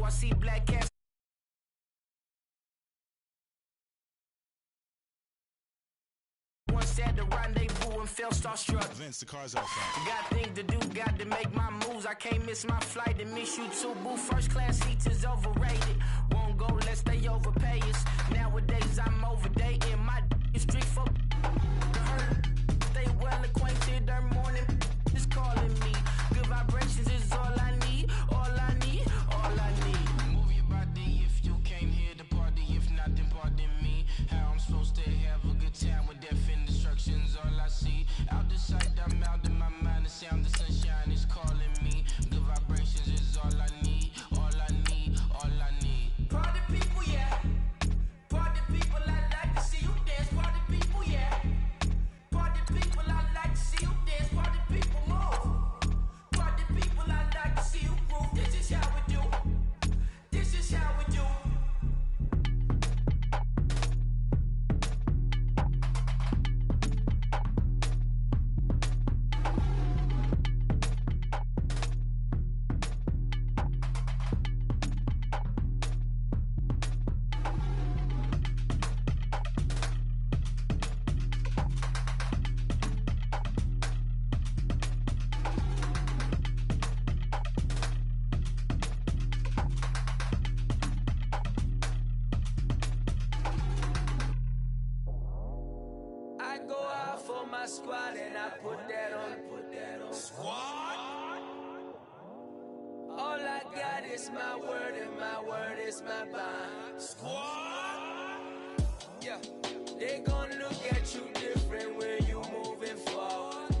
I see black cats. Once at the rendezvous and felt starstruck. Vince, the car's outside. Got things to do, got to make my moves. I can't miss my flight and miss you too, boo. First class seats is overrated. Won't go lest they overpay us. Nowadays I'm overdating. My street for stay well acquainted. Their morning is calling me. Good vibrations is all I need. All I need, all I need. Move your body if you came here to party. If not, then pardon me. How I'm supposed to have a good time with death and destruction's all I see. Out the sight, I'm out in my mind. The sound of sunshine is calling me. Good vibrations is all I need. All I need, all I need. Party people, yeah. Party people, I like to see you dance. Party people, yeah. Party people, I like to see you dance. Party people, move. Party people, I like to see you groove. This is how we do. This is how we do. I go out for my squad and I put that on. Squad? All I got is my word and my word is my bond. Squad? Yeah, they gon' look at you different when you moving forward.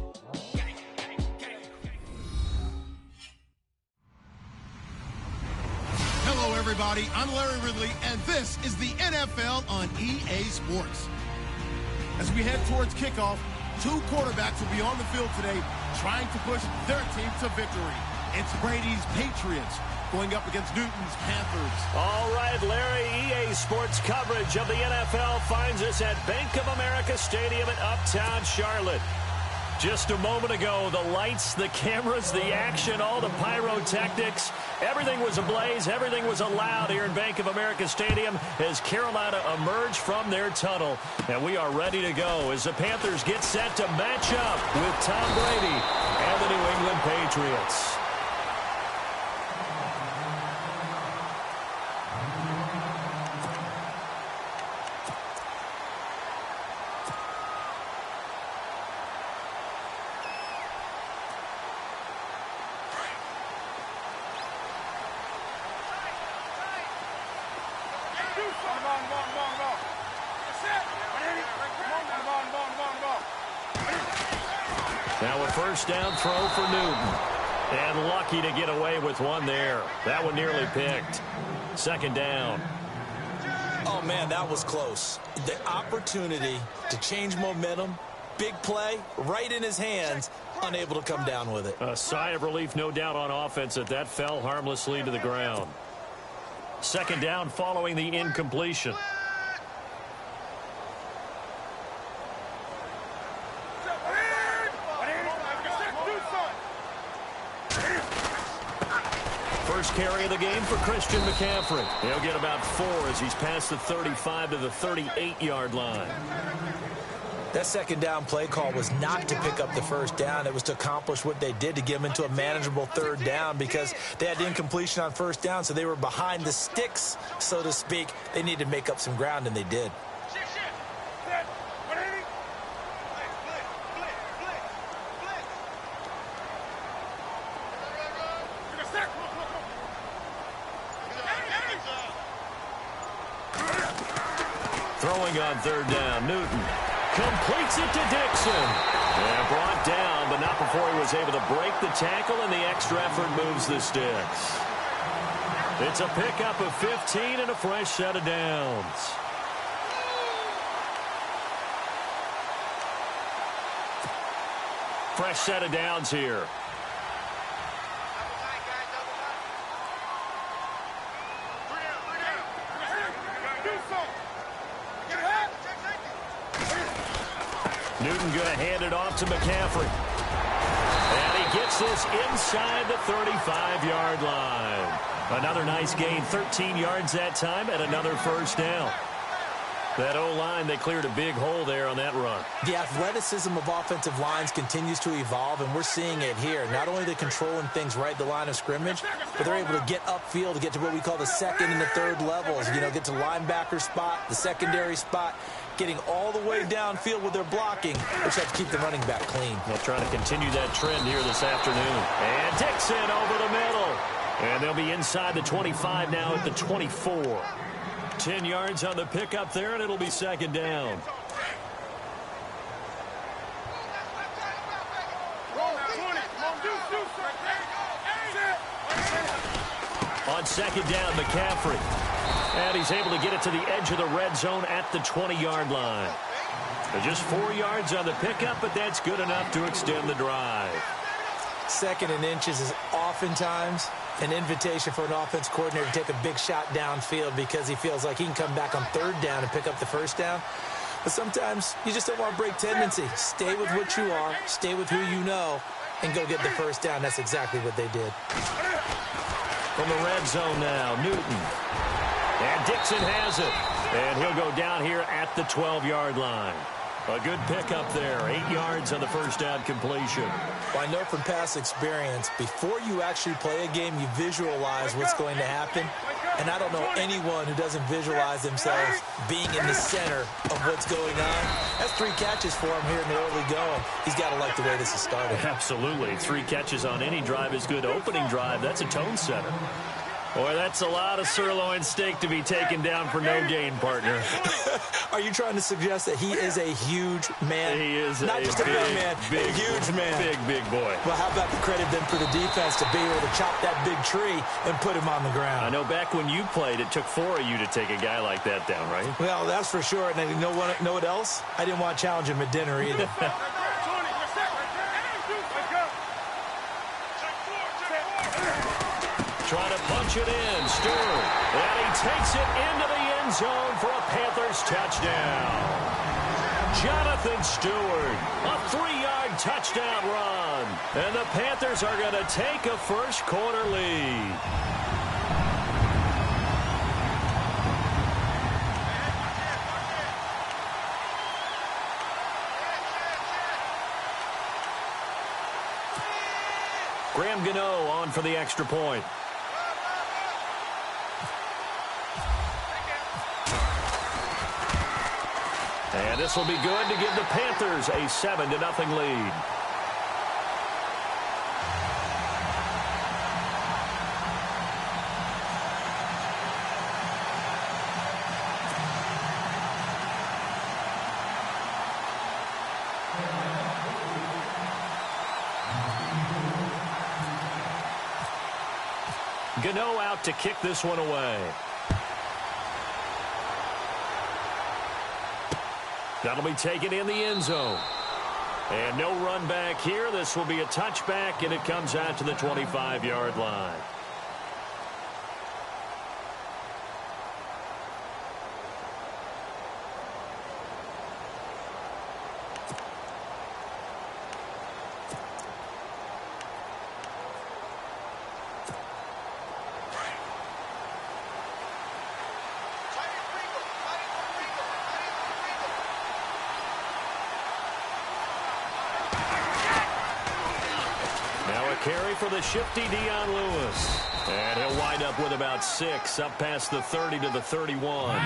Hello, everybody. I'm Larry Ridley, and this is the NFL on EA Sports. As we head towards kickoff, two quarterbacks will be on the field today trying to push their team to victory. It's Brady's Patriots going up against Newton's Panthers. All right, Larry, EA Sports coverage of the NFL finds us at Bank of America Stadium in Uptown Charlotte. Just a moment ago, the lights, the cameras, the action, all the pyrotechnics, everything was ablaze, everything was allowed here in Bank of America Stadium as Carolina emerged from their tunnel. And we are ready to go as the Panthers get set to match up with Tom Brady and the New England Patriots. Now a first down throw for Newton. And lucky to get away with one there. That one nearly picked. Second down. Oh, man, that was close. The opportunity to change momentum, big play, right in his hands, unable to come down with it. A sigh of relief, no doubt, on offense that that fell harmlessly to the ground. Second down following the incompletion. First carry of the game for Christian McCaffrey. He'll get about 4 as he's past the 35 to the 38-yard line. That second down play call was not to pick up the first down. It was to accomplish what they did, to get them into a manageable third down, because they had incompletion on first down, so they were behind the sticks, so to speak. They needed to make up some ground, and they did. Throwing on third down, Newton completes it to Dixon. And brought down, but not before he was able to break the tackle, and the extra effort moves the sticks. It's a pickup of 15 and a fresh set of downs. Fresh set of downs here. Newton going to hand it off to McCaffrey. And he gets this inside the 35-yard line. Another nice gain, 13 yards that time, and another first down. That O-line, they cleared a big hole there on that run. The athleticism of offensive lines continues to evolve, and we're seeing it here. Not only are they controlling things right at the line of scrimmage, but they're able to get upfield to get to what we call the second and the third levels. You know, get to linebacker spot, the secondary spot, getting all the way downfield with their blocking, which helps keep the running back clean. They'll try to continue that trend here this afternoon. And Dixon over the middle. And they'll be inside the 25 now at the 24. 10 yards on the pickup there, and it'll be second down. On second down, McCaffrey. And he's able to get it to the edge of the red zone at the 20-yard line. Just 4 yards on the pickup, but that's good enough to extend the drive. Second and inches is oftentimes an invitation for an offense coordinator to take a big shot downfield because he feels like he can come back on third down and pick up the first down. But sometimes you just don't want to break tendency. Stay with what you are, stay with who you know, and go get the first down. That's exactly what they did. From the red zone now, Newton. And Dixon has it. And he'll go down here at the 12-yard line. A good pickup there. 8 yards on the first down completion. Well, I know from past experience, before you actually play a game, you visualize what's going to happen. And I don't know anyone who doesn't visualize themselves being in the center of what's going on. That's 3 catches for him here in the early going. He's got to like the way this is started. Absolutely. 3 catches on any drive is good. Opening drive, that's a tone setter. Boy, that's a lot of sirloin steak to be taken down for no gain, partner. Are you trying to suggest that he is a huge man? He is not just a big man, big, a huge man. Big boy. Well, how about the credit then for the defense to be able to chop that big tree and put him on the ground? I know back when you played, it took 4 of you to take a guy like that down, right? Well, that's for sure. And you know what else? I didn't want to challenge him at dinner either. Trying to punch it in, Stewart. And he takes it into the end zone for a Panthers touchdown. Jonathan Stewart, a 3-yard touchdown run. And the Panthers are going to take a first quarter lead. Graham Gano on for the extra point. And this will be good to give the Panthers a 7-0 lead. Gano out to kick this one away. That'll be taken in the end zone. And no run back here. This will be a touchback, and it comes out to the 25-yard line. Carry for the shifty Dion Lewis. And he'll wind up with about 6, up past the 30 to the 31.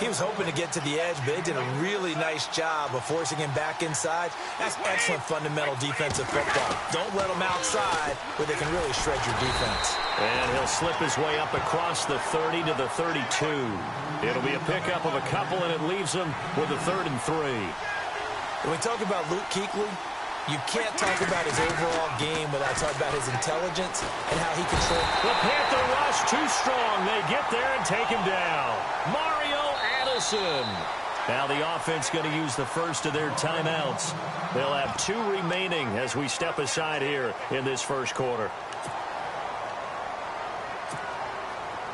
He was hoping to get to the edge, but they did a really nice job of forcing him back inside. That's excellent fundamental defensive football. Don't let them outside where they can really shred your defense. And he'll slip his way up across the 30 to the 32. It'll be a pickup of a couple, and it leaves him with a 3rd and 3. When we talk about Luke Kuechly, you can't talk about his overall game without talking about his intelligence and how he controls. The Panther rush too strong. They get there and take him down. Mario Addison. Now the offense going to use the first of their timeouts. They'll have 2 remaining as we step aside here in this first quarter.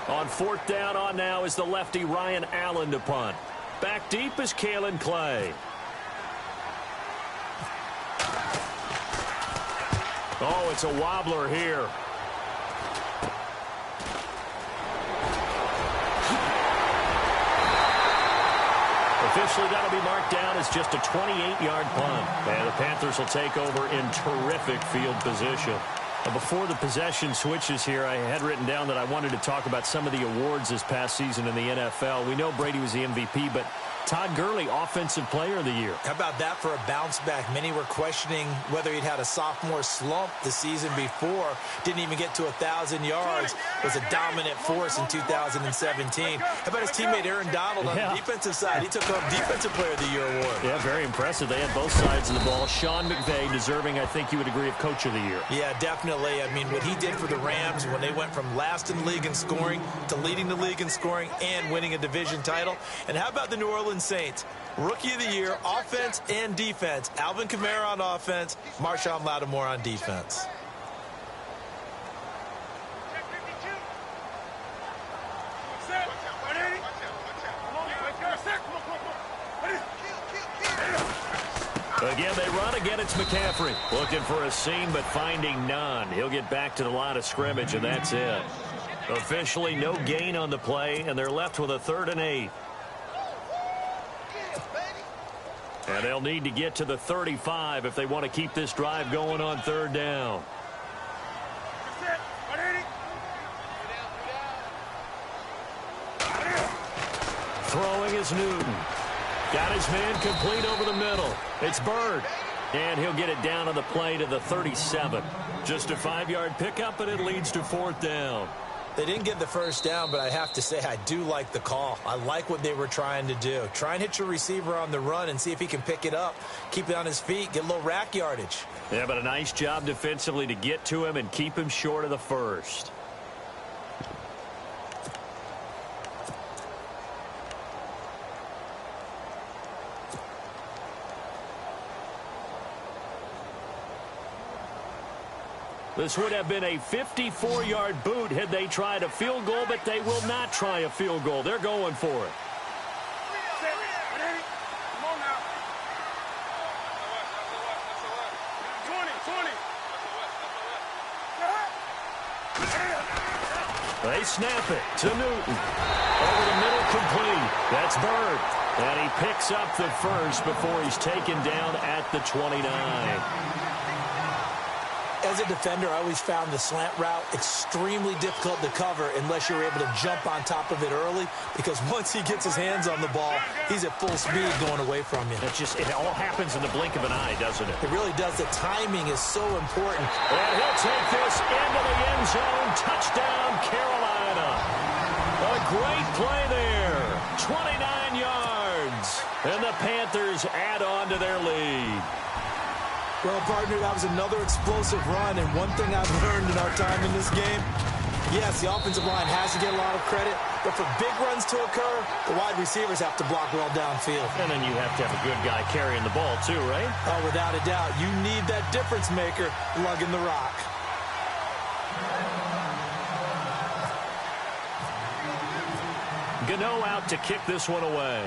On 4th down on now is the lefty Ryan Allen to punt. Back deep is Oh, it's a wobbler here. Officially, that'll be marked down as just a 28-yard punt. And the Panthers will take over in terrific field position. Before the possession switches here, I had written down that I wanted to talk about some of the awards this past season in the NFL. We know Brady was the MVP, but Todd Gurley, Offensive Player of the Year. How about that for a bounce back? Many were questioning whether he'd had a sophomore slump the season before. Didn't even get to 1,000 yards. Was a dominant force in 2017. How about his teammate Aaron Donald on the defensive side? He took home Defensive Player of the Year award. Yeah, very impressive. They had both sides of the ball. Sean McVay deserving, I think you would agree, of Coach of the Year. Yeah, definitely. I mean, what he did for the Rams when they went from last in the league in scoring to leading the league in scoring and winning a division title. And how about the New Orleans Saints? Rookie of the Year, offense and defense. Alvin Kamara on offense, Marshawn Lattimore on defense. Again, they run. Again, it's McCaffrey. Looking for a seam, but finding none. He'll get back to the line of scrimmage, and that's it. Officially, no gain on the play, and they're left with a 3rd and 8. And they'll need to get to the 35 if they want to keep this drive going on 3rd down. Throwing is Newton. Got his man complete over the middle. It's Bird. And he'll get it down on the play to the 37. Just a 5-yard pickup, and it leads to 4th down. They didn't get the first down, but I have to say I do like the call. I like what they were trying to do. Try and hit your receiver on the run and see if he can pick it up, keep it on his feet, get a little rack yardage. Yeah, but a nice job defensively to get to him and keep him short of the first. This would have been a 54-yard boot had they tried a field goal, but they will not try a field goal. They're going for it. They snap it to Newton. Over the middle, complete. That's Bird. And he picks up the first before he's taken down at the 29. As a defender, I always found the slant route extremely difficult to cover unless you're able to jump on top of it early, because once he gets his hands on the ball, he's at full speed going away from you. It all happens in the blink of an eye, doesn't it? It really does. The timing is so important. And he'll take this into the end zone. Touchdown, Carolina. A great play there. 29 yards. And the Panthers add on to their lead. Well, partner, that was another explosive run, and one thing I've learned in our time in this game, yes, the offensive line has to get a lot of credit, but for big runs to occur, the wide receivers have to block well downfield. And then you have to have a good guy carrying the ball too, right? Oh, without a doubt. You need that difference maker lugging the rock. Gano out to kick this one away.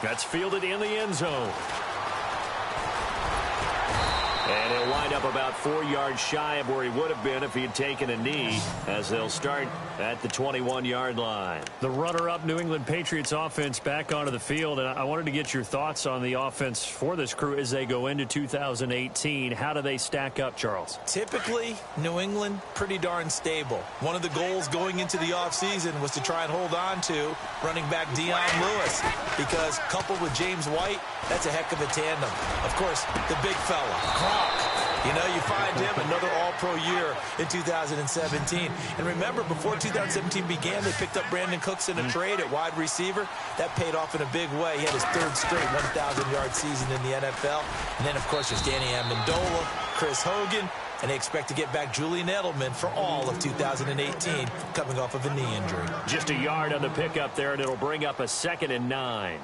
That's fielded in the end zone. And he'll wind up about 4 yards shy of where he would have been if he had taken a knee, as they'll start at the 21-yard line. The runner-up New England Patriots offense back onto the field, and I wanted to get your thoughts on the offense for this crew as they go into 2018. How do they stack up, Charles? Typically, New England, pretty darn stable. One of the goals going into the offseason was to try and hold on to running back Dion Lewis, because coupled with James White, that's a heck of a tandem. Of course, the big fella, you know, you find him another all-pro year in 2017. And remember, before 2017 began, they picked up Brandon Cooks in a trade at wide receiver. That paid off in a big way. He had his 3rd straight 1,000-yard season in the NFL. And then, of course, there's Danny Amendola, Chris Hogan, and they expect to get back Julian Edelman for all of 2018, coming off of a knee injury. Just a yard on the pickup there, and it'll bring up a 2nd and 9.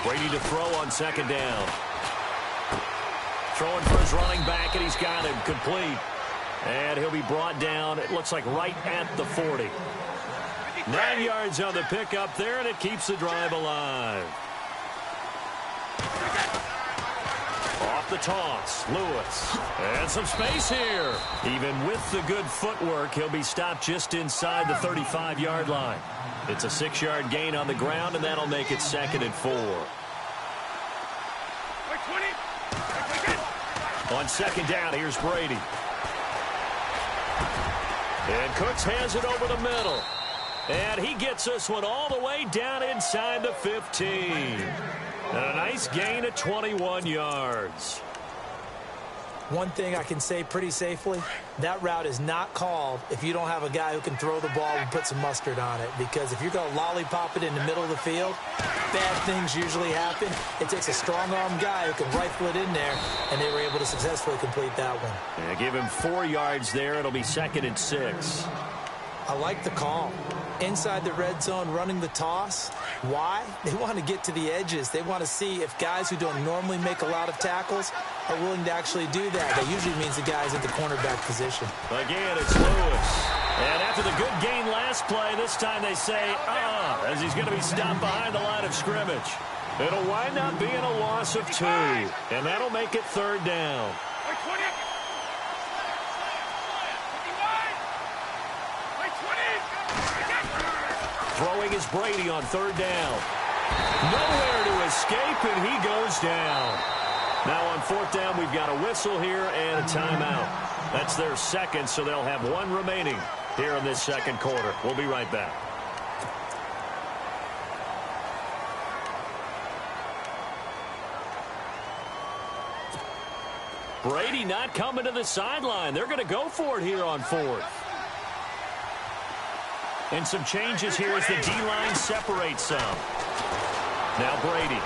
Brady to throw on second down. Throwing for his running back, and he's got him complete. And he'll be brought down, it looks like right at the 40. 9 yards on the pickup there, and it keeps the drive alive. Off the toss, Lewis. And some space here. Even with the good footwork, he'll be stopped just inside the 35-yard line. It's a 6-yard gain on the ground, and that'll make it 2nd and 4. On second down, here's Brady. And Cooks has it over the middle. And he gets this one all the way down inside the 15. And a nice gain of 21 yards. One thing I can say pretty safely, that route is not called if you don't have a guy who can throw the ball and put some mustard on it. Because if you're going to lollipop it in the middle of the field, bad things usually happen. It takes a strong-arm guy who can rifle it in there, and they were able to successfully complete that one. Yeah, give him 4 yards there. It'll be 2nd and 6. I like the call. Inside the red zone, running the toss. Why? They want to get to the edges. They want to see if guys who don't normally make a lot of tackles are willing to actually do that. That usually means the guy's at the cornerback position. Again, it's Lewis. And after the good gain last play, this time they say, as he's going to be stopped behind the line of scrimmage. It'll wind up being a loss of 2. And that'll make it 3rd down. Throwing is Brady on 3rd down. Nowhere to escape, and he goes down. Now on 4th down, we've got a whistle here and a timeout. That's their 2nd, so they'll have 1 remaining here in this 2nd quarter. We'll be right back. Brady not coming to the sideline. They're going to go for it here on 4th. And some changes here as the D-line separates some. Now Brady.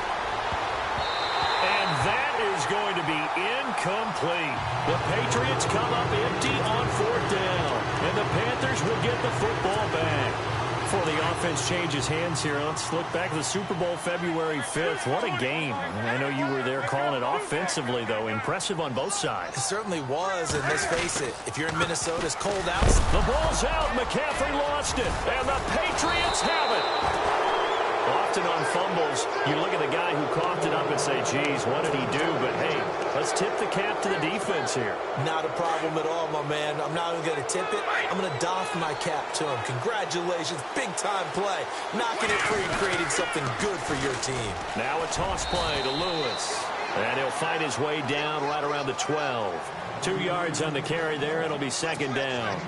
And that is going to be incomplete. The Patriots come up empty on 4th down. And the Panthers will get the football back. Before the offense changes hands here, let's look back at the Super Bowl February 5th. What a game. I know you were there calling it offensively, though. Impressive on both sides. It certainly was, and let's face it, if you're in Minnesota, it's cold out. The ball's out. McCaffrey lost it, and the Patriots have it. Often on fumbles, you look at the guy who coughed it up and say, geez, what did he do? But, hey, let's tip the cap to the defense here. Not a problem at all, my man. I'm not even going to tip it. I'm going to doff my cap to him. Congratulations. Big-time play. Knocking it free and creating something good for your team. Now a toss play to Lewis. And he'll fight his way down right around the 12. 2 yards on the carry there. It'll be 2nd down.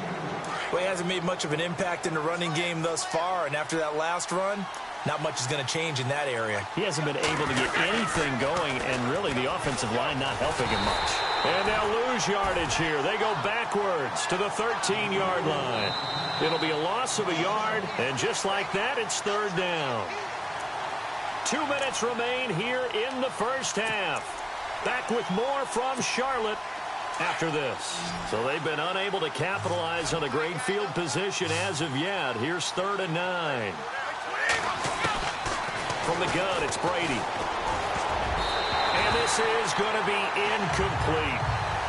Well, he hasn't made much of an impact in the running game thus far, and after that last run, not much is going to change in that area. He hasn't been able to get anything going, and really the offensive line not helping him much. And they'll lose yardage here. They go backwards to the 13-yard line. It'll be a loss of a yard, and just like that, it's 3rd down. 2 minutes remain here in the first half. Back with more from Charlotte after this. So they've been unable to capitalize on a great field position as of yet. Here's 3rd and 9. From the gun, it's Brady. And this is going to be incomplete.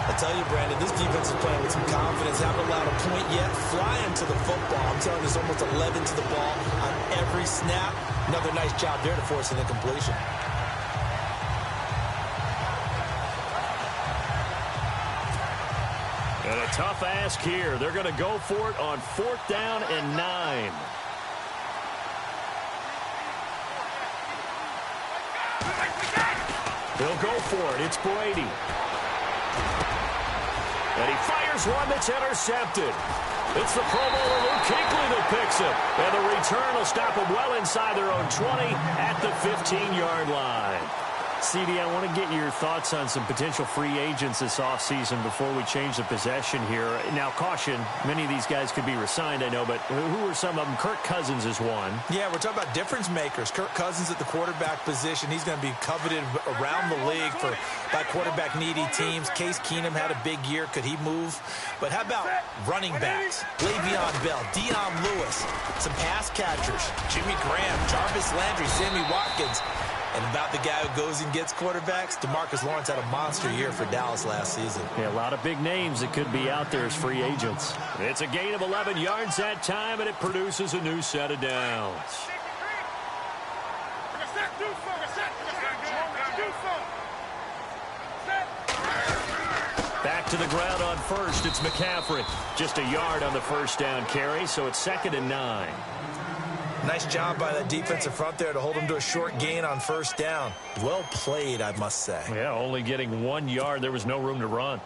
I tell you, Brandon, this defense is playing with some confidence. Haven't allowed a point yet. Flying to the football. I'm telling you, there's almost 11 to the ball on every snap. Another nice job there to force an incompletion. And a tough ask here. They're going to go for it on 4th down and 9. They'll go for it. It's Brady. And he fires one that's intercepted. It's the Pro Bowler Luke Kuechly that picks it. And the return will stop them well inside their own 20 at the 15-yard line. CD, I want to get your thoughts on some potential free agents this offseason before we change the possession here. Now, caution, many of these guys could be resigned, I know, but who are some of them? Kirk Cousins is one. Yeah, we're talking about difference makers. Kirk Cousins at the quarterback position. He's going to be coveted around the league by quarterback-needy teams. Case Keenum had a big year. Could he move? But how about running backs? Le'Veon Bell, Dion Lewis, some pass catchers, Jimmy Graham, Jarvis Landry, Sammy Watkins. And about the guy who goes and gets quarterbacks, DeMarcus Lawrence had a monster year for Dallas last season. Yeah, a lot of big names that could be out there as free agents. It's a gain of 11 yards that time, and it produces a new set of downs. Back to the ground on first. It's McCaffrey. Just a yard on the first down carry, so it's 2nd and 9. Nice job by that defensive front there to hold him to a short gain on first down. Well played, I must say. Yeah, only getting 1 yard. There was no room to run.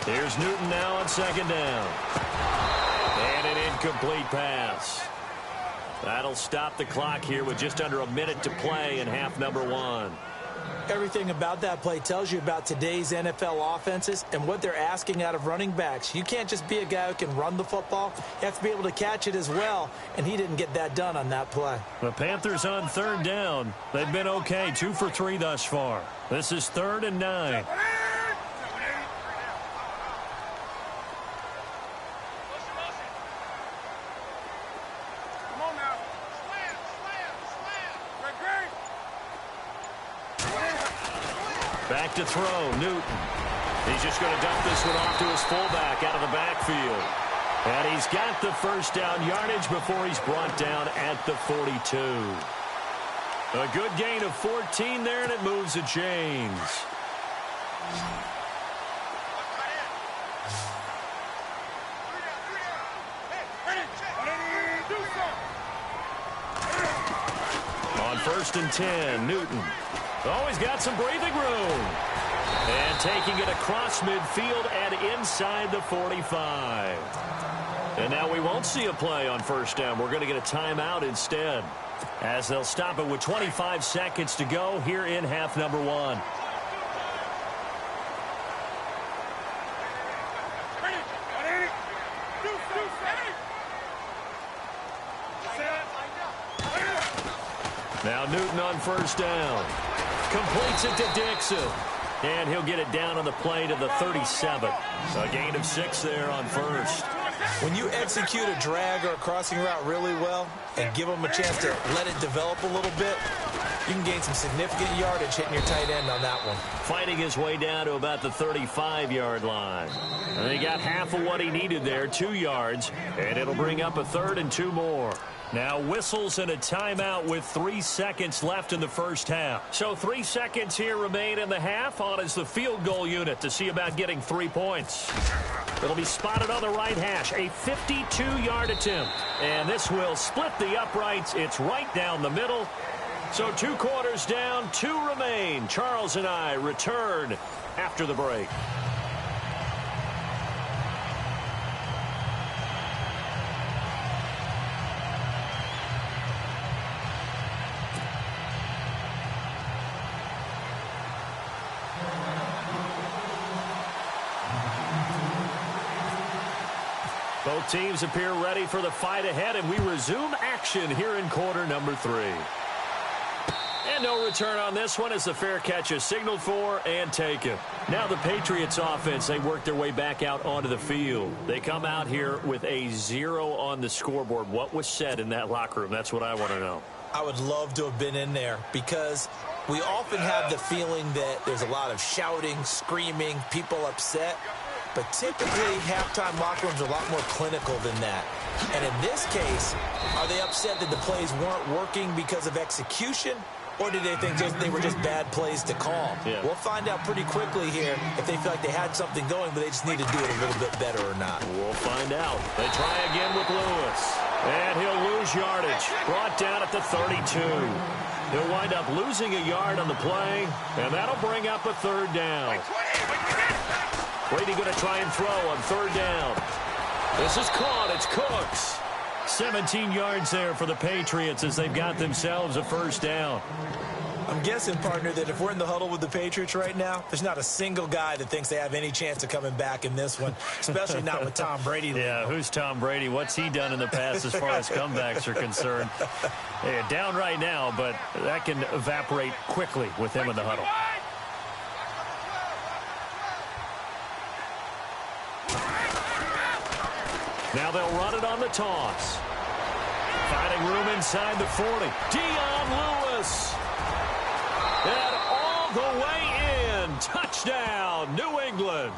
Here's Newton now on 2nd down. And an incomplete pass. That'll stop the clock here with just under a minute to play in half number 1. Everything about that play tells you about today's NFL offenses and what they're asking out of running backs. You can't just be a guy who can run the football. You have to be able to catch it as well, and he didn't get that done on that play. The Panthers on 3rd down. They've been okay, 2 for 3 thus far. This is 3rd and 9. Back to throw, Newton. He's just going to dump this one off to his fullback out of the backfield. And he's got the first down yardage before he's brought down at the 42. A good gain of 14 there, and it moves the chains. On 1st and 10, Newton. Oh, he's got some breathing room. And taking it across midfield and inside the 45. And now we won't see a play on first down. We're going to get a timeout instead, as they'll stop it with 25 seconds to go here in half number 1. Now Newton on first down. Completes it to Dixon. And he'll get it down on the play to the 37. A gain of 6 there on first. When you execute a drag or a crossing route really well and give them a chance to let it develop a little bit, you can gain some significant yardage hitting your tight end on that one. Fighting his way down to about the 35-yard line. And he got half of what he needed there, 2 yards. And it'll bring up a 3rd and 2 more. Now whistles and a timeout with 3 seconds left in the first half. So 3 seconds here remain in the half. On is the field goal unit to see about getting 3 points. It'll be spotted on the right hash. A 52-yard attempt. And this will split the uprights. It's right down the middle. So 2 quarters down, 2 remain. Charles and I return after the break. Both teams appear ready for the fight ahead, and we resume action here in quarter number 3. And no return on this one as the fair catch is signaled for and taken. Now the Patriots offense, they work their way back out onto the field. They come out here with a 0 on the scoreboard. What was said in that locker room? That's what I want to know. I would love to have been in there because we often have the feeling that there's a lot of shouting, screaming, people upset. But typically, halftime locker rooms are a lot more clinical than that. And in this case, are they upset that the plays weren't working because of execution? Or did they think they were just bad plays to call? Yeah. We'll find out pretty quickly here if they feel like they had something going, but they just need to do it a little bit better or not. We'll find out. They try again with Lewis. And he'll lose yardage. Brought down at the 32. He'll wind up losing a yard on the play, and that'll bring up a 3rd down. Brady going to try and throw on 3rd down. This is caught. It's Cooks. 17 yards there for the Patriots as they've got themselves a 1st down. I'm guessing, partner, that if we're in the huddle with the Patriots right now, there's not a single guy that thinks they have any chance of coming back in this one, especially not with Tom Brady. Yeah, who's Tom Brady? What's he done in the past as far as comebacks are concerned? Yeah, down right now, but that can evaporate quickly with him in the huddle. Now they'll run it on the toss. Finding room inside the 40. Dion Lewis. And all the way in. Touchdown, New England.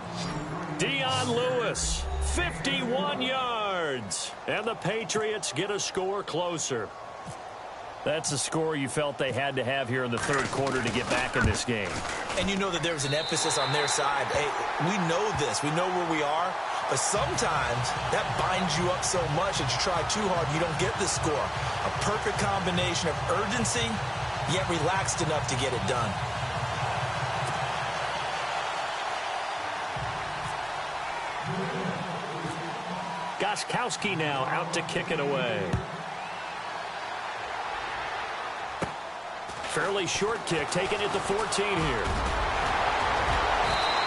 Dion Lewis, 51 yards. And the Patriots get a score closer. That's a score you felt they had to have here in the third quarter to get back in this game. And you know that there's an emphasis on their side. Hey, we know this. We know where we are. But sometimes that binds you up so much that you try too hard, you don't get the score. A perfect combination of urgency, yet relaxed enough to get it done. Gostkowski now out to kick it away. Fairly short kick, taken at the 14 here.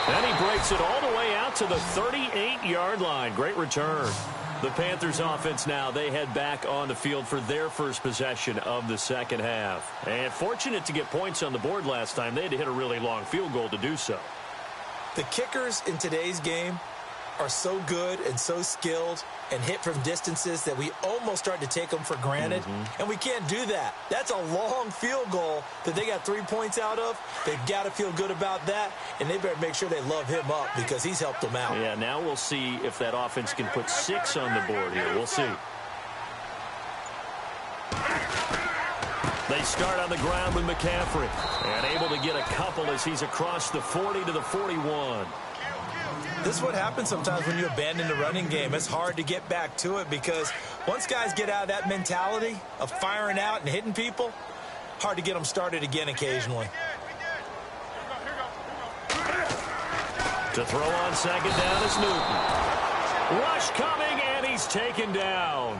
Then he breaks it all the way out to the 38-yard line. Great return. The Panthers offense now, they head back on the field for their first possession of the second half. And fortunate to get points on the board last time. They had to hit a really long field goal to do so. The kickers in today's game are so good and so skilled and hit from distances that we almost start to take them for granted. And we can't do that. That's a long field goal that they got 3 points out of. They've got to feel good about that, and they better make sure they love him up because he's helped them out. Yeah, now we'll see if that offense can put 6 on the board here. We'll see. They start on the ground with McCaffrey and able to get a couple as he's across the 40 to the 41. This is what happens sometimes when you abandon the running game. It's hard to get back to it because once guys get out of that mentality of firing out and hitting people, hard to get them started again occasionally. To throw on second down is Newton. Rush coming, and he's taken down.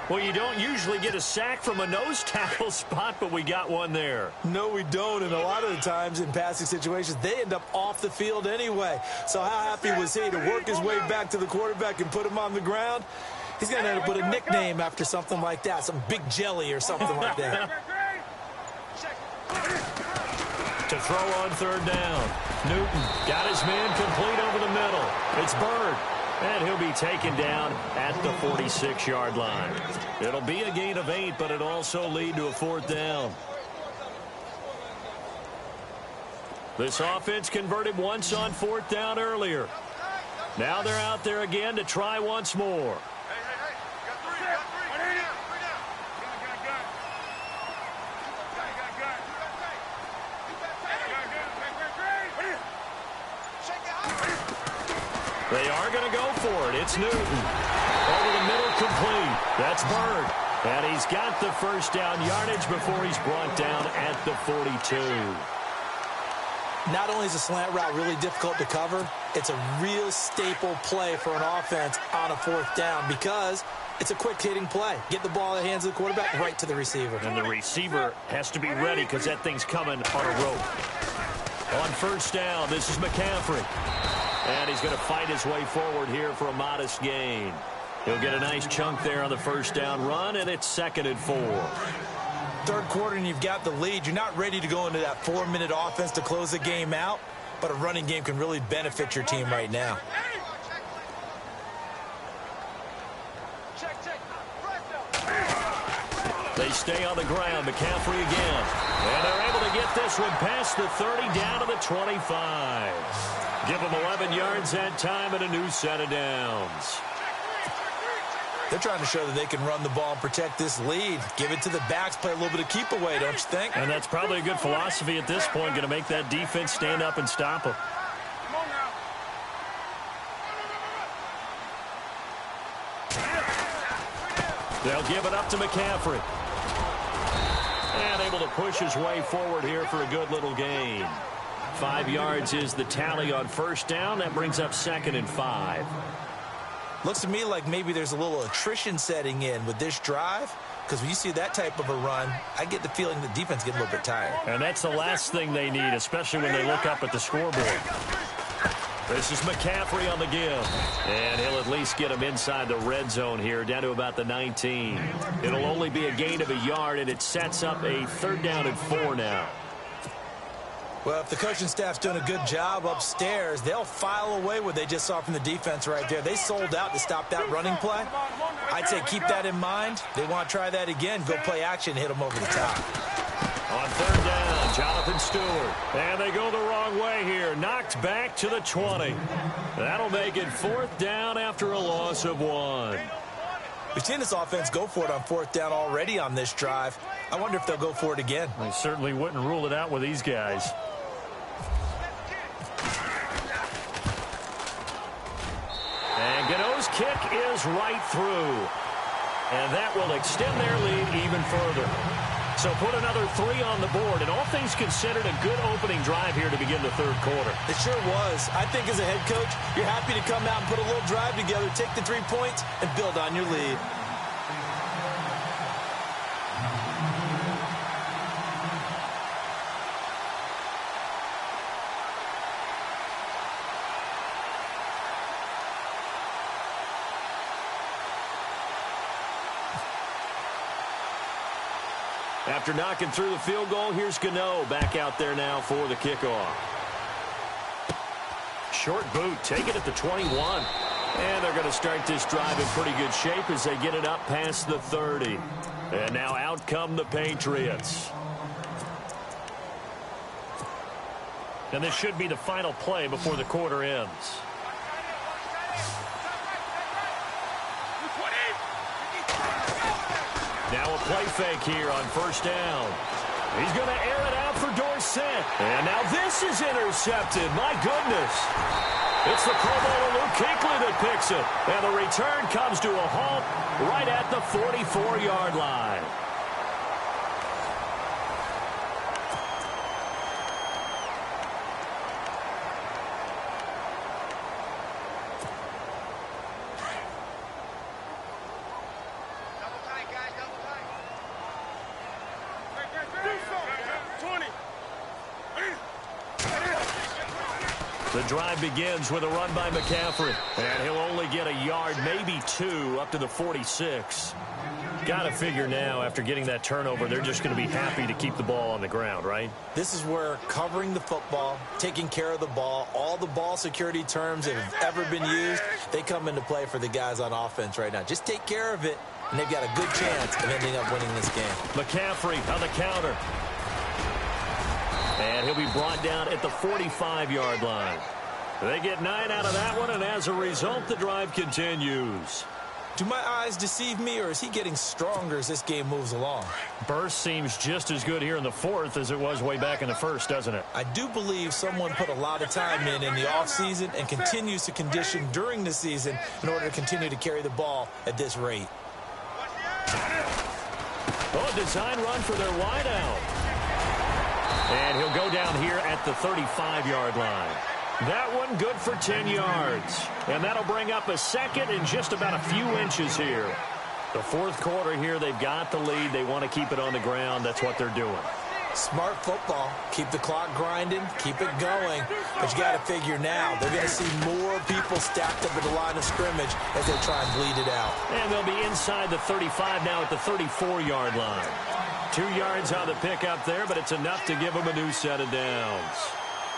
Well, you don't usually get a sack from a nose tackle spot, but we got one there. No, we don't, and a lot of the times in passing situations, they end up off the field anyway. So how happy was he to work his way back to the quarterback and put him on the ground? He's going to end up with a nickname after something like that, some Big Jelly or something like that. To throw on third down. Newton got his man complete over the middle. It's Bird. And he'll be taken down at the 46-yard line. It'll be a gain of 8, but it'll also lead to a fourth down. This offense converted once on fourth down earlier. Now they're out there again to try once more. They are going to go for it. It's Newton. Over the middle, complete. That's Bird. And he's got the first down yardage before he's brought down at the 42. Not only is a slant route really difficult to cover, it's a real staple play for an offense on a fourth down because it's a quick-hitting play. Get the ball in the hands of the quarterback right to the receiver. And the receiver has to be ready because that thing's coming on a rope. On first down, this is McCaffrey. And he's going to fight his way forward here for a modest gain. He'll get a nice chunk there on the first down run, and it's 2nd and 4. Third quarter, and you've got the lead. You're not ready to go into that 4-minute offense to close the game out, but a running game can really benefit your team right now. They stay on the ground. McCaffrey again. And they're able to get this one past the 30 down to the 25. Give them 11 yards that time and a new set of downs. They're trying to show that they can run the ball and protect this lead. Give it to the backs, play a little bit of keep away, don't you think? And that's probably a good philosophy at this point, going to make that defense stand up and stop them. They'll give it up to McCaffrey. And able to push his way forward here for a good little gain. 5 yards is the tally on first down. That brings up 2nd and 5. Looks to me like maybe there's a little attrition setting in with this drive, because when you see that type of a run, I get the feeling the defense gets a little bit tired. And that's the last thing they need, especially when they look up at the scoreboard. This is McCaffrey on the give. And he'll at least get him inside the red zone here, down to about the 19. It'll only be a gain of a yard, and it sets up a 3rd down and 4 now. Well, if the coaching staff's doing a good job upstairs, they'll file away what they just saw from the defense right there. They sold out to stop that running play. I'd say keep that in mind. They want to try that again. Go play action, hit them over the top. On third down, Jonathan Stewart. And they go the wrong way here. Knocked back to the 20. That'll make it fourth down after a loss of 1. We've seen this offense go for it on fourth down already on this drive. I wonder if they'll go for it again. I certainly wouldn't rule it out with these guys. And Gano's kick is right through. And that will extend their lead even further. So put another 3 on the board, and all things considered, a good opening drive here to begin the third quarter. It sure was. I think as a head coach, you're happy to come out and put a little drive together, take the 3 points, and build on your lead. After knocking through the field goal, here's Gano back out there now for the kickoff. Short boot, take it at the 21. And they're going to start this drive in pretty good shape as they get it up past the 30. And now out come the Patriots. And this should be the final play before the quarter ends. Now a play fake here on first down. He's going to air it out for Dorsett. And now this is intercepted. My goodness. It's the Pro Bowler Luke Kuechly that picks it. And the return comes to a halt right at the 44-yard line. The drive begins with a run by McCaffrey. And he'll only get a yard, maybe 2, up to the 46. Got to figure now, after getting that turnover, they're just going to be happy to keep the ball on the ground, right? This is where covering the football, taking care of the ball, all the ball security terms that have ever been used, they come into play for the guys on offense right now. Just take care of it, and they've got a good chance of ending up winning this game. McCaffrey on the counter. And he'll be brought down at the 45-yard line. They get 9 out of that one, and as a result, the drive continues. Do my eyes deceive me, or is he getting stronger as this game moves along? Burst seems just as good here in the fourth as it was way back in the first, doesn't it? I do believe someone put a lot of time in the offseason and continues to condition during the season in order to continue to carry the ball at this rate. Oh, design run for their wideout. And he'll go down here at the 35-yard line. That one good for 10 yards. And that'll bring up a second in just about a few inches here. The fourth quarter here, they've got the lead. They want to keep it on the ground. That's what they're doing. Smart football. Keep the clock grinding. Keep it going. But you got to figure now, they're going to see more people stacked up at the line of scrimmage as they try and bleed it out. And they'll be inside the 35 now at the 34-yard line. 2 yards on the pickup there, but it's enough to give them a new set of downs.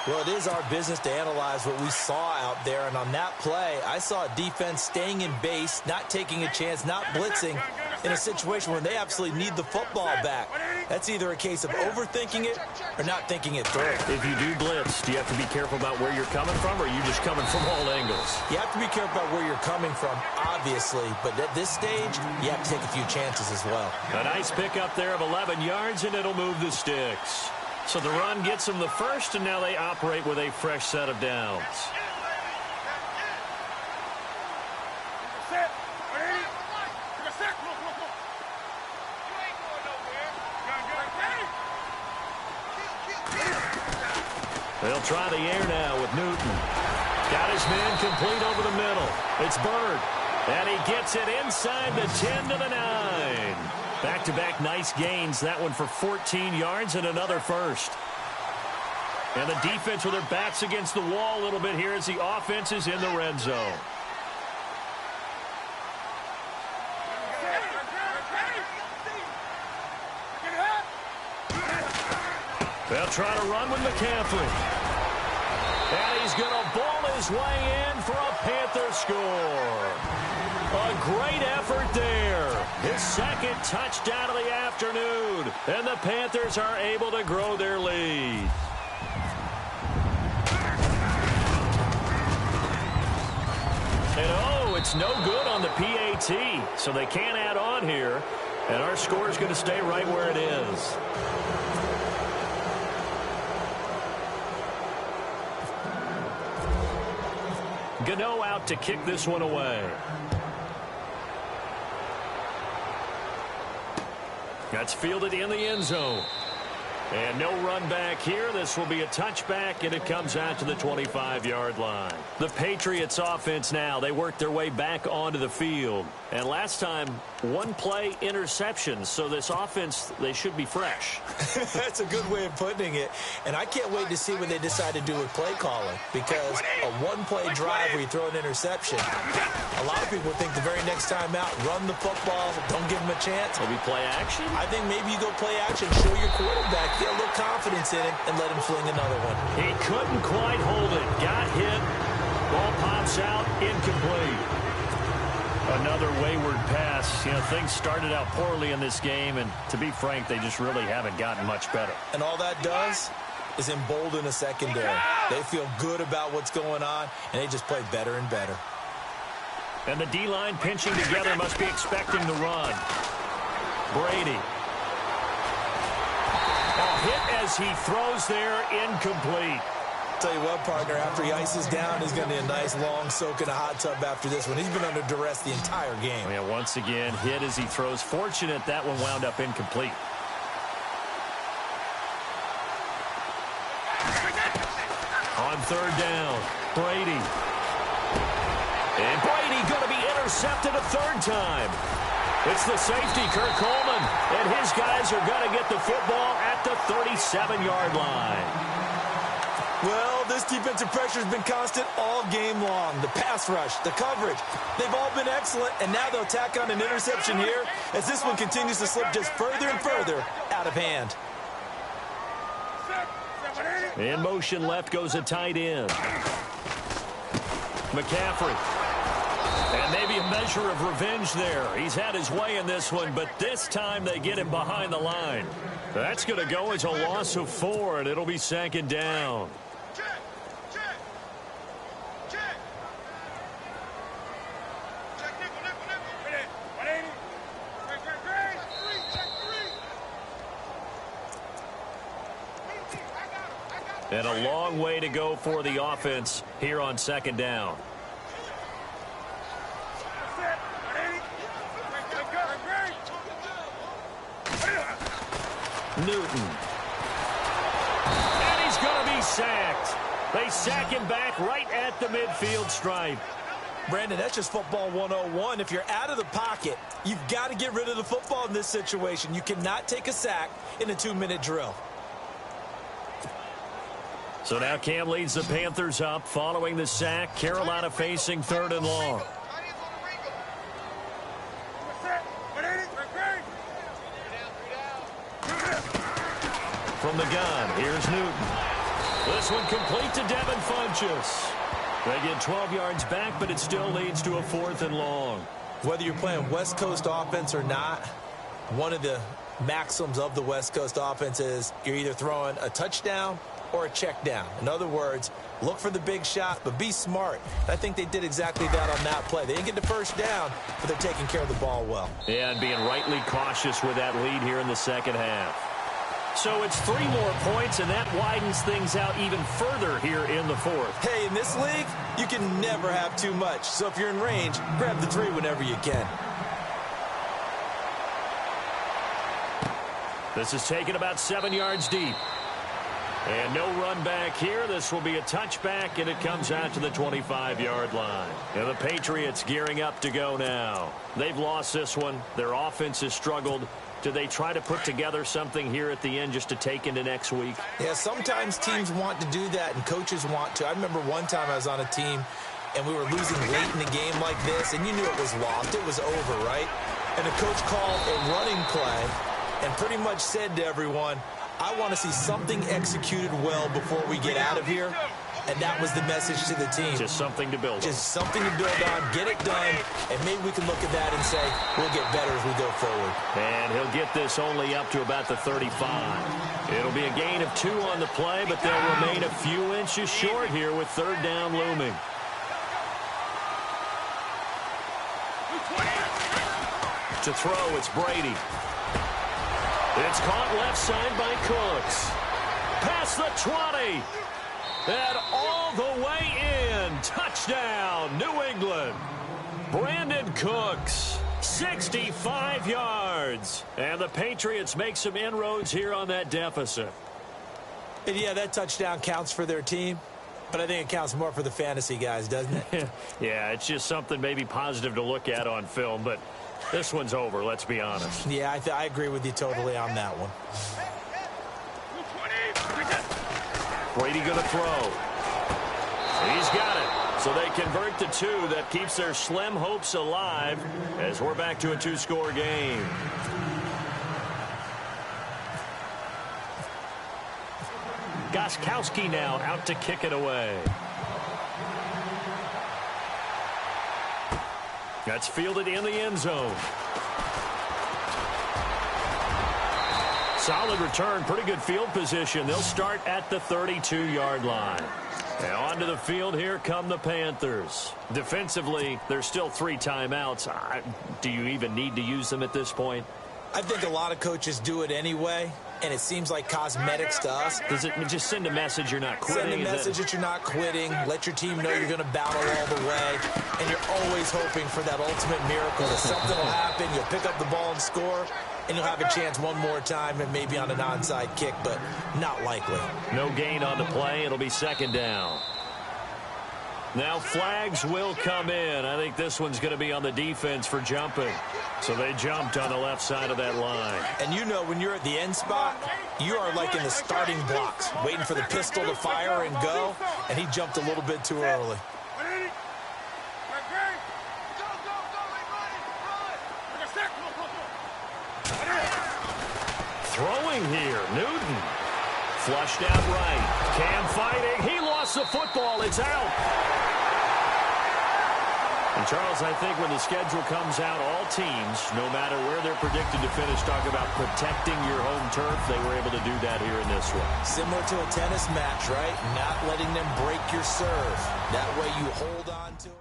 Well, it is our business to analyze what we saw out there, and on that play, I saw a defense staying in base, not taking a chance, not blitzing, in a situation where they absolutely need the football back. That's either a case of overthinking it or not thinking it through. If you do blitz, do you have to be careful about where you're coming from, or are you just coming from all angles? You have to be careful about where you're coming from, obviously, but at this stage, you have to take a few chances as well. A nice pickup there of 11 yards, and it'll move the sticks. So the run gets them the first, and now they operate with a fresh set of downs. They'll try the air now with Newton. Got his man complete over the middle. It's Bird. And he gets it inside the 10 to the 9. Back-to-back nice gains. That one for 14 yards and another first. And the defense with their backs against the wall a little bit here as the offense is in the red zone. They'll try to run with McCaffrey. And he's going to ball his way in for a Panther score. A great effort there. His second touchdown of the afternoon. And the Panthers are able to grow their lead. And it's no good on the PAT. So they can't add on here. And our score is going to stay right where it is. Gano out to kick this one away. That's fielded in the end zone. And no run back here. This will be a touchback, and it comes out to the 25-yard line. The Patriots offense now, they work their way back onto the field. And last time, one play interception. So this offense, they should be fresh. That's a good way of putting it. And I can't wait to see what they decide to do with play calling. Because a one-play drive where you throw an interception, a lot of people think the very next time out, run the football, don't give them a chance. Maybe play action? I think maybe you go play action, show your quarterback, get a little confidence in it, and let him fling another one. He couldn't quite hold it. Got hit. Ball pops out. Incomplete. Another wayward pass. You know, things started out poorly in this game, and to be frank, they just really haven't gotten much better. And all that does is embolden a secondary. They feel good about what's going on, and they just play better and better. And the D-line pinching together must be expecting the run. Brady. Hit as he throws there, incomplete. Tell you what, partner, after he ices down, he's going to need a nice long soak in a hot tub after this one. He's been under duress the entire game. Yeah, once again, hit as he throws. Fortunate that one wound up incomplete. On third down, Brady. And Brady going to be intercepted a third time. It's the safety, Kurt Coleman, and his guys are going to get the football at the 37-yard line. Well, this defensive pressure has been constant all game long. The pass rush, the coverage, they've all been excellent, and now they'll tack on an interception here as this one continues to slip just further and further out of hand. In motion left goes a tight end. McCaffrey. And maybe a measure of revenge there. He's had his way in this one, but this time they get him behind the line. That's going to go as a loss of 4, and it'll be second down. And a long way to go for the offense here on second down. Newton. And he's going to be sacked. They sack him back right at the midfield stripe. Brandon, that's just football 101. If you're out of the pocket, you've got to get rid of the football in this situation. You cannot take a sack in a 2-minute drill. So now Cam leads the Panthers up following the sack. Carolina facing third and long. From the gun, here's Newton. This one complete to Devin Funchess. They get 12 yards back, but it still leads to a 4th and long. Whether you're playing West Coast offense or not, one of the maxims of the West Coast offense is you're either throwing a touchdown or a check down. In other words, look for the big shot, but be smart. I think they did exactly that on that play. They didn't get the first down, but they're taking care of the ball well. Yeah, and being rightly cautious with that lead here in the second half. So it's 3 more points, and that widens things out even further here in the 4th. Hey, in this league, you can never have too much. So if you're in range, grab the 3 whenever you can. This is taken about 7 yards deep. And no run back here. This will be a touchback, and it comes out to the 25-yard line. And the Patriots gearing up to go now. They've lost this one. Their offense has struggled. Do they try to put together something here at the end just to take into next week? Yeah, sometimes teams want to do that, and coaches want to. I remember one time I was on a team, and we were losing late in the game like this, and you knew it was lost. It was over, right? And the coach called a running play and pretty much said to everyone, I want to see something executed well before we get out of here. And that was the message to the team. Just something to build on. Just something to build on, get it done, and maybe we can look at that and say, we'll get better as we go forward. And he'll get this only up to about the 35. It'll be a gain of 2 on the play, but they'll remain a few inches short here with third down looming. To throw, it's Brady. It's caught left side by Cooks. Past the 20. And all the way in. Touchdown, New England. Brandon Cooks, 65 yards. And the Patriots make some inroads here on that deficit. And yeah, that touchdown counts for their team. But I think it counts more for the fantasy guys, doesn't it? Yeah, it's just something maybe positive to look at on film. But this one's over, let's be honest. Yeah, I agree with you totally on that one. Brady going to throw. He's got it. So they convert to 2. That keeps their slim hopes alive as we're back to a 2-score game. Gostkowski now out to kick it away. That's fielded in the end zone. Solid return, pretty good field position. They'll start at the 32-yard line. Now onto the field, here come the Panthers. Defensively, there's still 3 timeouts. Do you even need to use them at this point? I think a lot of coaches do it anyway, and it seems like cosmetics to us. Does it just send a message you're not quitting? Send a message that you're not quitting. Let your team know you're going to battle all the way, and you're always hoping for that ultimate miracle that something will happen, you'll pick up the ball and score, and you'll have a chance one more time and maybe on an onside kick, but not likely. No gain on the play. It'll be second down. Now flags will come in. I think this one's going to be on the defense for jumping. So they jumped on the left side of that line. And you know when you're at the end spot, you are like in the starting blocks, waiting for the pistol to fire and go, and he jumped a little bit too early. Throwing here, Newton. Flushed out right. Cam fighting. He lost the football. It's out. And, Charles, I think when the schedule comes out, all teams, no matter where they're predicted to finish, talk about protecting your home turf. They were able to do that here in this one. Similar to a tennis match, right? Not letting them break your serve. That way you hold on to it.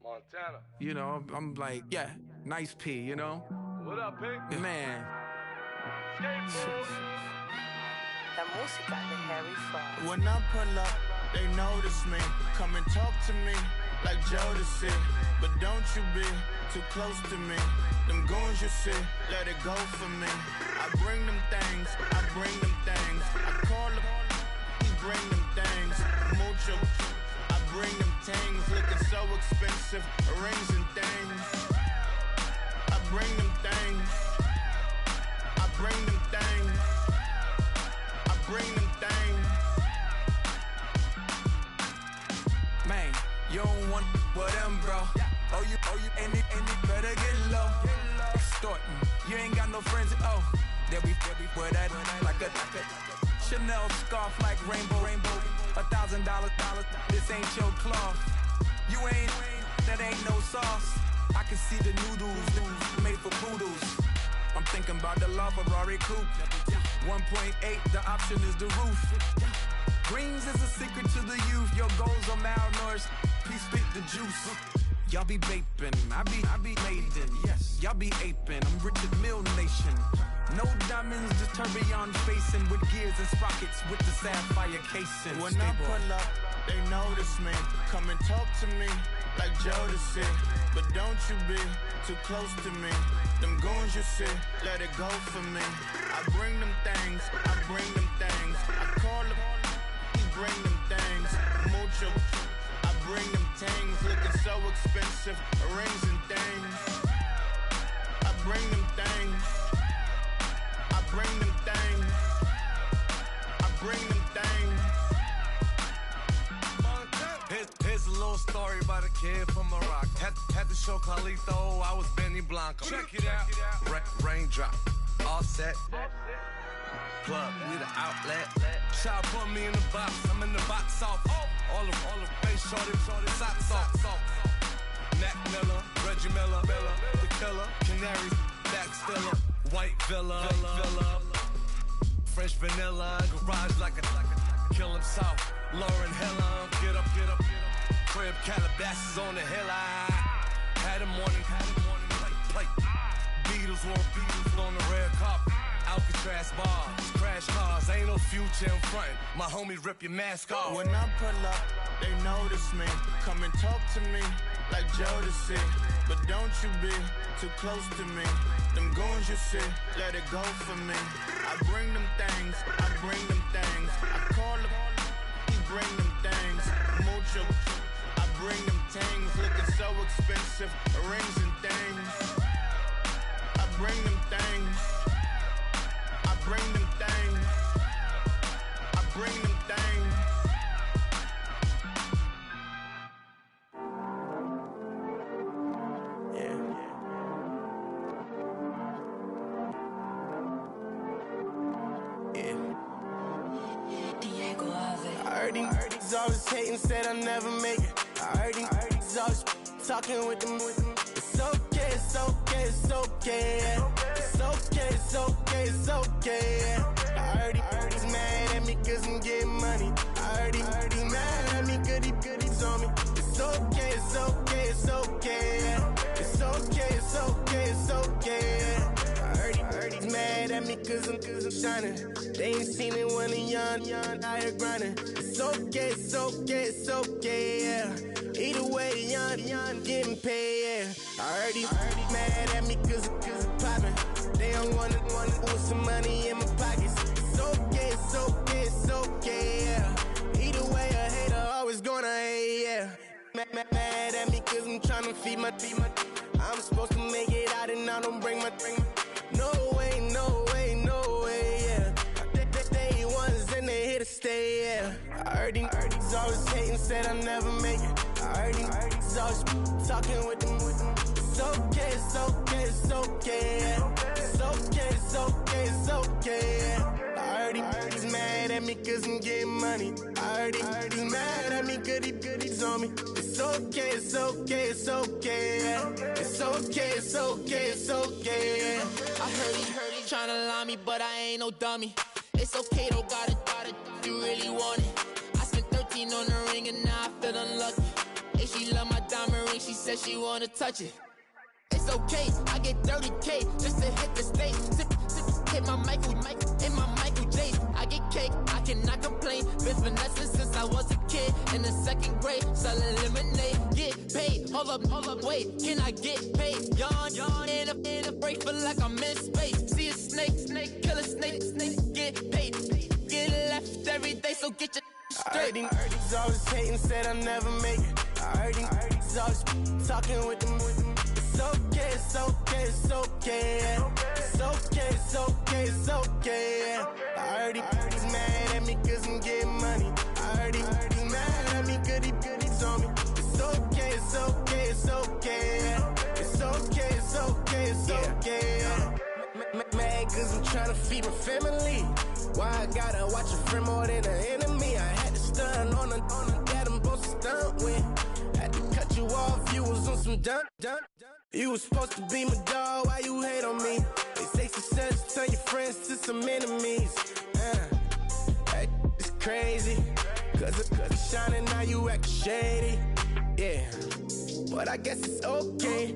Montana. You know, I'm like, yeah, nice P, you know? What up, Pink? Man. La música de Harry Fraud. When I pull up, they notice me. Come and talk to me like Jodeci. But don't you be too close to me. Them goons you see, let it go for me. I bring them things, I bring them things. I call them, he bring them things. Mucho, I bring them things. Looking so expensive, rings and things. I bring them things. I bring them things. I bring them things. Man, you don't want with them, bro. Oh, you, and it better get low. Extorting, you ain't got no friends. Oh, they'll be for that like a Chanel scarf like rainbow. $1,000, this ain't your cloth. You ain't, that ain't no sauce. I can see the noodles made for poodles. I'm thinking about the law Ferrari coupe. 1.8, the option is the roof. Greens is a secret to the youth. Your goals are malnourished. Please spit the juice. Y'all be vaping, I be maiden. Yes, y'all be aping. I'm Richard Mill Nation. No diamonds, just tourbillon facing with gears and sprockets with the sapphire casing. When I pull up, they notice me. Come and talk to me like Jodeci. But don't you be too close to me. Them goons you see, let it go for me. I bring them things, I bring them things. I call them, he bring them things. Mucho, I bring them things. Looking so expensive, rings and things. I bring them things. I bring them things. I bring them things. Here's a little story about a kid from Morocco. Had to show Carlito I was Benny Blanco. Check it out. Raindrop, all set. Plug, we the outlet. Shot put me in the box. I'm in the box off. All the face shorty, socks off. Mac Miller, Reggie Miller, the killer, Canaries, Dax Filler, White Villa, Fresh vanilla, garage like a kill himself. Lauren Hiller, get up. Crib Calabasas on the hill. I had him morning, plate. Beatles on the red carpet. Alcatraz bars, crash cars, ain't no future in front. My homie rip your mask off. When I pull up, they notice me. Come and talk to me like Jodeci. But don't you be too close to me. Them goons you see, let it go for me. I bring them things, I bring them things. I call them, he bring them things. Mucho, I bring them things. Looking so expensive, rings and things. I bring them things. I bring them things. I bring them things. I heard these always hating, said I'll never make it. I heard these always talking with them. It's okay, it's okay, it's okay. It's okay, it's okay, it's okay. I heard he's mad at me cause I'm getting money. I heard he's mad at me cause he's on me. It's okay, it's okay, it's okay. It's okay, it's okay, it's okay. I heard he's mad at me cause I'm shining. They ain't seen it when I'm young, out here grinding. It's okay, it's okay, it's okay, yeah. Either way, young, getting paid, yeah. I heard he's mad at me cause I'm poppin'. They don't wanna put some money in my pockets. It's okay, it's okay, it's okay, yeah. Either way, a hater always gonna hate, yeah. Mad at me cause I'm tryna feed my I'm supposed to make it out and I don't bring my No way, no way, no way, yeah. They ones and they here to stay, yeah. I heard he's always hating, said I'll never make it. I heard he's always talking with them. It's okay, it's okay, it's okay, yeah. It's okay, it's okay, it's okay, yeah. I heard he's mad at me cause I'm getting money. I heard he's mad at me cause he's on me. It's okay, it's okay, it's okay, yeah. It's okay, it's okay, it's okay, yeah. I heard he tryna lie me, but I ain't no dummy. It's okay though, got it, you really want it. I spent 13 on the ring and now I feel unlucky. Hey, she love my diamond ring, she said she wanna touch it. It's okay, I get 30K just to hit the stage. Sip, hit my Michael, in my Michael J. I get cake, I cannot complain. Been finessing since I was a kid in the 2nd grade. Selling lemonade, get paid. Hold up, wait, can I get paid? Yawn, in a break, feel like I'm in space. See a snake, kill a snake, get paid. Get left every day, so get your straight. I heard these always hating, said I'll never make it. I heard these always talking with them. It's okay, it's okay, it's okay. It's okay, it's okay, it's okay. I heard he's mad at me cause I'm getting money. I heard he's mad at me cause he's on me. It's okay, it's okay, it's okay. It's okay, it's okay, it's okay. Mad cause I'm trying to feed my family. Why I gotta watch a friend more than an enemy? I had to stun on the that I'm supposed to stunt with. Had to cut you off, you was on some dun. You was supposed to be my dog, why you hate on me? They say success turn your friends to some enemies. Hey, it's crazy. Cause it's shining, now you acting shady. Yeah, but I guess it's okay.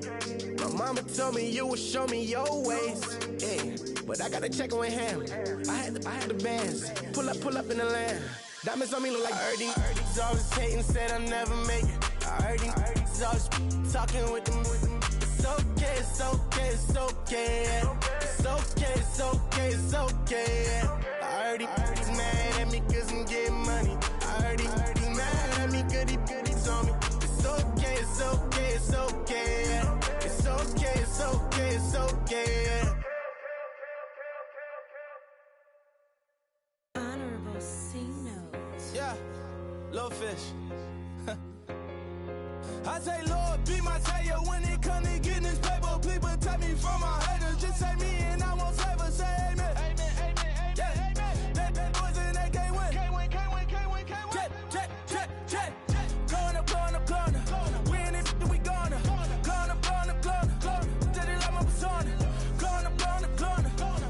My mama told me you would show me your ways. Yeah, but I gotta check with him. I had the bands. Pull up in the land. Diamonds on me look like I heard these always hating, said I'll never make it. I heard these always talking with them. It's okay, it's okay, it's okay. It's okay, it's okay, it's okay. I heard he's mad at me cause I'm getting money. I heard he's mad at me cause he's on me. It's okay, it's okay, it's okay. It's okay, it's okay, it's okay. Honorable C notes. Yeah, little fish. I say, Lord, be my savior when it comes to getting this paper. Please protect me from my haters. Just say me and I won't save us. Say amen. Amen, amen, amen. Yeah, amen. That boys in that can't win. Can't win. Check. Going up. We in it, we gonna. Going up. Did it like my persona. Going up.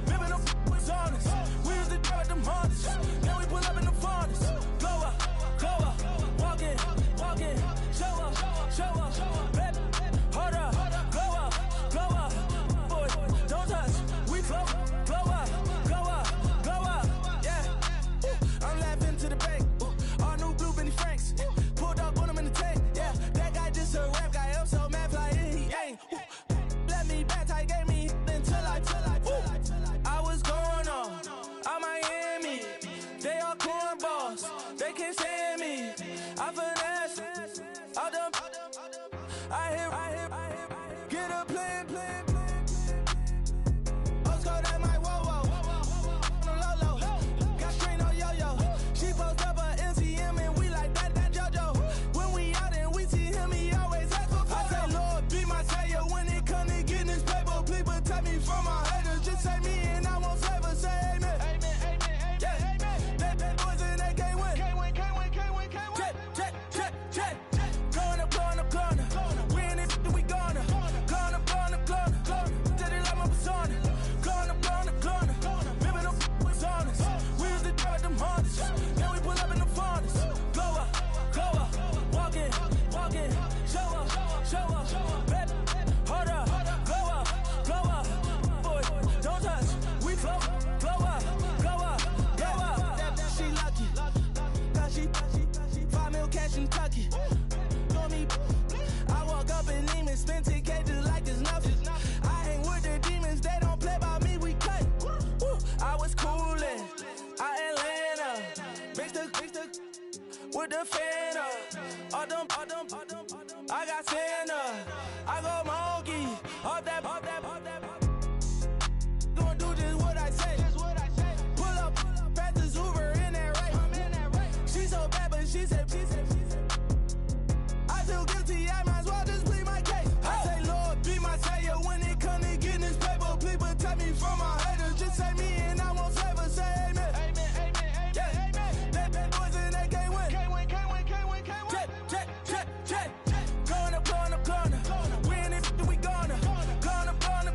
Ripping them was honest. We used to drive them Hondas. Now we pull up in the Fondas. Glow up. Walk in. Show up. Baby, hold up. Glow up. Boy, don't touch. We flow up. Yeah. I'm laughing to the bank. All new blue Benny Franks. Pulled up on him in the tank. Yeah, that guy just a rap guy. I'm so mad fly in, he ain't. Let me back, tight gave me until I was going on Miami. They all cornballs. They can't stand me. I finesse. All them. I hear. Get a plan. Let's go that my whoa. No low. Got string on yo-yo. She post up her MCM and we like that JoJo. When we out and we see him, he always asks for photo. I say, Lord, be my savior when it come to getting this paper. Please protect me from my haters. Just say me and I won't save us. Say amen. Amen. Yeah, amen. That boys in that can't win. Check. Going up. We in it, we gonna. Going up. Did it like my persona. Going up. Ripping them was honest. We used to drive them Hondas. Now we pull up in the Fondas. Glow up. Walk in. Show up. Baby, hold up. Glow up. Boy, don't touch. We flow up. She lucky. Cause she 5 mil cash in Kentucky. I walk up in demons, spend 10K just like there's nothing. I hang with the demons, they don't play by me, we cut. I was coolin', Atlanta, mixed with the Fanta. All them, I got Santa, I go monkey, all that. Gonna do just what I say. Pull up, pass the Uber in that race. She so bad, but she said. I feel guilty, I might as well just plead my case. I say, Lord, be my savior when it come to getting this paper. Please protect me from my haters. Just say me and I won't save us. Say amen. Amen. Yeah, amen. That boys in that can't win. Check. Going up. We in it, we gonna. Going up.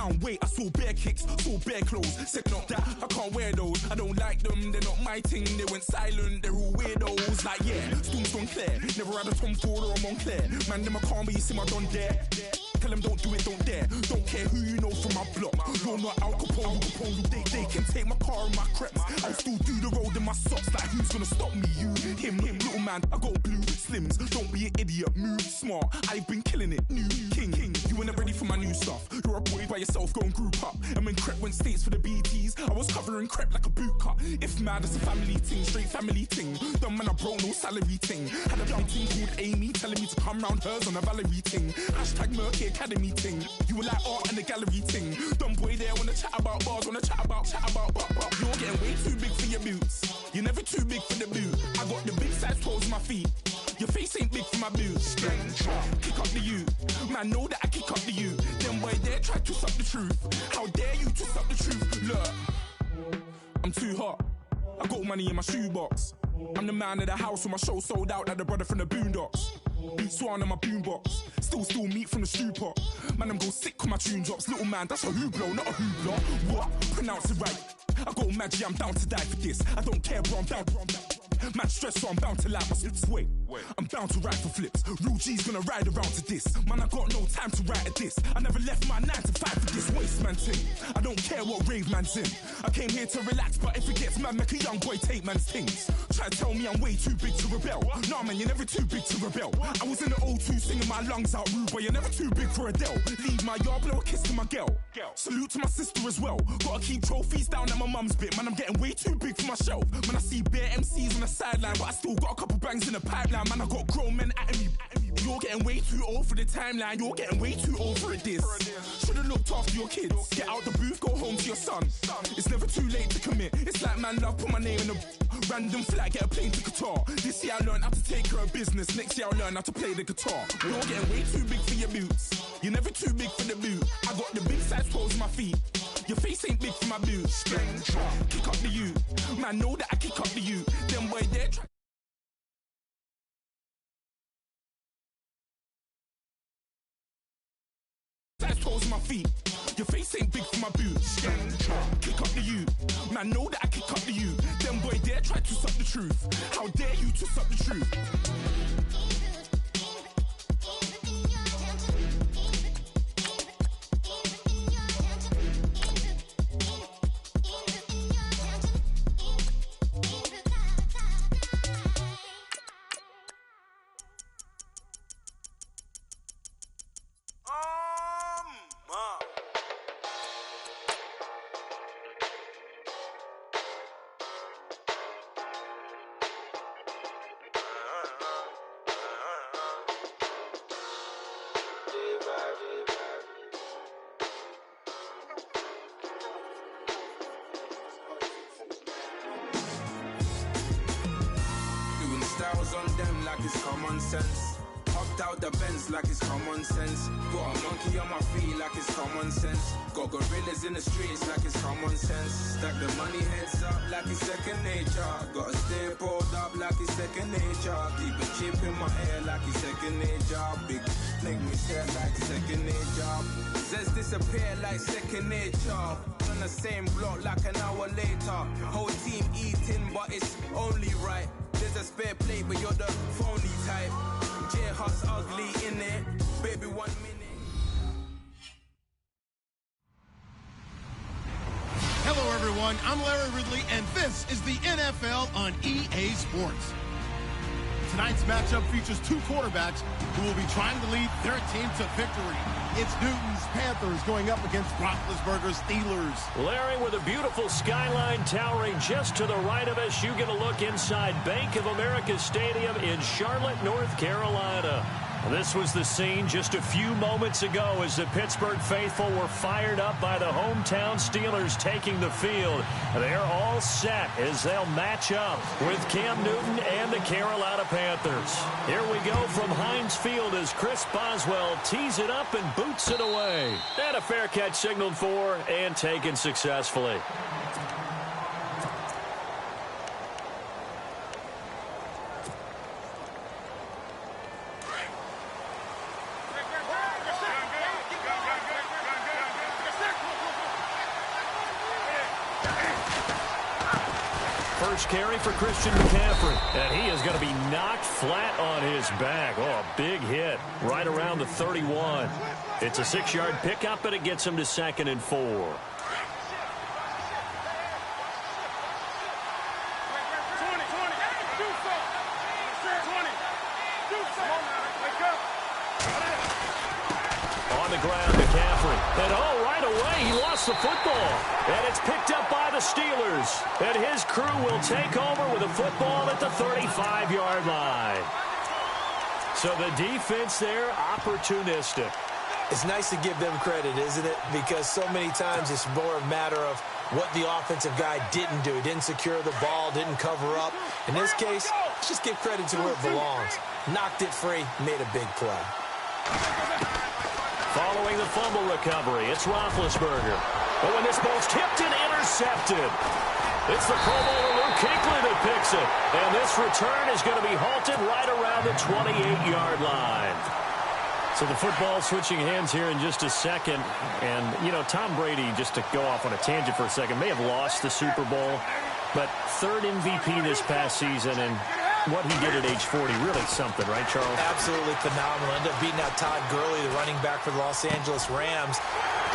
down, wait, I saw bare kicks, saw bare clothes. Said not that, I can't wear those. I don't like them, they're not my thing. They went silent, they're all weirdos. Like, yeah, Storm's gone clear. Never had a Tom Ford or a Montclair. Man, them I can't be, you see my done there. Tell them don't do it, don't dare. Don't care who you know from my block. You're not Al Capone, they can take my car and my creps. I'll still do the road in my socks. Like, who's gonna stop me? You, him, little man. I got blue slims. Don't be an idiot, move smart. I've been killing it, new king. You were never ready for my new stuff. You're a boy by yourself, go and group up. And when Crep went states for the BTs, I was covering Crep like a boot cut. If mad, it's a family thing, straight family thing. Dumb man, I broke no salary thing. Had a young thing called Amy telling me to come round hers on a Valerie thing. Hashtag Murky Academy thing. You were like art and the gallery thing. Dumb boy there wanna chat about bars, wanna chat about. You're getting way too big for your boots. You're never too big for the boot. I got the big size toes on my feet. Your face ain't big for my boots. Kick up the you. Man, know that I kick up the you. Them boy there try to suck the truth. How dare you to suck the truth? Look, I'm too hot. I got money in my shoebox. I'm the man of the house when my show sold out like the brother from the Boondocks. Beat Swan on my boombox. Still meat from the stew pot. Man, I'm go sick when my tune drops. Little man, that's a hooplo, not a hoopla. What? Pronounce it right. I got magic, I'm down to die for this. I don't care, bro, I'm down. Man stressed, so I'm bound to lie my slips. Wait, I'm bound to ride for flips. Real G's gonna ride around to this. Man, I got no time to write at this. I never left my 9 to 5 for this waste man thing. I don't care what rave man's in. I came here to relax, but if it gets mad, make a young boy take man's things. Try to tell me I'm way too big to rebel. Nah, man, you're never too big to rebel. I was in the O2 singing my lungs out rude, but you're never too big for Adele. Leave my yard, blow a kiss to my girl. Salute to my sister as well. Gotta keep trophies down at my mum's bit. Man, I'm getting way too big for my shelf. Man, I see bare MCs on the sideline, but I still got a couple bangs in the pipeline. Man, I got grown men at me. You're getting way too old for the timeline. You're getting way too old for a diss. Should've looked after your kids. Get out the booth, go home to your son. It's never too late to commit. It's like man love, put my name in a random flight, get a plane to Qatar. This year I learned how to take care of business. Next year I'll learn how to play the guitar. You're getting way too big for your boots. You're never too big for the boot. I got the big size toes on my feet. Your face ain't big for my boots. Kick up the you. Man, know that I kick up the you. Them boy there try. Size toes on my feet. Your face ain't big for my boots. Kick up the you. Man, know that I kick up the you. Them boy there try to suck the truth. How dare you to suck the truth? Styles on them like it's common sense. Hopped out the Benz like it's common sense. Got a monkey on my feet like it's common sense. Got gorillas in the streets like it's common sense. Stack the money heads up like it's second nature. Gotta stay pulled up like it's second nature. Keep a chip in my hair like it's second nature. Big make me stare like second nature. Says disappear like second nature. On the same block like an hour later. Whole team eating but it's only right. There's a spare plate, but you're the phony type. J-Hut's ugly in it. Baby, 1 minute. Hello, everyone. I'm Larry Ridley, and this is the NFL on EA Sports. Tonight's matchup features two quarterbacks who will be trying to lead their team to victory. It's Newton's Panthers going up against Roethlisberger's Steelers. Larry, with a beautiful skyline towering just to the right of us, you get a look inside Bank of America Stadium in Charlotte, North Carolina. This was the scene just a few moments ago as the Pittsburgh faithful were fired up by the hometown Steelers taking the field. They're all set as they'll match up with Cam Newton and the Carolina Panthers. Here we go from Heinz Field as Chris Boswell tees it up and boots it away. And a fair catch signaled for and taken successfully. First carry for Christian McCaffrey. And he is going to be knocked flat on his back. Oh, a big hit right around the 31. It's a 6-yard pickup, and it gets him to 2nd and 4. On the ground, McCaffrey. And right away, he lost the football. And it's picked up by the Steelers. And his crew will take over with a football at the 35-yard line. So the defense there, opportunistic. It's nice to give them credit, isn't it? Because so many times it's more a matter of what the offensive guy didn't do. He didn't secure the ball, didn't cover up. In this case, let's just give credit to where it belongs. Knocked it free, made a big play. Following the fumble recovery, it's Roethlisberger. But when this ball's tipped and intercepted, it's the Pro Bowler Luke Kuechly that picks it. And this return is going to be halted right around the 28-yard line. So the football switching hands here in just a second. And, you know, Tom Brady, just to go off on a tangent for a second, may have lost the Super Bowl. But 3rd MVP this past season, and what he did at age 40, really something, right, Charles? Absolutely phenomenal. Ended up beating out Todd Gurley, the running back for the Los Angeles Rams.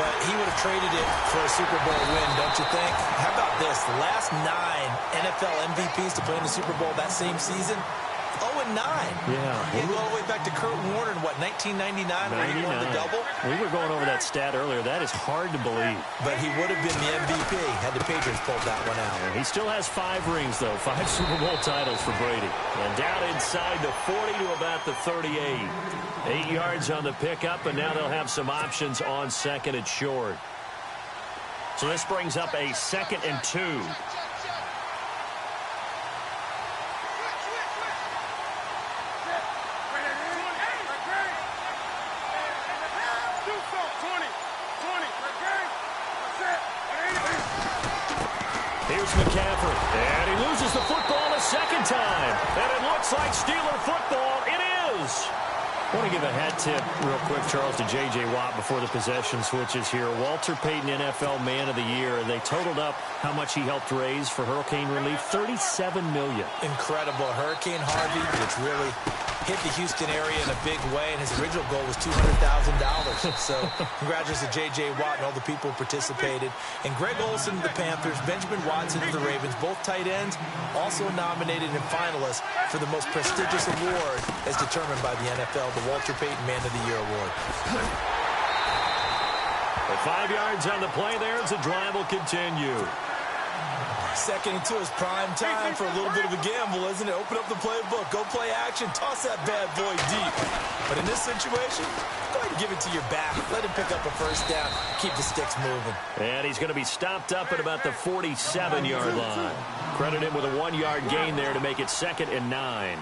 But he would have traded it for a Super Bowl win, don't you think? How about this? The last 9 NFL MVPs to play in the Super Bowl that same season, 0-9. Yeah. You go all the way back to Kurt Warner in, 1999 where he won the double? We were going over that stat earlier. That is hard to believe. But he would have been the MVP had the Patriots pulled that one out. Yeah, he still has 5 rings, though. 5 Super Bowl titles for Brady. And down inside the 40 to about the 38. 8 yards on the pickup, and now they'll have some options on 2nd and short. So this brings up a 2nd and 2. Here's McCaffrey, and he loses the football a 2nd time. And it looks like Steeler football. It is. I want to give a hat tip real quick, Charles, to J.J. Watt before the possession switches here. Walter Payton, NFL Man of the Year. They totaled up how much he helped raise for hurricane relief, $37 million. Incredible. Hurricane Harvey, which really hit the Houston area in a big way, and his original goal was $200,000. So congratulations to J.J. Watt and all the people who participated. And Greg Olsen of the Panthers, Benjamin Watson of the Ravens, both tight ends, also nominated and finalists for the most prestigious award as determined by the NFL, the Walter Payton Man of the Year Award. With 5 yards on the play there, as the drive will continue. 2nd and 2 is prime time for a little bit of a gamble, isn't it? Open up the playbook, go play action, toss that bad boy deep. But in this situation, go ahead and give it to your back. Let him pick up a 1st down, keep the sticks moving. And he's going to be stopped up at about the 47-yard line. Credit him with a 1-yard gain there to make it 2nd and 9.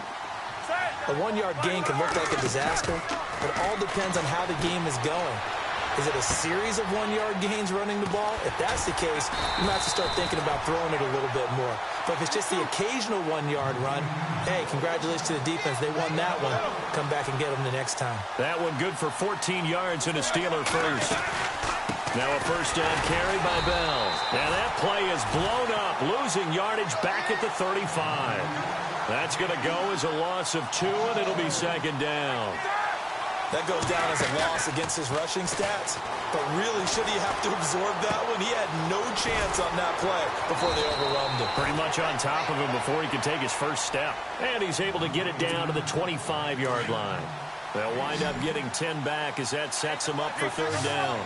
A 1-yard gain can look like a disaster, but it all depends on how the game is going. Is it a series of 1-yard gains running the ball? If that's the case, you might have to start thinking about throwing it a little bit more. But if it's just the occasional 1-yard run, hey, congratulations to the defense. They won that one. Come back and get them the next time. That one good for 14 yards and a Steeler first. Now a 1st down carry by Bell. And that play is blown up, losing yardage back at the 35. That's going to go as a loss of 2, and it'll be 2nd down. That goes down as a loss against his rushing stats. But really, should he have to absorb that one? He had no chance on that play before they overwhelmed him. Pretty much on top of him before he could take his 1st step. And he's able to get it down to the 25-yard line. They'll wind up getting 10 back as that sets him up for 3rd down.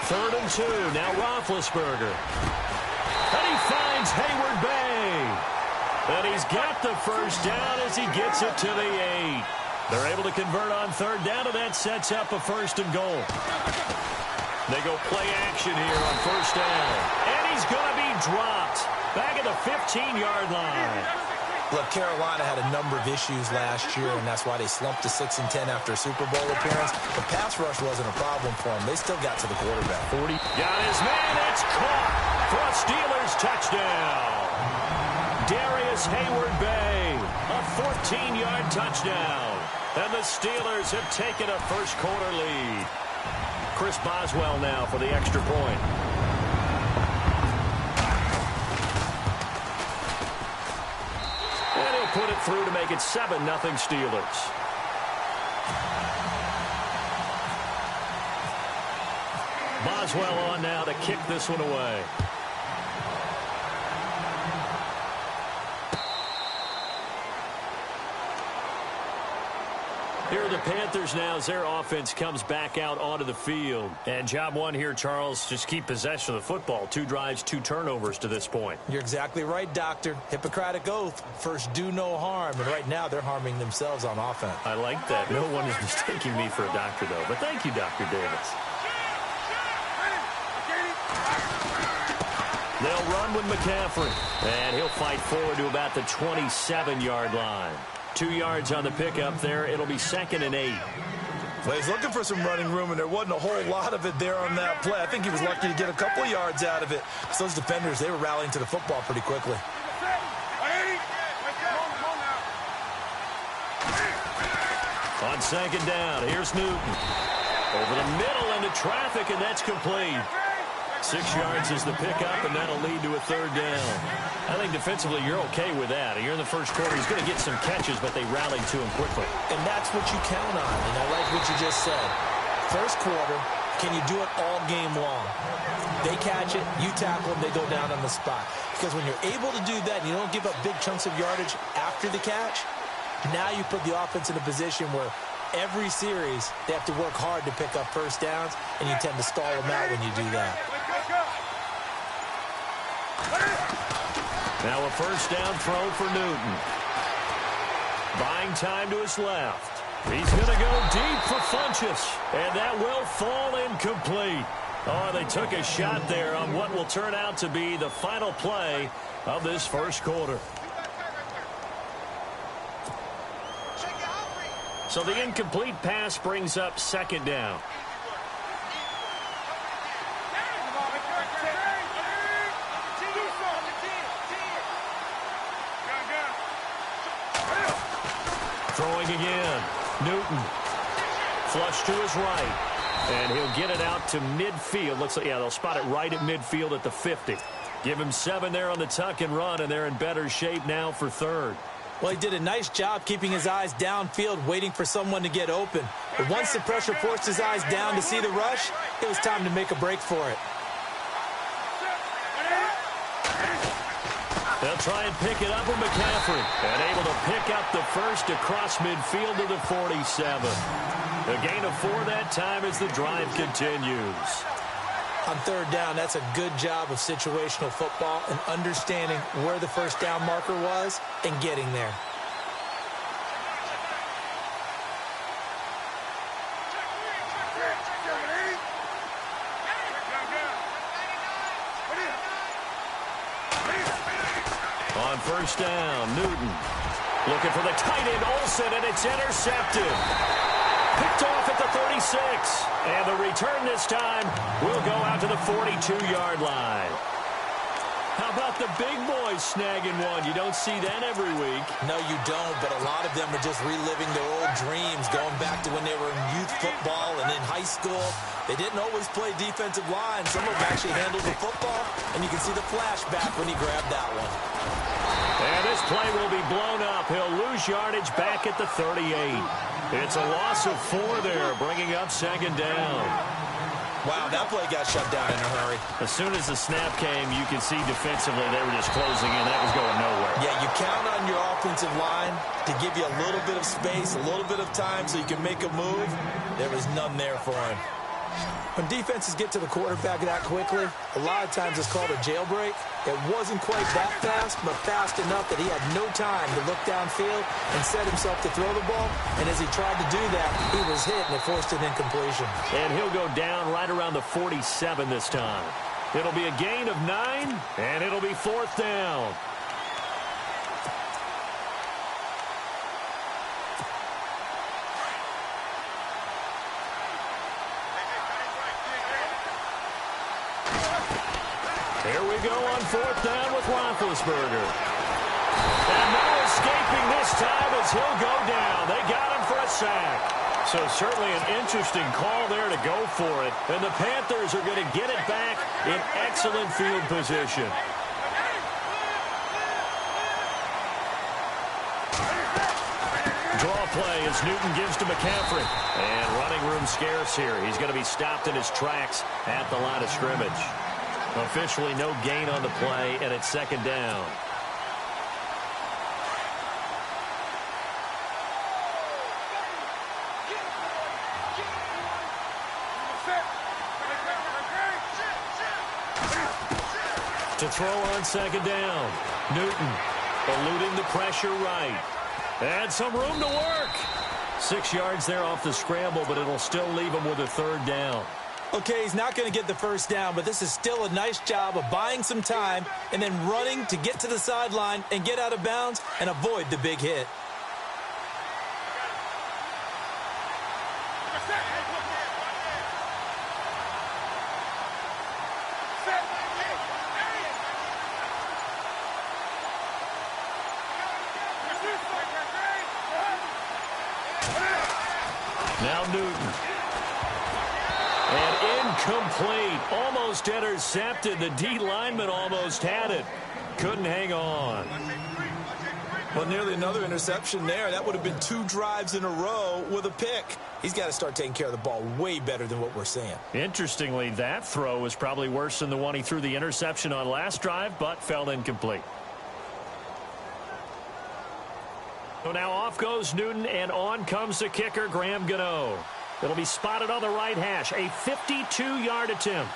3rd and 2. Now Roethlisberger. And he finds Hayward Bay. And he's got the 1st down as he gets it to the 8. They're able to convert on 3rd down, and that sets up a 1st and goal. They go play action here on 1st down. And he's going to be dropped back at the 15-yard line. Look, Carolina had a number of issues last year, and that's why they slumped to 6-10 after a Super Bowl appearance. The pass rush wasn't a problem for them. They still got to the quarterback. 40. Got his man. It's caught for a Steelers touchdown. Darius Hayward-Bay, a 14-yard touchdown. And the Steelers have taken a 1st quarter lead. Chris Boswell now for the extra point. And he'll put it through to make it 7-0 Steelers. Boswell on now to kick this one away. Here are the Panthers now as their offense comes back out onto the field. And job one here, Charles, just keep possession of the football. 2 drives, 2 turnovers to this point. You're exactly right, Doctor. Hippocratic oath. First, do no harm. And right now, they're harming themselves on offense. I like that. No one is mistaking me for a doctor, though. But thank you, Dr. Davis. They'll run with McCaffrey. And he'll fight forward to about the 27-yard line. 2 yards on the pickup there. It'll be 2nd and 8. Well, he's looking for some running room, and there wasn't a whole lot of it there on that play. I think he was lucky to get a couple of yards out of it. So those defenders, they were rallying to the football pretty quickly. On 2nd down, here's Newton. Over the middle into traffic, and that's complete. 6 yards is the pickup, and that'll lead to a 3rd down. I think defensively you're okay with that. You're in the first quarter. He's going to get some catches, but they rallied to him quickly. And that's what you count on, and I like what you just said. First quarter, can you do it all game long? They catch it, you tackle them, they go down on the spot. Because when you're able to do that and you don't give up big chunks of yardage after the catch, now you put the offense in a position where every series they have to work hard to pick up first downs, and you tend to stall them out when you do that. Now a first down throw for Newton. Buying time to his left. He's going to go deep for Funchess, and that will fall incomplete. Oh, they took a shot there on what will turn out to be the final play of this first quarter. So the incomplete pass brings up 2nd down. Throwing again. Newton. Flush to his right. And he'll get it out to midfield. Looks like, yeah, they'll spot it right at midfield at the 50. Give him 7 there on the tuck and run, and they're in better shape now for 3rd. Well, he did a nice job keeping his eyes downfield, waiting for someone to get open. But once the pressure forced his eyes down to see the rush, it was time to make a break for it. They'll try and pick it up with McCaffrey. And able to pick up the first across midfield to the 47. A gain of 4 that time as the drive continues. On 3rd down, that's a good job of situational football and understanding where the first down marker was and getting there. On first down, Newton looking for the tight end, Olsen, and it's intercepted. Picked off at the 36. And the return this time will go out to the 42-yard line. How about the big boys snagging one? You don't see that every week. No, you don't, but a lot of them are just reliving their old dreams, going back to when they were in youth football and in high school. They didn't always play defensive line. Some of them actually handled the football, and you can see the flashback when he grabbed that one. And this play will be blown up. He'll lose yardage back at the 38. It's a loss of 4 there, bringing up 2nd down. Wow, that play got shut down in a hurry. As soon as the snap came, you can see defensively they were just closing in. That was going nowhere. Yeah, you count on your offensive line to give you a little bit of space, a little bit of time so you can make a move. There was none there for him. When defenses get to the quarterback that quickly, a lot of times it's called a jailbreak. It wasn't quite that fast, but fast enough that he had no time to look downfield and set himself to throw the ball. And as he tried to do that, he was hit, and it forced an incompletion. And he'll go down right around the 47 this time. It'll be a gain of 9, and it'll be 4th down. Here we go on 4th down with Roethlisberger. And no escaping this time as he'll go down. They got him for a sack. So certainly an interesting call there to go for it. And the Panthers are going to get it back in excellent field position. Draw play as Newton gives to McCaffrey. And running room scarce here. He's going to be stopped in his tracks at the line of scrimmage. Officially no gain on the play, and it's second down. To throw on second down. Newton eluding the pressure right. And some room to work. 6 yards there off the scramble, but it'll still leave him with a third down. Okay, he's not going to get the first down, but this is still a nice job of buying some time and then running to get to the sideline and get out of bounds and avoid the big hit. Now Newton. And incomplete. Almost intercepted. The D lineman almost had it. Couldn't hang on. Well, nearly another interception there. That would have been 2 drives in a row with a pick. He's got to start taking care of the ball way better than what we're seeing. Interestingly, that throw was probably worse than the one he threw the interception on last drive, but fell incomplete. So now off goes Newton, and on comes the kicker, Graham Gano. It'll be spotted on the right hash. A 52-yard attempt.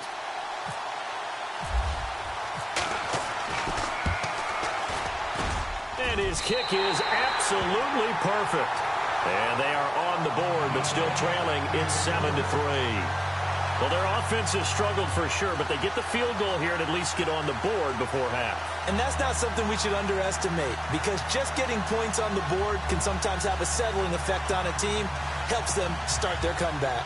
And his kick is absolutely perfect. And they are on the board, but still trailing. It's 7-3. Well, their offense has struggled for sure, but they get the field goal here and at least get on the board before half. And that's not something we should underestimate, because just getting points on the board can sometimes have a settling effect on a team. Helps them start their comeback.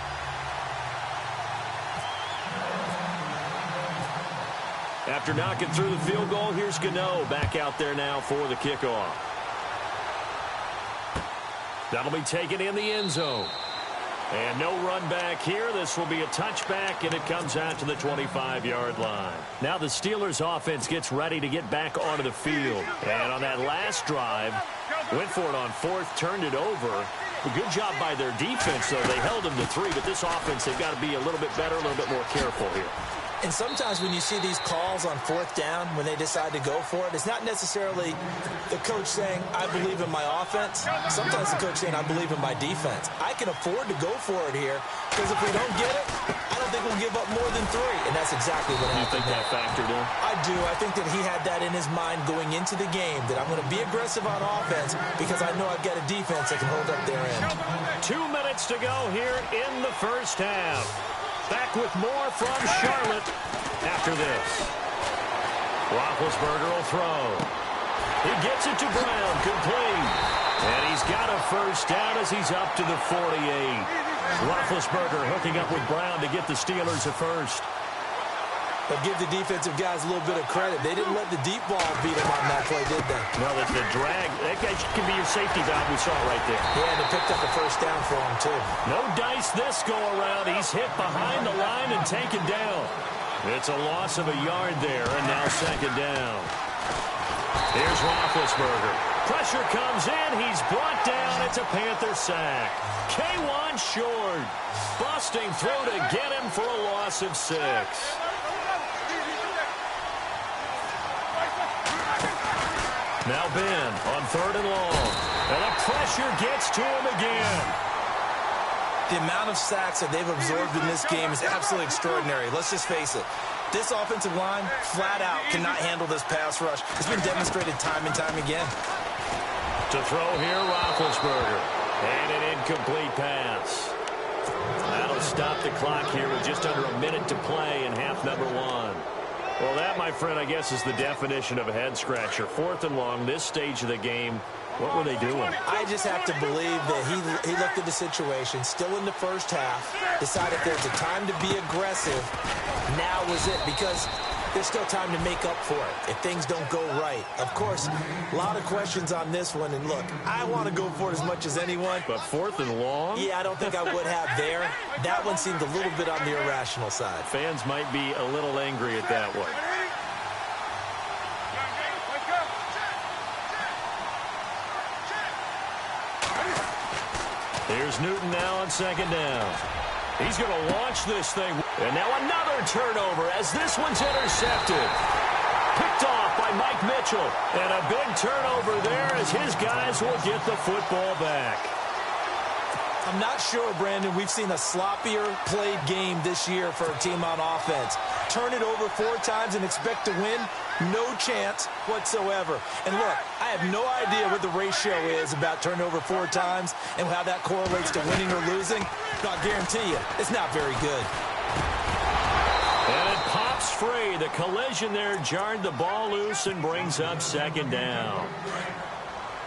After knocking through the field goal, here's Gano back out there now for the kickoff. That'll be taken in the end zone. And no run back here. This will be a touchback, and it comes out to the 25-yard line. Now the Steelers' offense gets ready to get back onto the field. And on that last drive, went for it on fourth, turned it over. A good job by their defense, though. They held them to 3, but this offense, they've got to be a little bit better, a little bit more careful here. And sometimes when you see these calls on fourth down, when they decide to go for it, it's not necessarily the coach saying, I believe in my offense. Sometimes the coach saying, I believe in my defense. I can afford to go for it here, because if we don't get it, I don't think we'll give up more than 3. And that's exactly what happened. You think that factored in? I do. I think that he had that in his mind going into the game, that I'm going to be aggressive on offense because I know I've got a defense that can hold up their end. 2 minutes to go here in the first half. Back with more from Charlotte after this. Roethlisberger will throw. He gets it to Brown, complete. And he's got a first down as he's up to the 48. Roethlisberger hooking up with Brown to get the Steelers a first. But give the defensive guys a little bit of credit. They didn't let the deep ball beat them on that play, did they? No, the drag, that guy can be your safety valve. We saw it right there. Yeah, and they picked up the first down for him, too. No dice this go-around. He's hit behind the line and taken down. It's a loss of a yard there, and now second down. Here's Roethlisberger. Pressure comes in. He's brought down. It's a Panther sack. K1 short. Busting through to get him for a loss of 6. Now Ben on 3rd and long. And the pressure gets to him again. The amount of sacks that they've absorbed in this game is absolutely extraordinary. Let's just face it. This offensive line, flat out, cannot handle this pass rush. It's been demonstrated time and time again. To throw here, Roethlisberger. And an incomplete pass. That'll stop the clock here with just under a minute to play in half number 1. Well, that, my friend, I guess is the definition of a head-scratcher. 4th and long, this stage of the game. What were they doing? I just have to believe that he looked at the situation, still in the first half, decided there's a time to be aggressive. Now was it, because there's still time to make up for it if things don't go right. Of course, a lot of questions on this one. And look, I want to go for it as much as anyone. But 4th and long? Yeah, I don't think I would have there. That one seemed a little bit on the irrational side. Fans might be a little angry at that one. Here's Newton now on 2nd down. He's going to launch this thing. And now another turnover as this one's intercepted. Picked off by Mike Mitchell. And a big turnover there as his guys will get the football back. I'm not sure, Brandon, we've seen a sloppier played game this year for a team on offense. Turn it over 4 times and expect to win? No chance whatsoever. And look, I have no idea what the ratio is about turnover 4 times and how that correlates to winning or losing. But I'll guarantee you, it's not very good. And it pops free. The collision there jarred the ball loose and brings up 2nd down.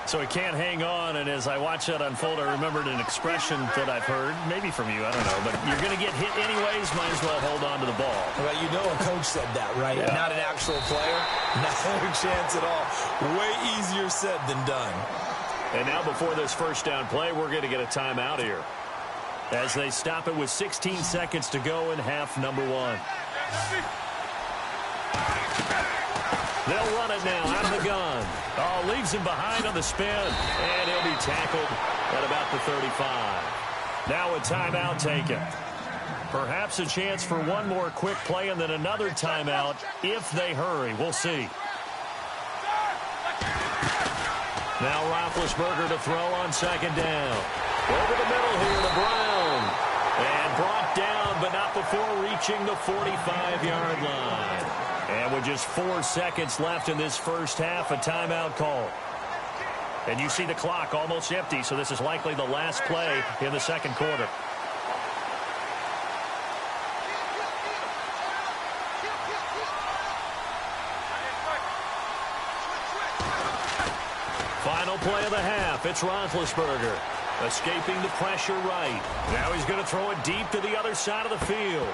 So he can't hang on, and as I watch that unfold, I remembered an expression that I've heard, maybe from you, I don't know, but you're going to get hit anyways, might as well hold on to the ball. Well, you know a coach said that, right? Yeah. Not an actual player. No chance at all. Way easier said than done. And now before this 1st down play, we're going to get a timeout here as they stop it with 16 seconds to go in half number 1. They'll run it now out of the gun. Oh, leaves him behind on the spin, and he'll be tackled at about the 35. Now a timeout taken. Perhaps a chance for one more quick play and then another timeout if they hurry. We'll see. Now Roethlisberger to throw on 2nd down. Over the middle here to Brown. And brought down, but not before reaching the 45-yard line. And with just 4 seconds left in this first half, a timeout call. And you see the clock almost empty, so this is likely the last play in the 2nd quarter. Final play of the half. It's Roethlisberger. Escaping the pressure right. Now he's going to throw it deep to the other side of the field.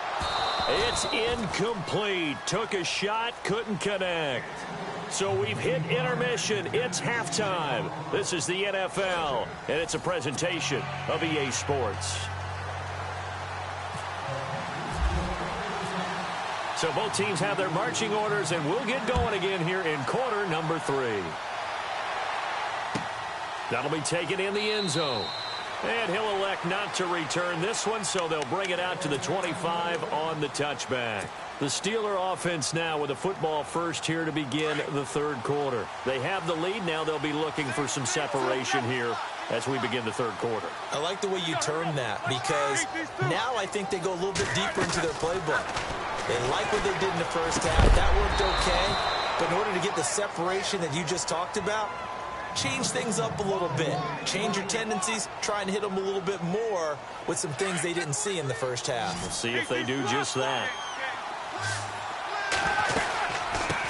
It's incomplete. Took a shot, couldn't connect. So we've hit intermission. It's halftime. This is the NFL, and it's a presentation of EA Sports. So both teams have their marching orders, and we'll get going again here in quarter number 3. That'll be taken in the end zone. And he'll elect not to return this one, so they'll bring it out to the 25 on the touchback. The Steeler offense now with a football first here to begin the 3rd quarter. They have the lead. Now they'll be looking for some separation here as we begin the 3rd quarter. I like the way you term that because now I think they go a little bit deeper into their playbook. They like what they did in the first half. That worked okay. But in order to get the separation that you just talked about, change things up a little bit. Change your tendencies. Try and hit them a little bit more with some things they didn't see in the first half. We'll see if they do just that.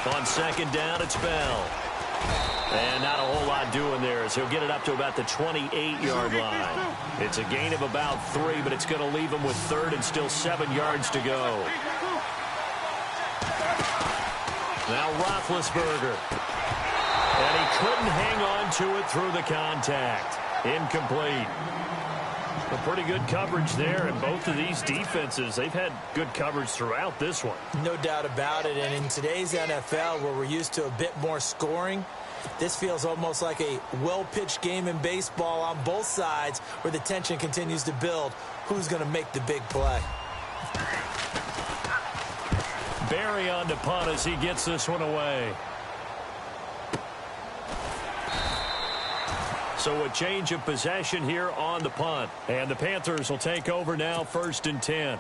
On 2nd down, it's Bell. And not a whole lot doing there as he'll get it up to about the 28-yard line. It's a gain of about 3, but it's going to leave him with 3rd and still 7 yards to go. Now Roethlisberger. And he couldn't hang on to it through the contact. Incomplete. A pretty good coverage there, and both of these defenses, they've had good coverage throughout this one. No doubt about it, and in today's NFL, where we're used to a bit more scoring, this feels almost like a well-pitched game in baseball on both sides where the tension continues to build. Who's going to make the big play? Barry on to punt as he gets this one away. So a change of possession here on the punt. And the Panthers will take over now, 1st and 10.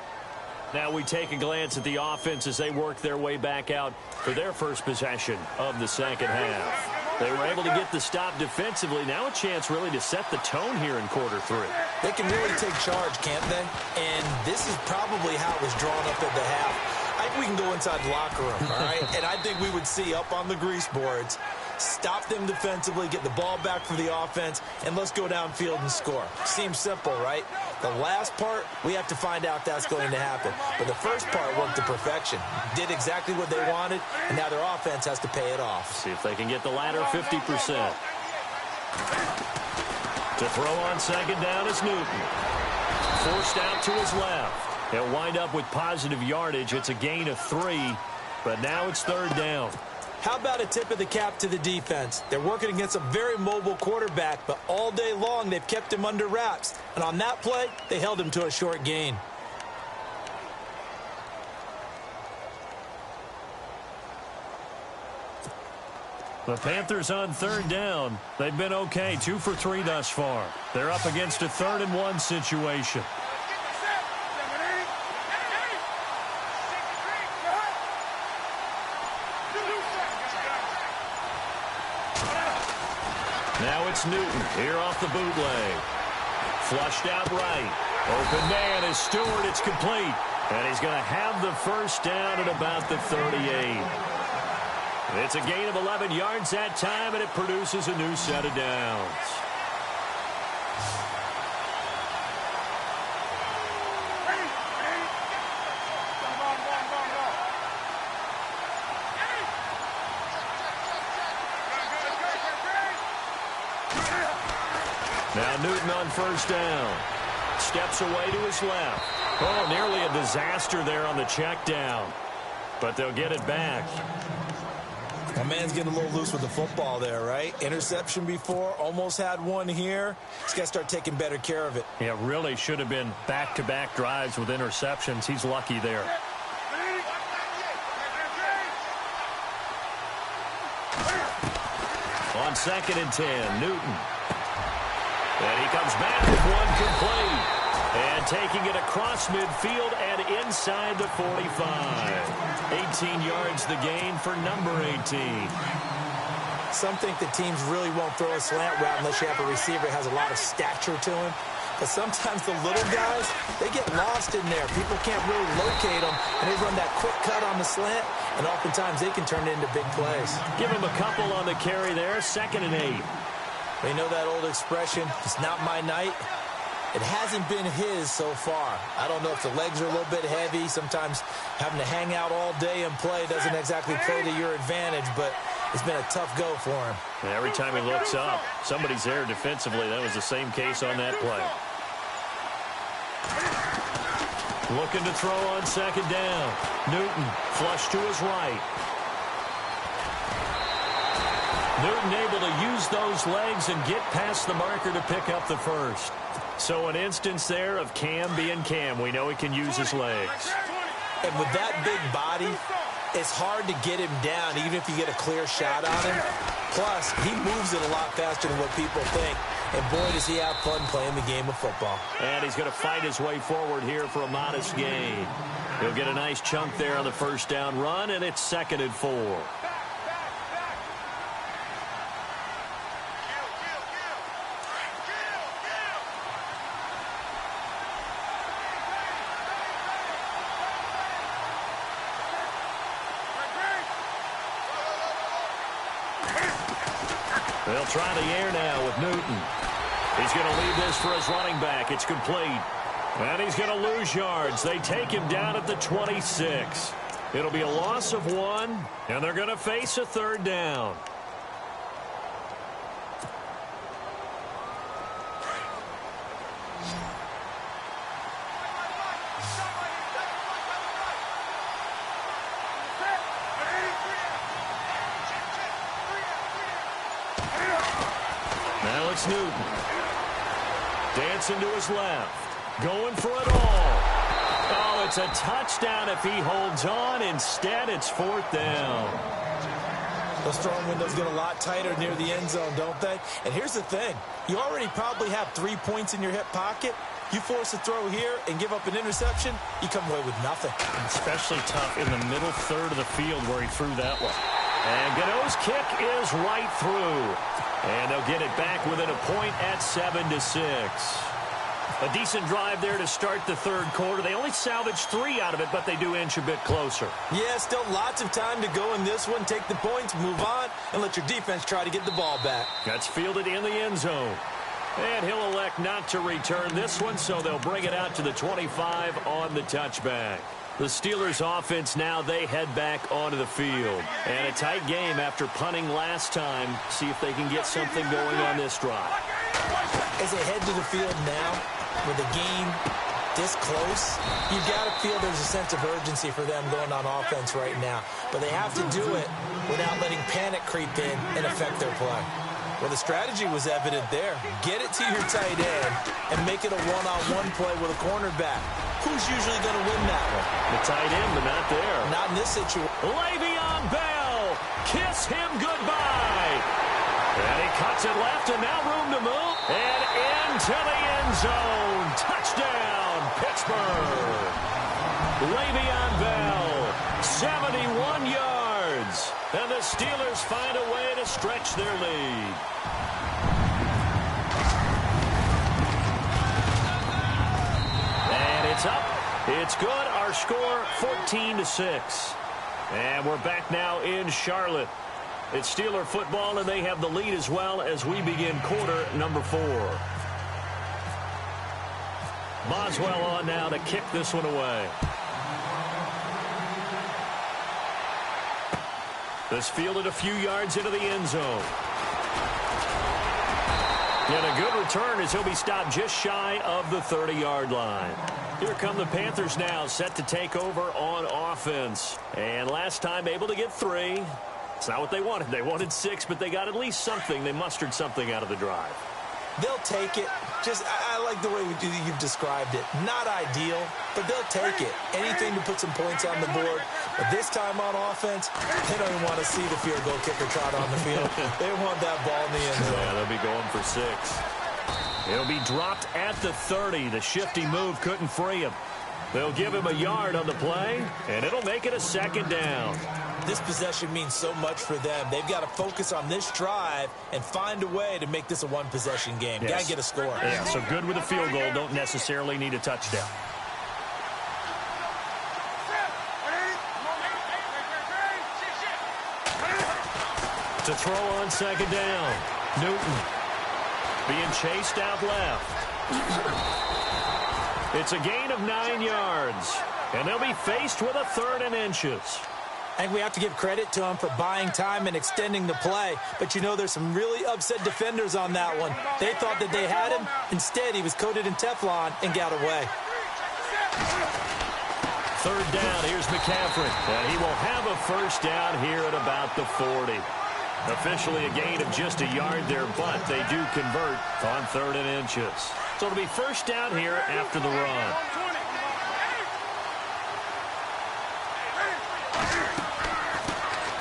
Now we take a glance at the offense as they work their way back out for their first possession of the 2nd half. They were able to get the stop defensively. Now a chance really to set the tone here in quarter 3. They can really take charge, can't they? And this is probably how it was drawn up at the half. I think we can go inside the locker room, all right? And I think we would see up on the grease boards, stop them defensively, get the ball back for the offense, and let's go downfield and score. Seems simple, right? The last part, we have to find out that's going to happen. But the first part worked to perfection. Did exactly what they wanted, and now their offense has to pay it off. See if they can get the latter 50%. To throw on second down is Newton. Forced out to his left. He'll wind up with positive yardage. It's a gain of 3, but now it's third down. How about a tip of the cap to the defense? They're working against a very mobile quarterback, but all day long they've kept him under wraps. And on that play, they held him to a short gain. The Panthers on third down. They've been okay, 2 for 3 thus far. They're up against a 3rd-and-1 situation. Now it's Newton here off the bootleg. Flushed out right. Open man is Stewart. It's complete. And he's going to have the first down at about the 38. It's a gain of 11 yards that time, and it produces a new set of downs. Now Newton on first down. Steps away to his left. Oh, nearly a disaster there on the check down. But they'll get it back. My man's getting a little loose with the football there, right? Interception before, almost had one here. He's got to start taking better care of it. Yeah, really should have been back-to-back drives with interceptions. He's lucky there. On 2nd and 10, Newton. And he comes back with one complete. And taking it across midfield and inside the 45. 18 yards the gain for number 18. Some think the teams really won't throw a slant route unless you have a receiver that has a lot of stature to him. But sometimes the little guys, they get lost in there. People can't really locate them, and they run that quick cut on the slant, and oftentimes they can turn it into big plays. Give him a couple on the carry there, 2nd and 8. They know that old expression, it's not my night. It hasn't been his so far. I don't know if the legs are a little bit heavy. Sometimes having to hang out all day and play doesn't exactly play to your advantage, but it's been a tough go for him. And every time he looks up, somebody's there defensively. That was the same case on that play. Looking to throw on 2nd down. Newton flush to his right. Newton able to use those legs and get past the marker to pick up the first. So an instance there of Cam being Cam. We know he can use his legs. And with that big body, it's hard to get him down even if you get a clear shot on him. Plus, he moves it a lot faster than what people think. And boy, does he have fun playing the game of football. And he's going to fight his way forward here for a modest gain. He'll get a nice chunk there on the first down run, and it's 2nd and 4. They'll try the air now with Newton. He's going to leave this for his running back. It's complete. And he's going to lose yards. They take him down at the 26. It'll be a loss of 1, and they're going to face a 3rd down. Now it's Newton. Dancing to his left. Going for it all. Oh, it's a touchdown if he holds on. Instead, it's 4th down. Those throwing windows get a lot tighter near the end zone, don't they? And here's the thing. You already probably have 3 points in your hip pocket. You force a throw here and give up an interception, you come away with nothing. Especially tough in the middle third of the field where he threw that one. And Gano's kick is right through. And they'll get it back within a point at 7-6. A decent drive there to start the third quarter. They only salvaged 3 out of it, but they do inch a bit closer. Yeah, still lots of time to go in this one. Take the points, move on, and let your defense try to get the ball back. That's fielded in the end zone. And he'll elect not to return this one, so they'll bring it out to the 25 on the touchback. The Steelers offense now, they head back onto the field. And a tight game after punting last time. See if they can get something going on this drive. As they head to the field now, with the game this close, you got to feel there's a sense of urgency for them going on offense right now. But they have to do it without letting panic creep in and affect their play. Well, the strategy was evident there. Get it to your tight end and make it a one-on-one play with a cornerback. Who's usually going to win that one? The tight end, but not there. Not in this situation. Le'Veon Bell, kiss him goodbye. And he cuts it left, and now room to move. And into the end zone. Touchdown, Pittsburgh. Le'Veon Bell, 71 yards. And the Steelers find a way to stretch their lead. And it's up. It's good. Our score, 14-6. And we're back now in Charlotte. It's Steeler football, and they have the lead as well as we begin quarter number 4. Boswell on now to kick this one away. This fielded a few yards into the end zone. And a good return as he'll be stopped just shy of the 30-yard line. Here come the Panthers now, set to take over on offense. And last time able to get 3. It's not what they wanted. They wanted 6, but they got at least something. They mustered something out of the drive. They'll take it. I like the way you've described it. Not ideal, but they'll take it. Anything to put some points on the board. But this time on offense, they don't even want to see the field goal kicker trot on the field. They want that ball in the end zone. Yeah, they'll be going for 6. It'll be dropped at the 30. The shifty move couldn't free him. They'll give him a yard on the play, and it'll make it a second down. This possession means so much for them. They've got to focus on this drive and find a way to make this a one-possession game. Yes. Got to get a score. Yeah, so good with a field goal. Don't necessarily need a touchdown. To throw on second down. Newton being chased out left. It's a gain of 9 yards. And they'll be faced with a 3rd and inches. I think we have to give credit to him for buying time and extending the play. But, you know, there's some really upset defenders on that one. They thought that they had him. Instead, he was coated in Teflon and got away. 3rd down. Here's McCaffrey. And he will have a first down here at about the 40. Officially a gain of just a yard there, but they do convert on 3rd and inches. So it'll be first down here after the run.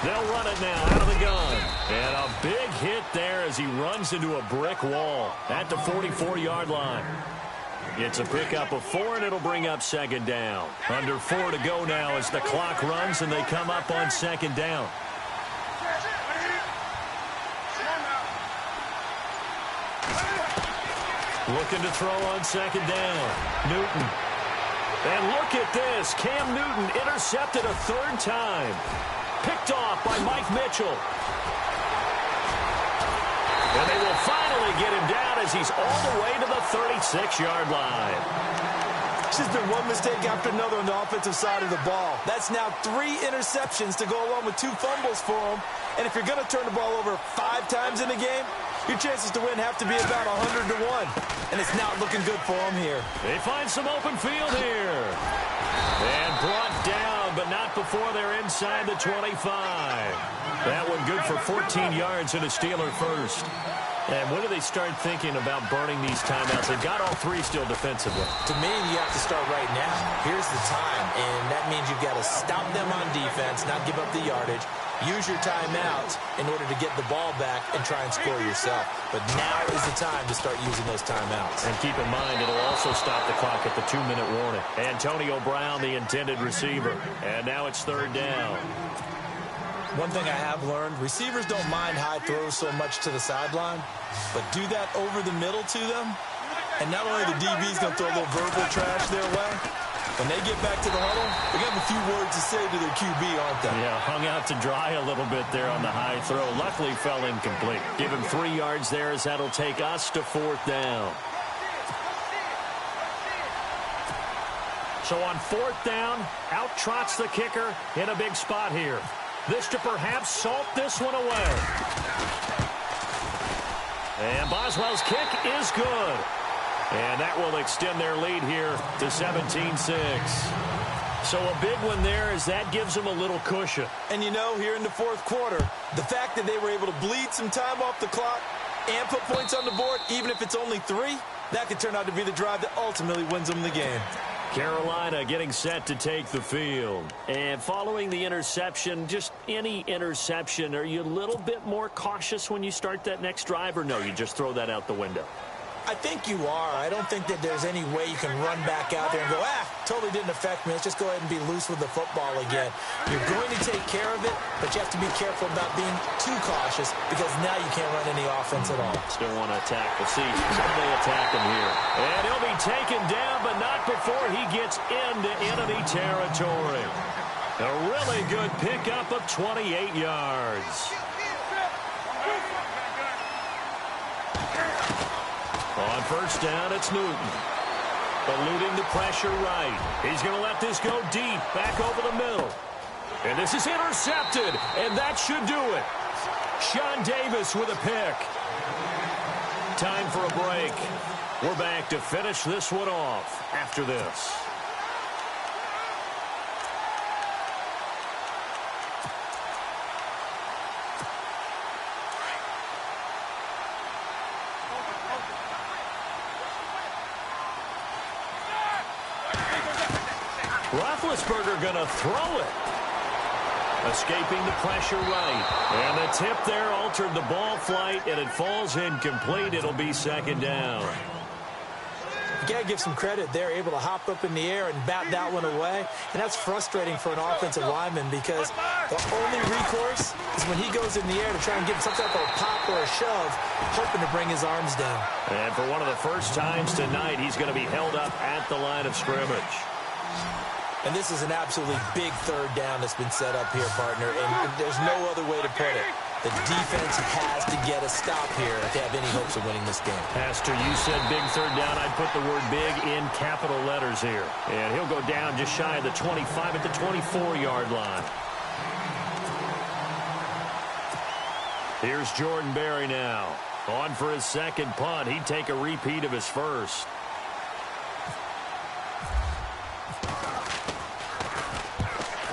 They'll run it now out of the gun. And a big hit there as he runs into a brick wall at the 44-yard line. It's a pickup of 4, and it'll bring up second down. Under 4 to go now as the clock runs, and they come up on second down. Looking to throw on second down. Newton. And look at this. Cam Newton intercepted a 3rd time. Picked off by Mike Mitchell. And they will finally get him down as he's all the way to the 36-yard line. It's just been one mistake after another on the offensive side of the ball. That's now 3 interceptions to go along with 2 fumbles for him. And if you're going to turn the ball over 5 times in a game, your chances to win have to be about 100 to 1. And it's not looking good for him here. They find some open field here. And brought down, but not before they're inside the 25. That one good for 14 yards and a Steeler first. And when do they start thinking about burning these timeouts? They've got all 3 still defensively. To me, you have to start right now. Here's the time, and that means you've got to stop them on defense, not give up the yardage. Use your timeouts in order to get the ball back and try and score yourself. But now is the time to start using those timeouts. And keep in mind, it'll also stop the clock at the 2-minute warning. Antonio Brown, the intended receiver. And now it's 3rd down. One thing I have learned, receivers don't mind high throws so much to the sideline, but do that over the middle to them, And not only the DB's going to throw a little verbal trash their way, when they get back to the huddle, they're going to have a few words to say to their QB, aren't they? Yeah, hung out to dry a little bit there on the high throw. Luckily fell incomplete. Give him 3 yards there as that'll take us to 4th down. So on 4th down, out trots the kicker in a big spot here. This to perhaps salt this one away. And Boswell's kick is good. And that will extend their lead here to 17-6. So a big one there as that gives them a little cushion. And you know, here in the 4th quarter, the fact that they were able to bleed some time off the clock and put points on the board, even if it's only 3, that could turn out to be the drive that ultimately wins them the game. Carolina getting set to take the field. And following the interception, just any interception, are you a little bit more cautious when you start that next drive, or no, you just throw that out the window? I think you are. I don't think that there's any way you can run back out there and go, totally didn't affect me. Let's just go ahead and be loose with the football again. You're going to take care of it, but you have to be careful about being too cautious because now you can't run any offense at all. Still want to attack. We'll see. They attack him here. And he'll be taken down, but not before he gets into enemy territory. A really good pickup of 28 yards. On 1st down, it's Newton. Eluding the pressure right. He's going to let this go deep, back over the middle. And this is intercepted, and that should do it. Sean Davis with a pick. Time for a break. We're back to finish this one off after this. Roethlisberger going to throw it. Escaping the pressure right. And the tip there altered the ball flight, and it falls incomplete. It'll be 2nd down. You got to give some credit. They're able to hop up in the air and bat that one away. And that's frustrating for an offensive lineman because the only recourse is when he goes in the air to try and give some type of a pop or a shove, hoping to bring his arms down. And for one of the first times tonight, he's going to be held up at the line of scrimmage. And this is an absolutely big 3rd down that's been set up here, partner. And there's no other way to put it. The defense has to get a stop here if they have any hopes of winning this game. Pastor, you said big 3rd down. I'd put the word big in capital letters here. And he'll go down just shy of the 25 at the 24-yard line. Here's Jordan Berry now. On for his 2nd punt. He'd take a repeat of his first.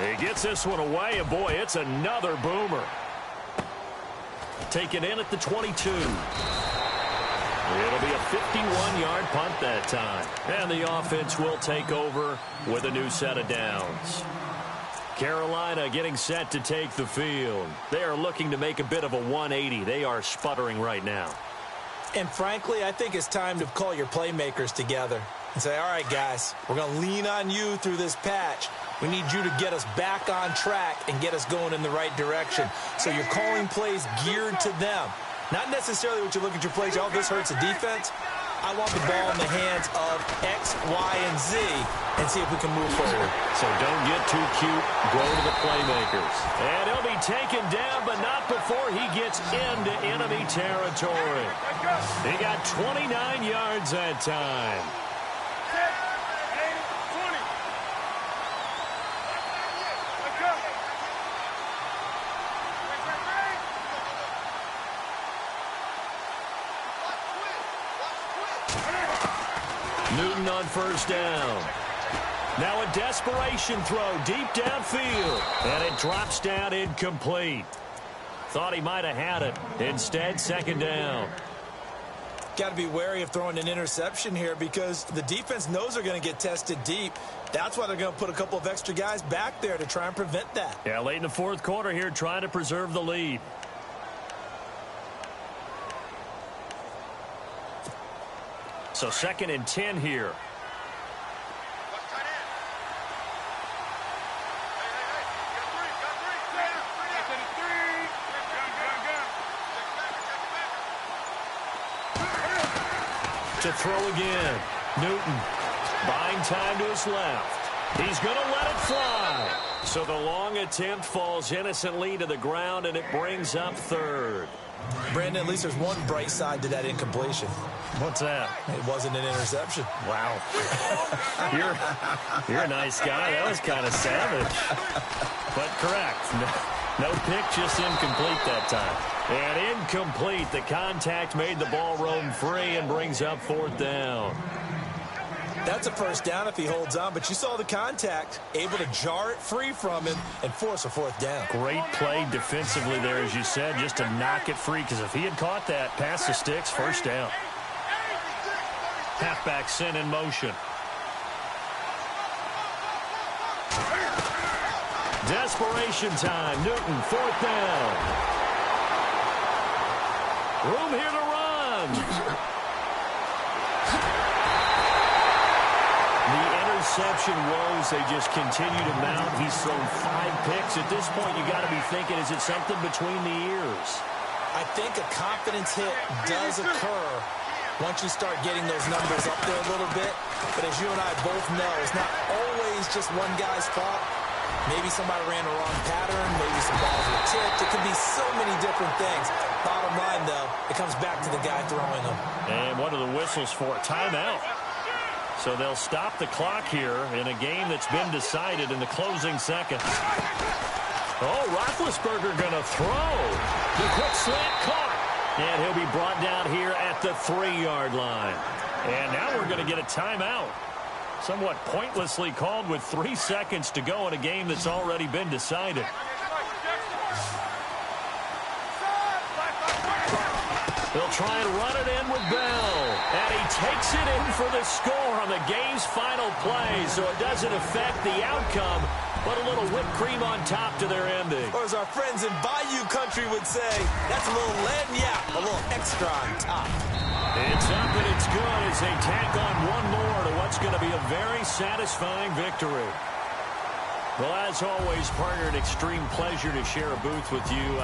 He gets this one away, and boy, it's another boomer. Taken in at the 22. It'll be a 51-yard punt that time. And the offense will take over with a new set of downs. Carolina getting set to take the field. They are looking to make a bit of a 180. They are sputtering right now. And frankly, I think it's time to call your playmakers together and say, all right, guys, we're going to lean on you through this patch. We need you to get us back on track and get us going in the right direction. So you're calling plays geared to them. Not necessarily what you look at your plays, oh, this hurts the defense. I want the ball in the hands of X, Y, and Z and see if we can move forward. So don't get too cute. Go to the playmakers. And he'll be taken down, but not before he gets into enemy territory. He got 29 yards that time. Newton on 1st down. Now a desperation throw deep downfield. And it drops down incomplete. Thought he might have had it. Instead, 2nd down. Got to be wary of throwing an interception here because the defense knows they're going to get tested deep. That's why they're going to put a couple of extra guys back there to try and prevent that. Yeah, late in the 4th quarter here, trying to preserve the lead. So 2nd and 10 here. to throw again. Newton buying time to his left. He's going to let it fly. So the long attempt falls innocently to the ground, and it brings up third. Brandon, at least there's one bright side to that incompletion. What's that? It wasn't an interception. Wow. You're a nice guy. That was kind of savage. But correct. No pick, just incomplete that time. And incomplete. The contact made the ball roam free and brings up fourth down. That's a first down if he holds on, but you saw the contact, able to jar it free from him and force a fourth down. Great play defensively there, as you said, just to knock it free, because if he had caught that, past the sticks, first down. Halfback sent in motion. Desperation time. Newton, fourth down. Room here to run. The interception woes, they just continue to mount. He's thrown 5 picks. At this point, you got to be thinking, is it something between the ears? I think a confidence hit does occur once you start getting those numbers up there a little bit. But as you and I both know, it's not always just one guy's fault. Maybe somebody ran the wrong pattern. Maybe some balls were tipped. It could be so many different things. Bottom line, though, it comes back to the guy throwing them. And what are the whistles for? Timeout. So they'll stop the clock here in a game that's been decided in the closing seconds. Oh, Roethlisberger going to throw. The quick slant caught. And he'll be brought down here at the 3-yard line. And now we're going to get a timeout. Somewhat pointlessly called with 3 seconds to go in a game that's already been decided. They'll try and run it in with Bell. And he takes it in for the score on the game's final play. So it doesn't affect the outcome, but a little whipped cream on top to their ending. Or as our friends in Bayou Country would say, that's a little lagniappe, a little extra on top. It's up and it's good as they tack on one more to what's going to be a very satisfying victory. Well, as always, partner, an extreme pleasure to share a booth with you.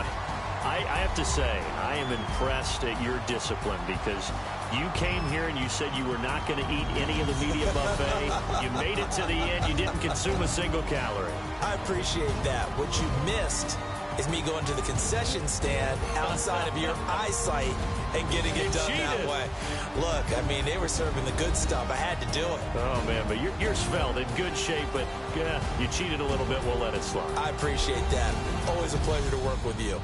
I have to say, I am impressed at your discipline because you came here and you said you were not going to eat any of the media buffet. You made it to the end. You didn't consume a single calorie. I appreciate that. What you missed is me going to the concession stand outside of your eyesight and getting it done that way. Look, I mean, they were serving the good stuff. I had to do it. Oh, man, but you're svelte, in good shape, but yeah, you cheated a little bit. We'll let it slide. I appreciate that. Always a pleasure to work with you.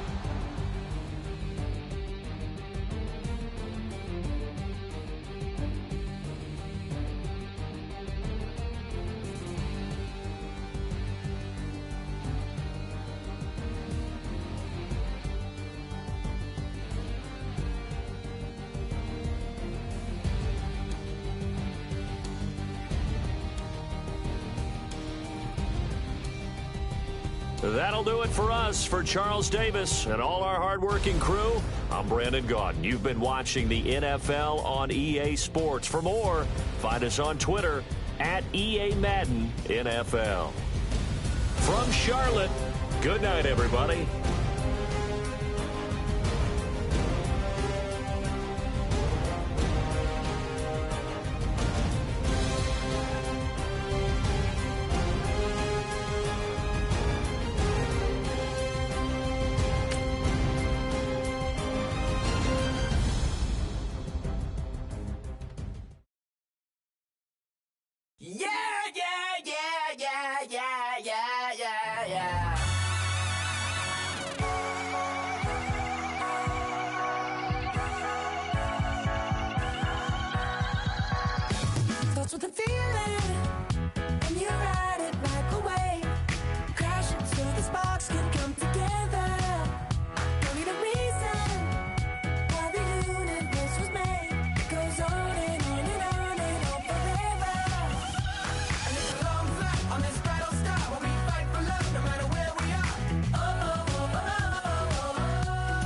That'll do it for us. For Charles Davis and all our hardworking crew, I'm Brandon Gaudin. You've been watching the NFL on EA Sports. For more, find us on Twitter at EA Madden NFL. From Charlotte, good night, everybody. With the feeling, and you ride it like a wave, crashing so the sparks can come together. Don't need a reason why the universe was made. It goes on and on and on and on forever. And it's a long flight on this battle star where we fight for love no matter where we are. Oh, oh, oh, oh,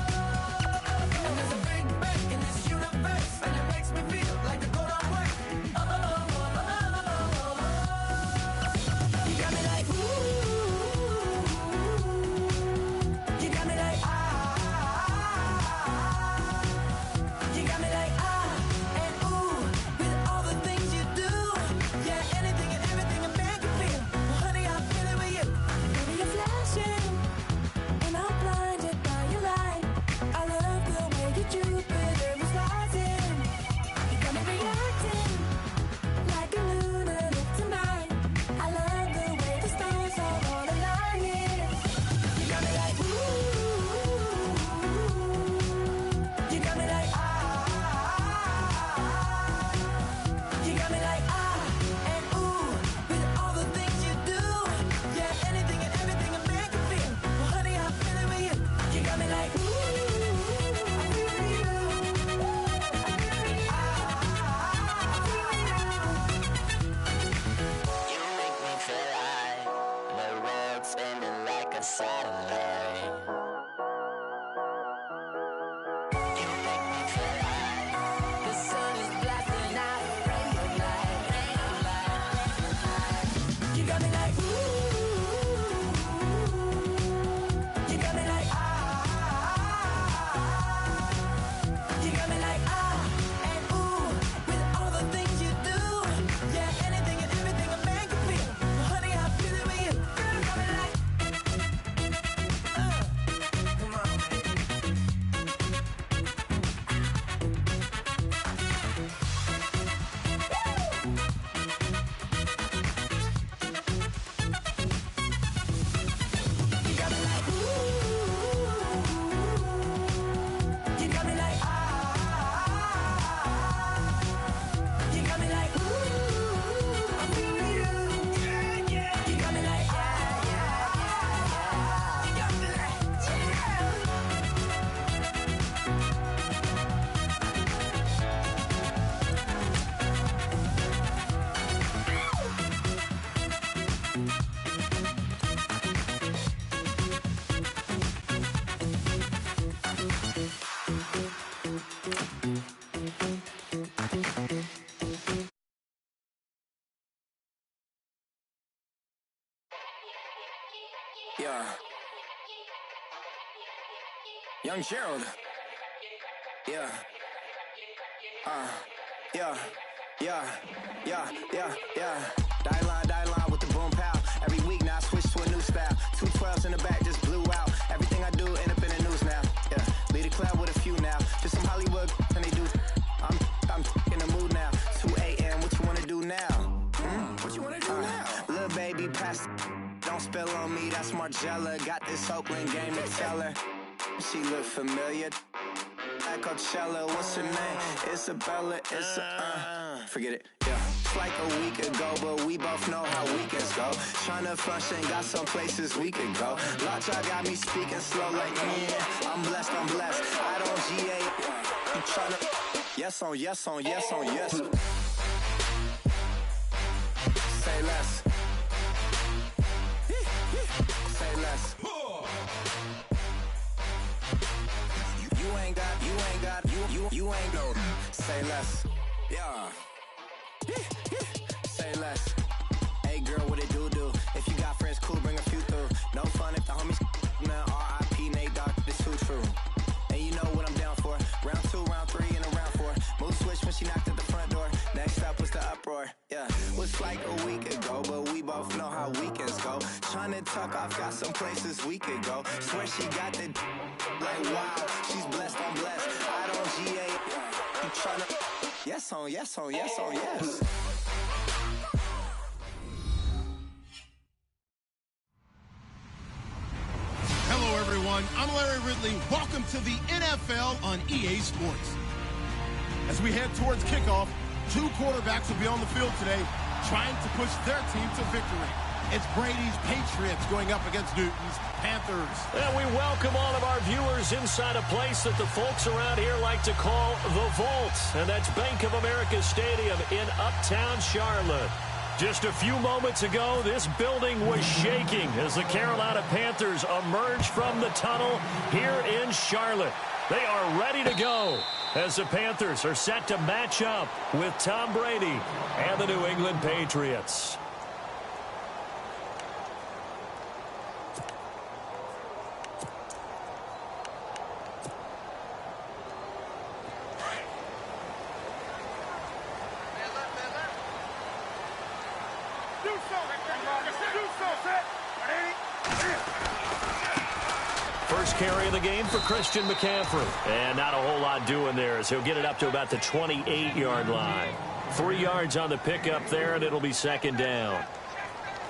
oh. And there's a big bang in this universe, and it makes me feel like the gold on way. Oh, oh, oh. Yeah. Young Gerald. Yeah. Yeah. Die line with the boom pow. Every week now I switch to a new style. 212s in the back just blew out. Everything I do end up in the news now. Yeah. Lead a club with a few now. Just some Hollywood and they do. I'm in the mood now. 2 a.m. What you wanna do now? What you wanna do now? Little baby pass. Don't spill on me, that's Margella. Got this Oakland game to tell her. She look familiar. At Coachella, what's her name? Isabella, forget it, yeah. It's like a week ago, but we both know how weekends go. Tryna function, got some places we could go. Lot y'all got me speaking slow like, yeah, I'm blessed. I don't GA. You tryna, yes on yes. Say less. Say less. You ain't no. Say less. Yeah. Say less. Hey girl, what it do? If you got friends, cool, bring a few through. No fun if the homies, man. R.I.P. Nate Dogg, this too true. And you know what I'm down for. Round 2, round 3, and a round 4. Mood switch when she knocked at the front door. Next up was the uproar. Yeah, was like a week ago, but we both know how weekends go. Tryna tuck off, got some places we could go. Swear she got the like wow, she's blessed, I'm blessed. I don't GA. You tryna yes on yes. Hello, everyone. I'm Larry Ridley. Welcome to the NFL on EA Sports. As we head towards kickoff, 2 quarterbacks will be on the field today trying to push their team to victory. It's Brady's Patriots going up against Newton's Panthers. And we welcome all of our viewers inside a place that the folks around here like to call the Vault. And that's Bank of America Stadium in Uptown Charlotte. Just a few moments ago, this building was shaking as the Carolina Panthers emerged from the tunnel here in Charlotte. They are ready to go as the Panthers are set to match up with Tom Brady and the New England Patriots. First carry of the game for Christian McCaffrey. And not a whole lot doing there as he'll get it up to about the 28-yard line. 3 yards on the pickup there, and it'll be second down.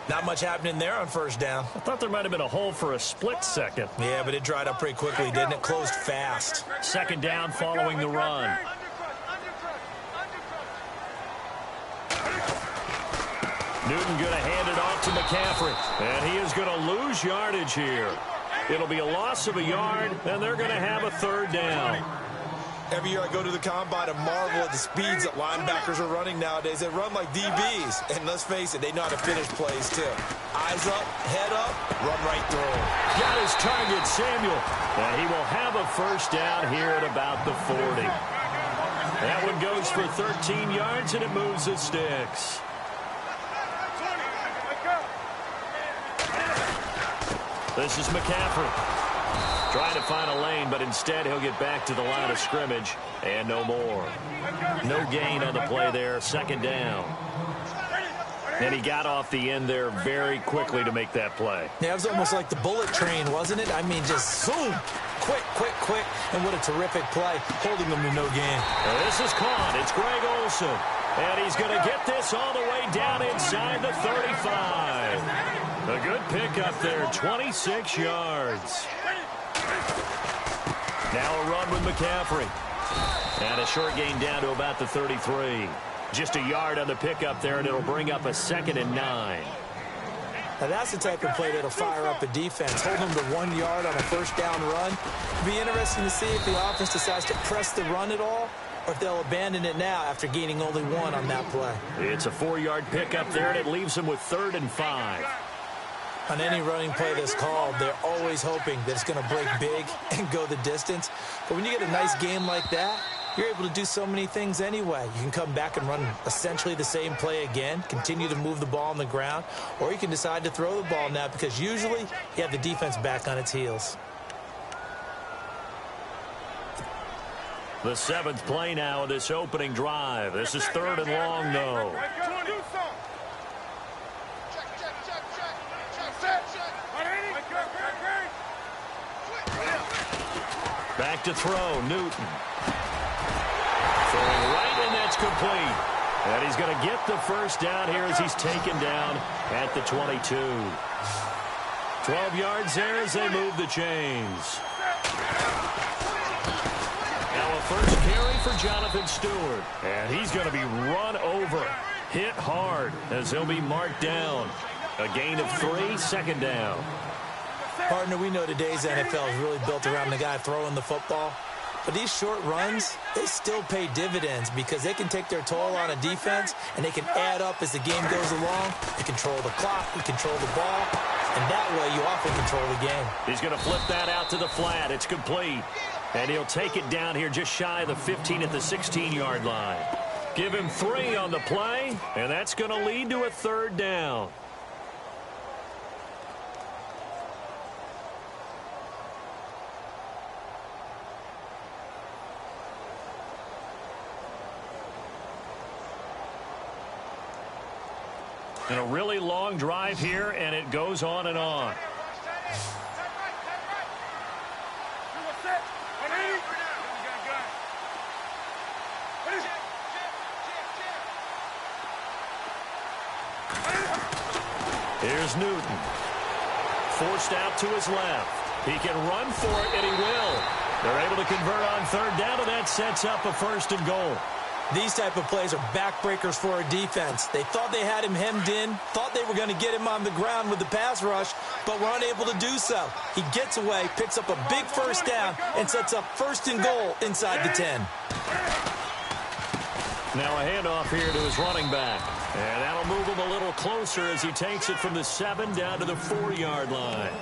Not much happening there on first down. I thought there might have been a hole for a split second. Yeah, but it dried up pretty quickly, didn't it? Closed fast. Second down following the run. Newton going to hand it off to McCaffrey. And he is going to lose yardage here. It'll be a loss of a yard, and they're going to have a third down. Every year I go to the combine and marvel at the speeds that linebackers are running nowadays. They run like DBs. And let's face it, they know how to finish plays, too. Eyes up, head up, run right through them. his target, Samuel. And he will have a first down here at about the 40. That one goes for 13 yards, and it moves the sticks. This is McCaffrey. Trying to find a lane, but instead he'll get back to the line of scrimmage, and no more. No gain on the play there, second down. And he got off the end there very quickly to make that play. Yeah, it was almost like the bullet train, wasn't it? I mean, just zoom. Quick, quick, quick. And what a terrific play, holding them to no gain. This is caught. It's Greg Olsen. And he's going to get this all the way down inside the 35. A good pickup there, 26 yards. Now a run with McCaffrey. And a short gain down to about the 33. Just a yard on the pickup there, and it'll bring up a 2nd and 9. Now that's the type of play that'll fire up a defense. Hold them to 1 yard on a first down run. It'll be interesting to see if the offense decides to press the run at all, or if they'll abandon it now after gaining only 1 on that play. It's a 4-yard pickup there, and it leaves them with 3rd and 5. On any running play that's called, they're always hoping that it's going to break big and go the distance. But when you get a nice game like that, you're able to do so many things anyway. You can come back and run essentially the same play again, continue to move the ball on the ground, or you can decide to throw the ball now because usually you have the defense back on its heels. The 7th play now of this opening drive. This is 3rd and long, though. Back to throw, Newton. Throwing right, and that's complete. And he's going to get the first down here as he's taken down at the 22. 12 yards there as they move the chains. Now a first carry for Jonathan Stewart. And he's going to be run over, hit hard as he'll be marked down. A gain of 3, 2nd down. Partner, we know today's NFL is really built around the guy throwing the football. But these short runs, they still pay dividends because they can take their toll on a defense and they can add up as the game goes along. They control the clock, they control the ball, and that way you often control the game. He's going to flip that out to the flat. It's complete. And he'll take it down here just shy of the 15 at the 16-yard line. Give him 3 on the play, and that's going to lead to a 3rd down. And a really long drive here, and it goes on and on. Here's Newton. Forced out to his left. He can run for it, and he will. They're able to convert on 3rd down, and that sets up a 1st and goal. These type of plays are backbreakers for a defense. They thought they had him hemmed in, thought they were going to get him on the ground with the pass rush, but were unable to do so. He gets away, picks up a big first down, and sets up 1st and goal inside the 10. Now a handoff here to his running back. And that'll move him a little closer as he takes it from the 7 down to the 4-yard line.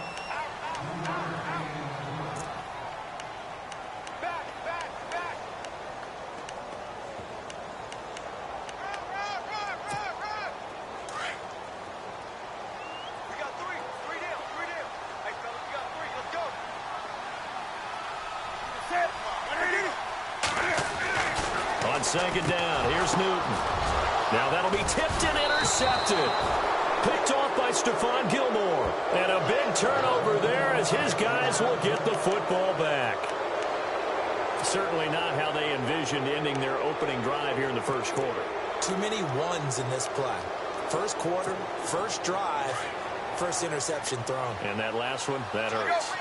On 2nd down, here's Newton. Now that'll be tipped and intercepted. Picked off by Stephon Gilmore. And a big turnover there as his guys will get the football back. Certainly not how they envisioned ending their opening drive here in the 1st quarter. Too many ones in this play. 1st quarter, 1st drive, 1st interception thrown. And that last one, that hurts.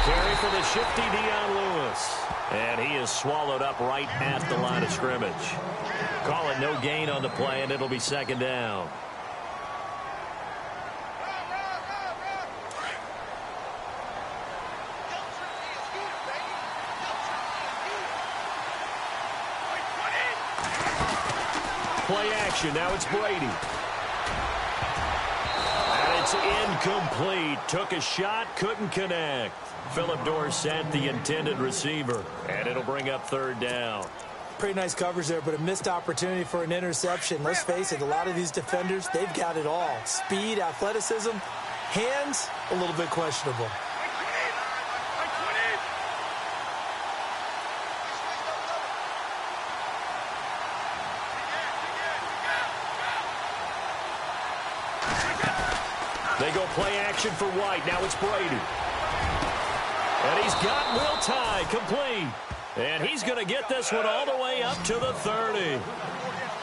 Carry for the shifty Dion Lewis. And he is swallowed up right at the line of scrimmage. Call it no gain on the play, and it'll be 2nd down. Play action. Now it's Brady. And it's incomplete. Took a shot, couldn't connect. Philip Dorsett, the intended receiver. And it'll bring up third down. Pretty nice coverage there, but a missed opportunity for an interception. Let's face it, a lot of these defenders, they've got it all. Speed, athleticism, hands, a little bit questionable. They go play action for White. Now it's Brady. And he's got Will Tye complete. And he's going to get this one all the way up to the 30.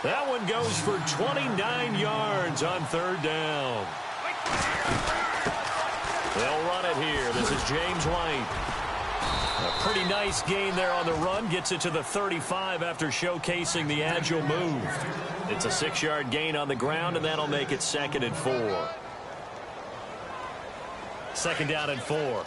That one goes for 29 yards on third down. They'll run it here. This is James White. A pretty nice gain there on the run. Gets it to the 35 after showcasing the agile move. It's a 6-yard gain on the ground, and that'll make it 2nd and 4. 2nd down and 4.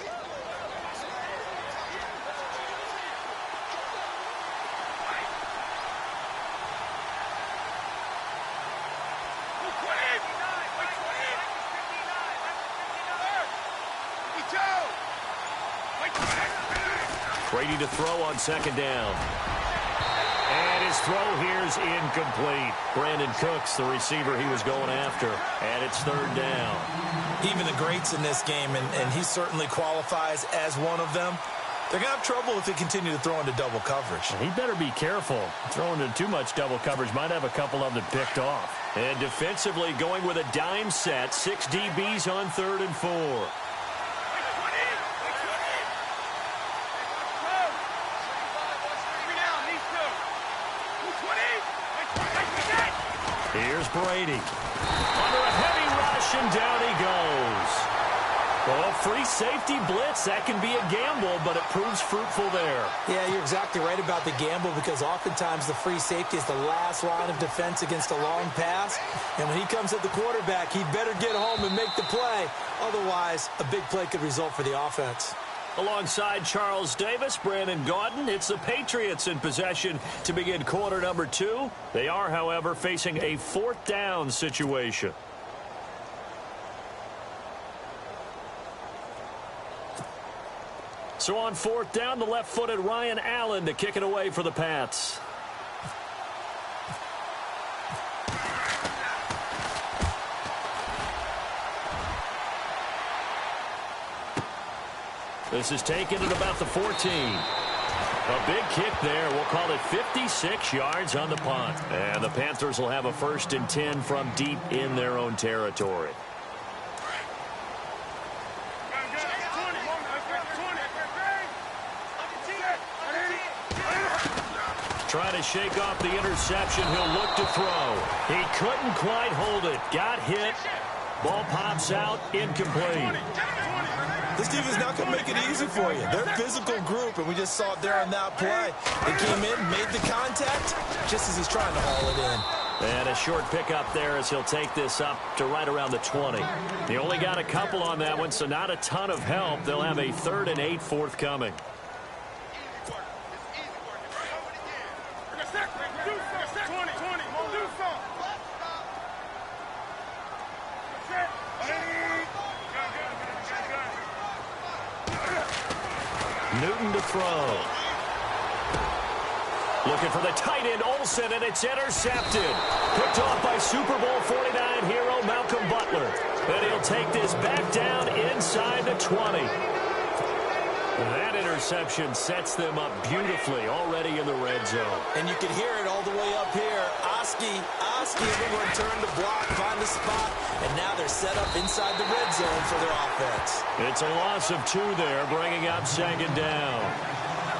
Brady to throw on 2nd down. And his throw here's incomplete. Brandon Cooks, the receiver he was going after. And it's 3rd down. Even the greats in this game, and he certainly qualifies as one of them, they're going to have trouble if they continue to throw into double coverage. He better be careful. Throwing into too much double coverage might have a couple of them picked off. And defensively going with a dime set. 6 DBs on 3rd and 4. Here's Brady. Under a heavy rush, and down he goes. Well, free safety blitz, that can be a gamble, but it proves fruitful there. Yeah, you're exactly right about the gamble, because oftentimes the free safety is the last line of defense against a long pass. And when he comes at the quarterback, he'd better get home and make the play. Otherwise, a big play could result for the offense. Alongside Charles Davis, Brandon Gaudin, it's the Patriots in possession to begin quarter number 2. They are, however, facing a 4th down situation. So on 4th down, the left-footed Ryan Allen to kick it away for the Pats. This is taken at about the 14. A big kick there. We'll call it 56 yards on the punt. And the Panthers will have a 1st and 10 from deep in their own territory. Trying to shake off the interception. He'll look to throw. He couldn't quite hold it. Got hit. Ball pops out. Incomplete. This team is not going to make it easy for you. They're a physical group, and we just saw it there on that play. They came in, made the contact, just as he's trying to haul it in. And a short pickup there as he'll take this up to right around the 20. He only got a couple on that one, so not a ton of help. They'll have a 3rd and 8 forthcoming. Newton to throw. Looking for the tight end, Olsen, and it's intercepted. Picked off by Super Bowl 49 hero Malcolm Butler. And he'll take this back down inside the 20. That interception sets them up beautifully already in the red zone. And you can hear it all the way up here. Oski, everyone turned to block, find the spot, and now they're set up inside the red zone for their offense. It's a loss of 2 there, bringing up 2nd down.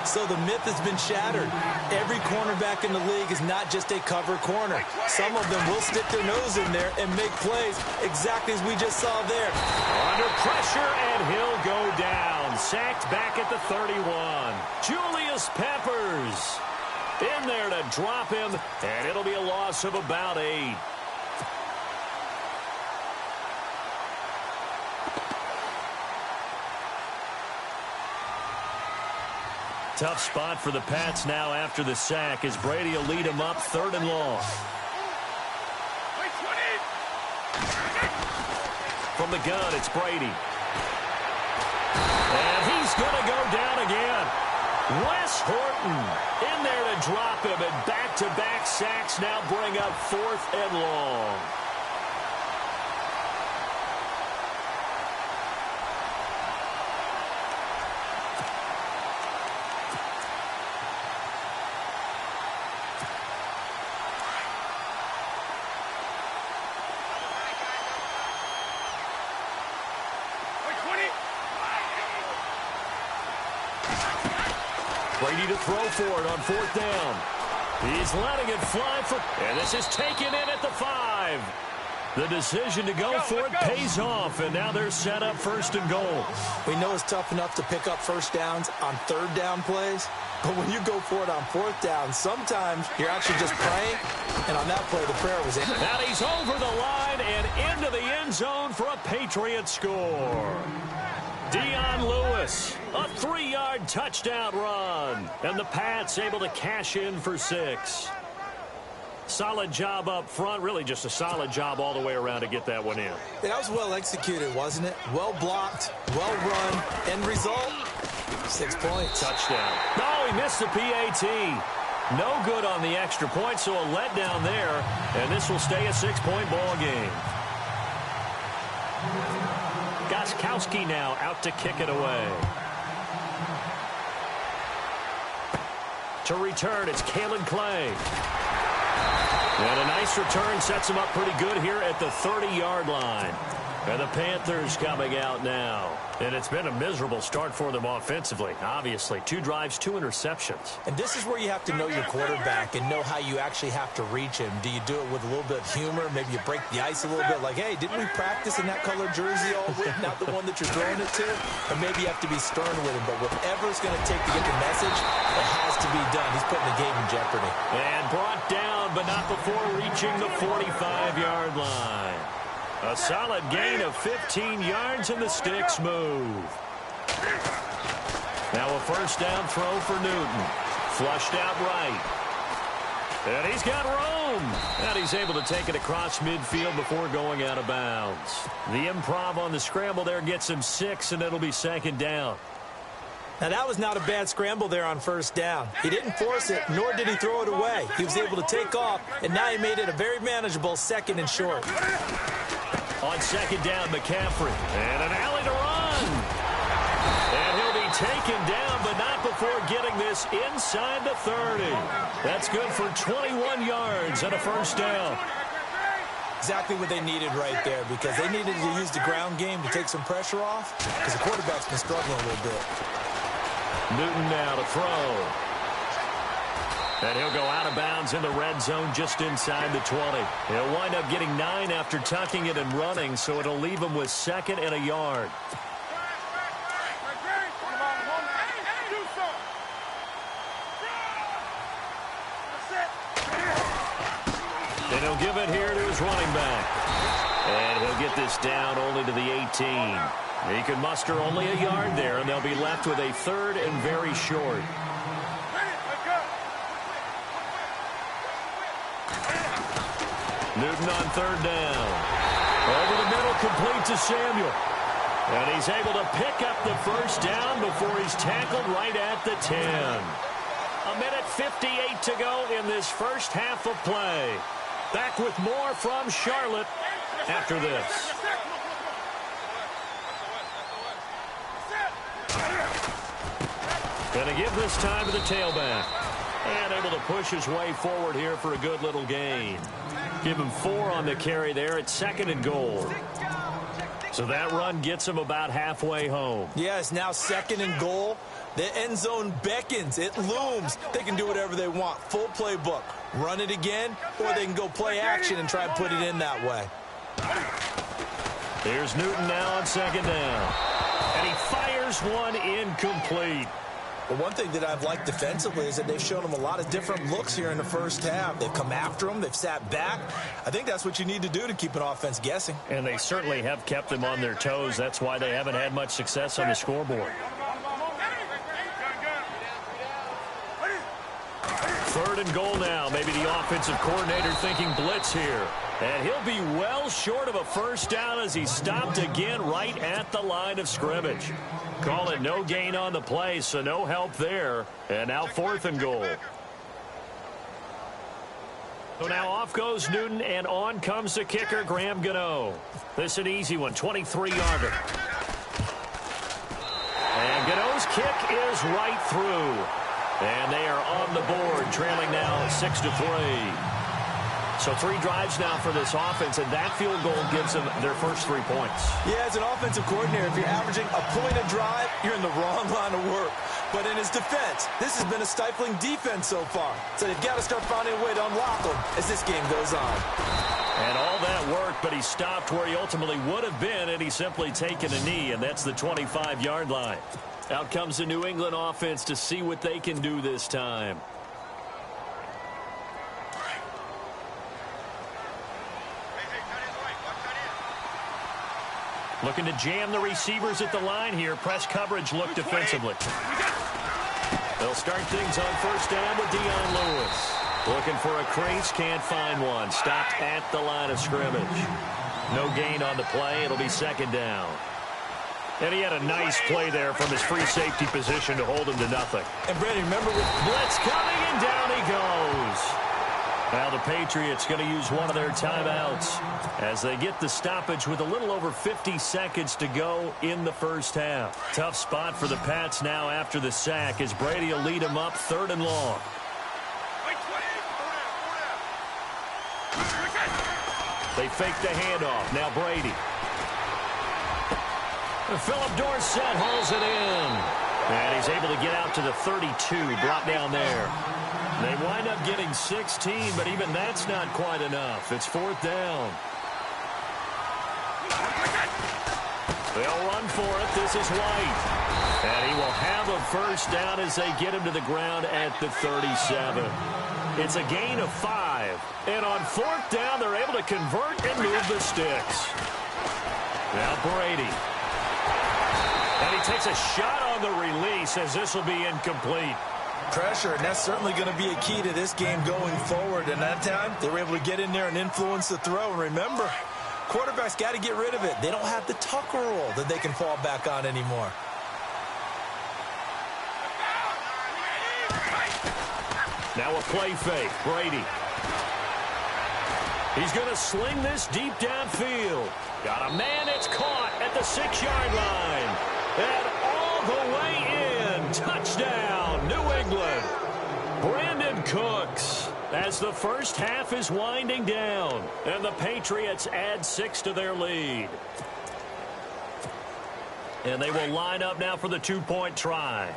So the myth has been shattered. Every cornerback in the league is not just a cover corner. Some of them will stick their nose in there and make plays exactly as we just saw there. Under pressure, and he'll go down. Sacked back at the 31. Julius Peppers in there to drop him, and it'll be a loss of about 8. Tough spot for the Pats now after the sack as Brady will lead him up 3rd and long. From the gun, it's Brady. And he's going to go down again. Wes Horton in there to drop him, and back-to-back sacks now bring up 4th and long. Brady to throw for it on 4th down. He's letting it fly and this is taken in at the 5. The decision to go for it pays off, and now they're set up 1st and goal. We know it's tough enough to pick up first downs on 3rd down plays, but when you go for it on 4th down, sometimes you're actually just praying, and on that play, the prayer was in. Now he's over the line and into the end zone for a Patriot score. Dion Lewis, a 3-yard touchdown run, and the Pats able to cash in for 6. Solid job up front, really just a solid job all the way around to get that one in. Yeah, that was well executed, wasn't it? Well blocked, well run, end result, 6 points. Touchdown. No, he missed the PAT. No good on the extra point, so a letdown there, and this will stay a 6-point ball game. Gostkowski now out to kick it away. To return, it's Kalen Clay. And a nice return sets him up pretty good here at the 30-yard line. And the Panthers coming out now. And it's been a miserable start for them offensively. Obviously, 2 drives, 2 interceptions. And this is where you have to know your quarterback and know how you actually have to reach him. Do you do it with a little bit of humor? Maybe you break the ice a little bit like, hey, didn't we practice in that colored jersey all week? Not the one that you're throwing it to? Or maybe you have to be stern with him. But whatever it's going to take to get the message, it has to be done. He's putting the game in jeopardy. And brought down, but not before reaching the 45-yard line. A solid gain of 15 yards, and the sticks move. Now a 1st down throw for Newton. Flushed out right. And he's got room. And he's able to take it across midfield before going out of bounds. The improv on the scramble there gets him 6, and it'll be 2nd down. Now, that was not a bad scramble there on 1st down. He didn't force it, nor did he throw it away. He was able to take off, and now he made it a very manageable 2nd and short. On 2nd down, McCaffrey. And an alley to run. And he'll be taken down, but not before getting this inside the 30. That's good for 21 yards and a 1st down. Exactly what they needed right there, because they needed to use the ground game to take some pressure off, because the quarterback's been struggling a little bit. Newton now to throw. And he'll go out of bounds in the red zone just inside the 20. He'll wind up getting 9 after tucking it and running, so it'll leave him with 2nd and a yard. And he'll give it here to his running back. And he'll get this down only to the 18. He can muster only a yard there, and they'll be left with a 3rd and very short. Newton on 3rd down. Over the middle, complete to Samuel. And he's able to pick up the 1st down before he's tackled right at the 10. 1:58 to go in this first half of play. Back with more from Charlotte after this. Going to give this time to the tailback. And able to push his way forward here for a good little gain. Give him 4 on the carry there at 2nd and goal. So that run gets him about halfway home. Yeah, it's now 2nd and goal. The end zone beckons. It looms. They can do whatever they want. Full playbook. Run it again, or they can go play action and try and put it in that way. Here's Newton now on 2nd down. And he fires one incomplete. But one thing that I've liked defensively is that they've shown him a lot of different looks here in the first half. They've come after him. They've sat back. I think that's what you need to do to keep an offense guessing. And they certainly have kept them on their toes. That's why they haven't had much success on the scoreboard. 3rd and goal now. Maybe the offensive coordinator thinking blitz here. And he'll be well short of a first down as he stopped again right at the line of scrimmage. Call it no gain on the play, so no help there. And now 4th and goal. So now off goes Newton, and on comes the kicker, Graham Gano. This is an easy one, 23-yarder. And Gano's kick is right through. And they are on the board, trailing now 6-3. So 3 drives now for this offense, and that field goal gives them their first 3 points. Yeah, as an offensive coordinator, if you're averaging a point a drive, you're in the wrong line of work. But in his defense, this has been a stifling defense so far. So they've got to start finding a way to unlock them as this game goes on. And all that worked, but he stopped where he ultimately would have been, and he's simply taken a knee, and that's the 25-yard line. Out comes the New England offense to see what they can do this time. Looking to jam the receivers at the line here. Press coverage look defensively. They'll start things on first down with Dion Lewis. Looking for a crease, can't find one. Stopped at the line of scrimmage. No gain on the play. It'll be 2nd down. And he had a nice play there from his free safety position to hold him to nothing. And Brandon, remember with blitz coming, and down he goes. Now the Patriots going to use one of their timeouts as they get the stoppage with a little over 50 seconds to go in the first half. Tough spot for the Pats now after the sack as Brady will lead them up 3rd and long. They fake the handoff. Now Brady. Philip Dorsett hauls it in. And he's able to get out to the 32, brought down there. They wind up getting 16, but even that's not quite enough. It's 4th down. They'll run for it. This is White. And he will have a first down as they get him to the ground at the 37. It's a gain of 5. And on 4th down, they're able to convert and move the sticks. Now Brady. And he takes a shot on the release as this will be incomplete. Pressure, and that's certainly going to be a key to this game going forward. And that time, they were able to get in there and influence the throw. And remember, quarterbacks got to get rid of it. They don't have the Tucker rule that they can fall back on anymore. Now a play fake. Brady. He's going to sling this deep downfield. Got a man, it's caught at the 6-yard line. And all the way in. Touchdown, New England. Brandon Cooks as the first half is winding down. And the Patriots add 6 to their lead. And they will line up now for the 2-point try.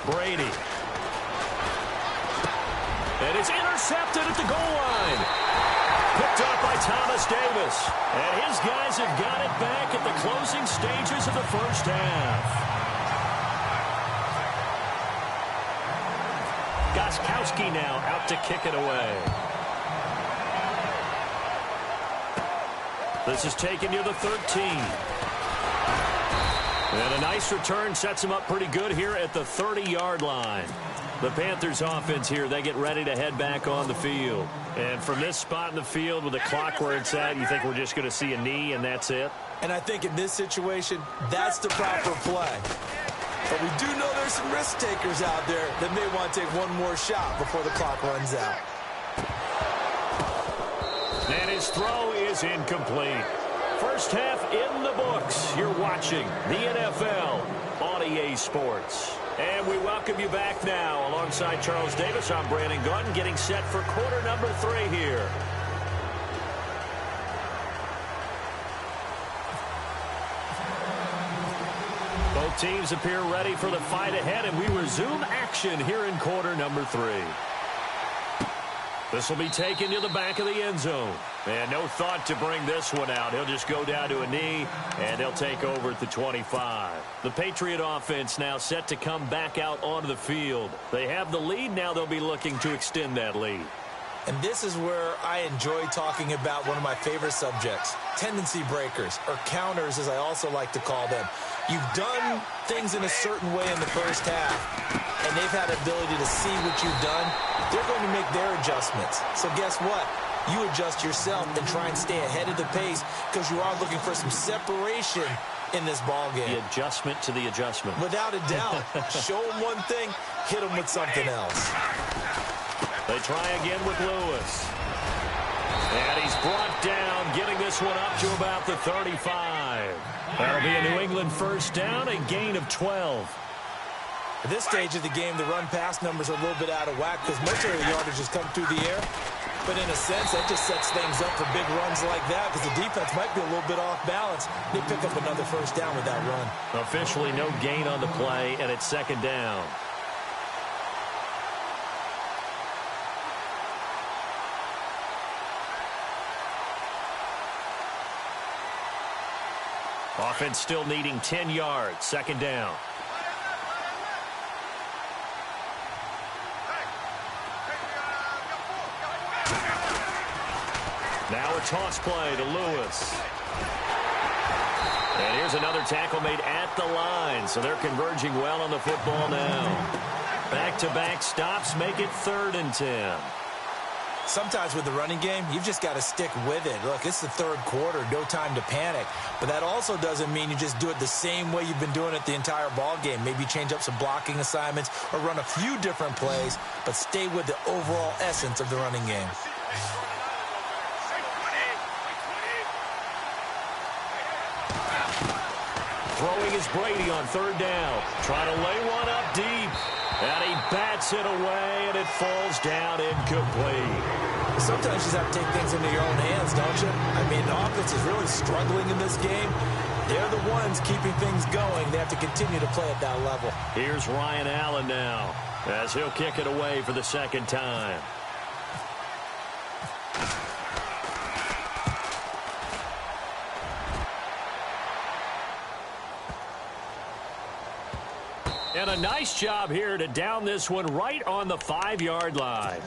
Brady. And it's intercepted at the goal line. Picked up by Thomas Davis. And his guys have got it back at the closing stages of the first half. Gostkowski now out to kick it away. This is taken near the 13. And a nice return sets him up pretty good here at the 30-yard line. The Panthers offense here, they get ready to head back on the field. And from this spot in the field with the clock where it's at, you think we're just going to see a knee and that's it? And I think in this situation, that's the proper play. But we do know there's some risk takers out there that may want to take one more shot before the clock runs out. And his throw is incomplete. First half in the books. You're watching the NFL on EA Sports. And we welcome you back now. Alongside Charles Davis, I'm Brandon Gaudin, getting set for quarter number 3 here. Both teams appear ready for the fight ahead, and we resume action here in quarter number 3. This will be taken to the back of the end zone. And no thought to bring this one out. He'll just go down to a knee, and they'll take over at the 25. The Patriot offense now set to come back out onto the field. They have the lead. Now they'll be looking to extend that lead. And this is where I enjoy talking about one of my favorite subjects, tendency breakers, or counters as I also like to call them. You've done things in a certain way in the first half, and they've had the ability to see what you've done. They're going to make their adjustments. So guess what? You adjust yourself and try and stay ahead of the pace because you are looking for some separation in this ball game. The adjustment to the adjustment. Without a doubt. Show them one thing, hit them with something else. They try again with Lewis. And he's brought down, getting this one up to about the 35. That'll be a New England first down, a gain of 12. At this stage of the game, the run-pass numbers are a little bit out of whack because most of the yardage has come through the air. But in a sense, that just sets things up for big runs like that because the defense might be a little bit off balance. They pick up another first down with that run. Officially no gain on the play, and it's second down. Offense still needing 10 yards. Second down. Now a toss play to Lewis. And here's another tackle made at the line. So they're converging well on the football now. Back-to-back stops make it 3rd and 10. Sometimes with the running game, you've just got to stick with it. Look, it's the third quarter, no time to panic. But that also doesn't mean you just do it the same way you've been doing it the entire ball game. Maybe change up some blocking assignments or run a few different plays, but stay with the overall essence of the running game. Throwing is Brady on 3rd down. Trying to lay one up deep. And he bats it away, and it falls down incomplete. Sometimes you just have to take things into your own hands, don't you? I mean, the offense is really struggling in this game. They're the ones keeping things going. They have to continue to play at that level. Here's Ryan Allen now, as he'll kick it away for the second time. And a nice job here to down this one right on the 5-yard line.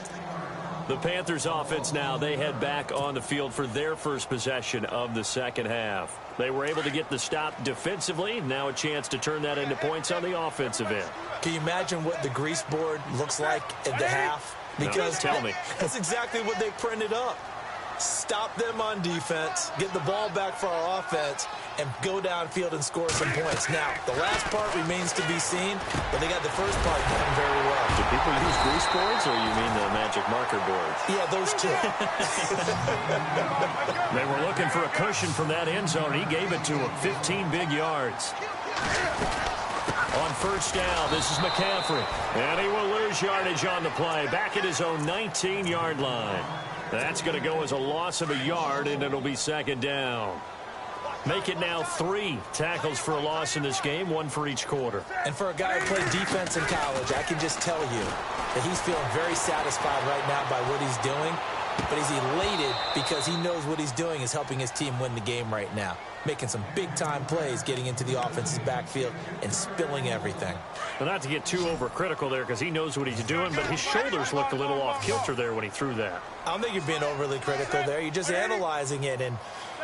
The Panthers offense now, they head back on the field for their first possession of the second half. They were able to get the stop defensively. Now a chance to turn that into points on the offensive end. Can you imagine what the grease board looks like at the half? Because tell me. That's exactly what they printed up. Stop them on defense, get the ball back for our offense, and go downfield and score some points. Now, the last part remains to be seen, but they got the first part done very well. Do people use grease boards, or you mean the magic marker boards? Yeah, those two. They were looking for a cushion from that end zone. He gave it to him. 15 big yards. On first down, this is McCaffrey. And he will lose yardage on the play. Back at his own 19-yard line. That's going to go as a loss of a yard, and it'll be second down. Make it now 3 tackles for a loss in this game, 1 for each quarter. And for a guy who played defense in college, I can just tell you that he's feeling very satisfied right now by what he's doing. But he's elated because he knows what he's doing is helping his team win the game right now. Making some big-time plays, getting into the offense's backfield, and spilling everything. Well, not to get too overcritical there because he knows what he's doing, but his shoulders looked a little off-kilter there when he threw that. I don't think you're being overly critical there. You're just analyzing it, and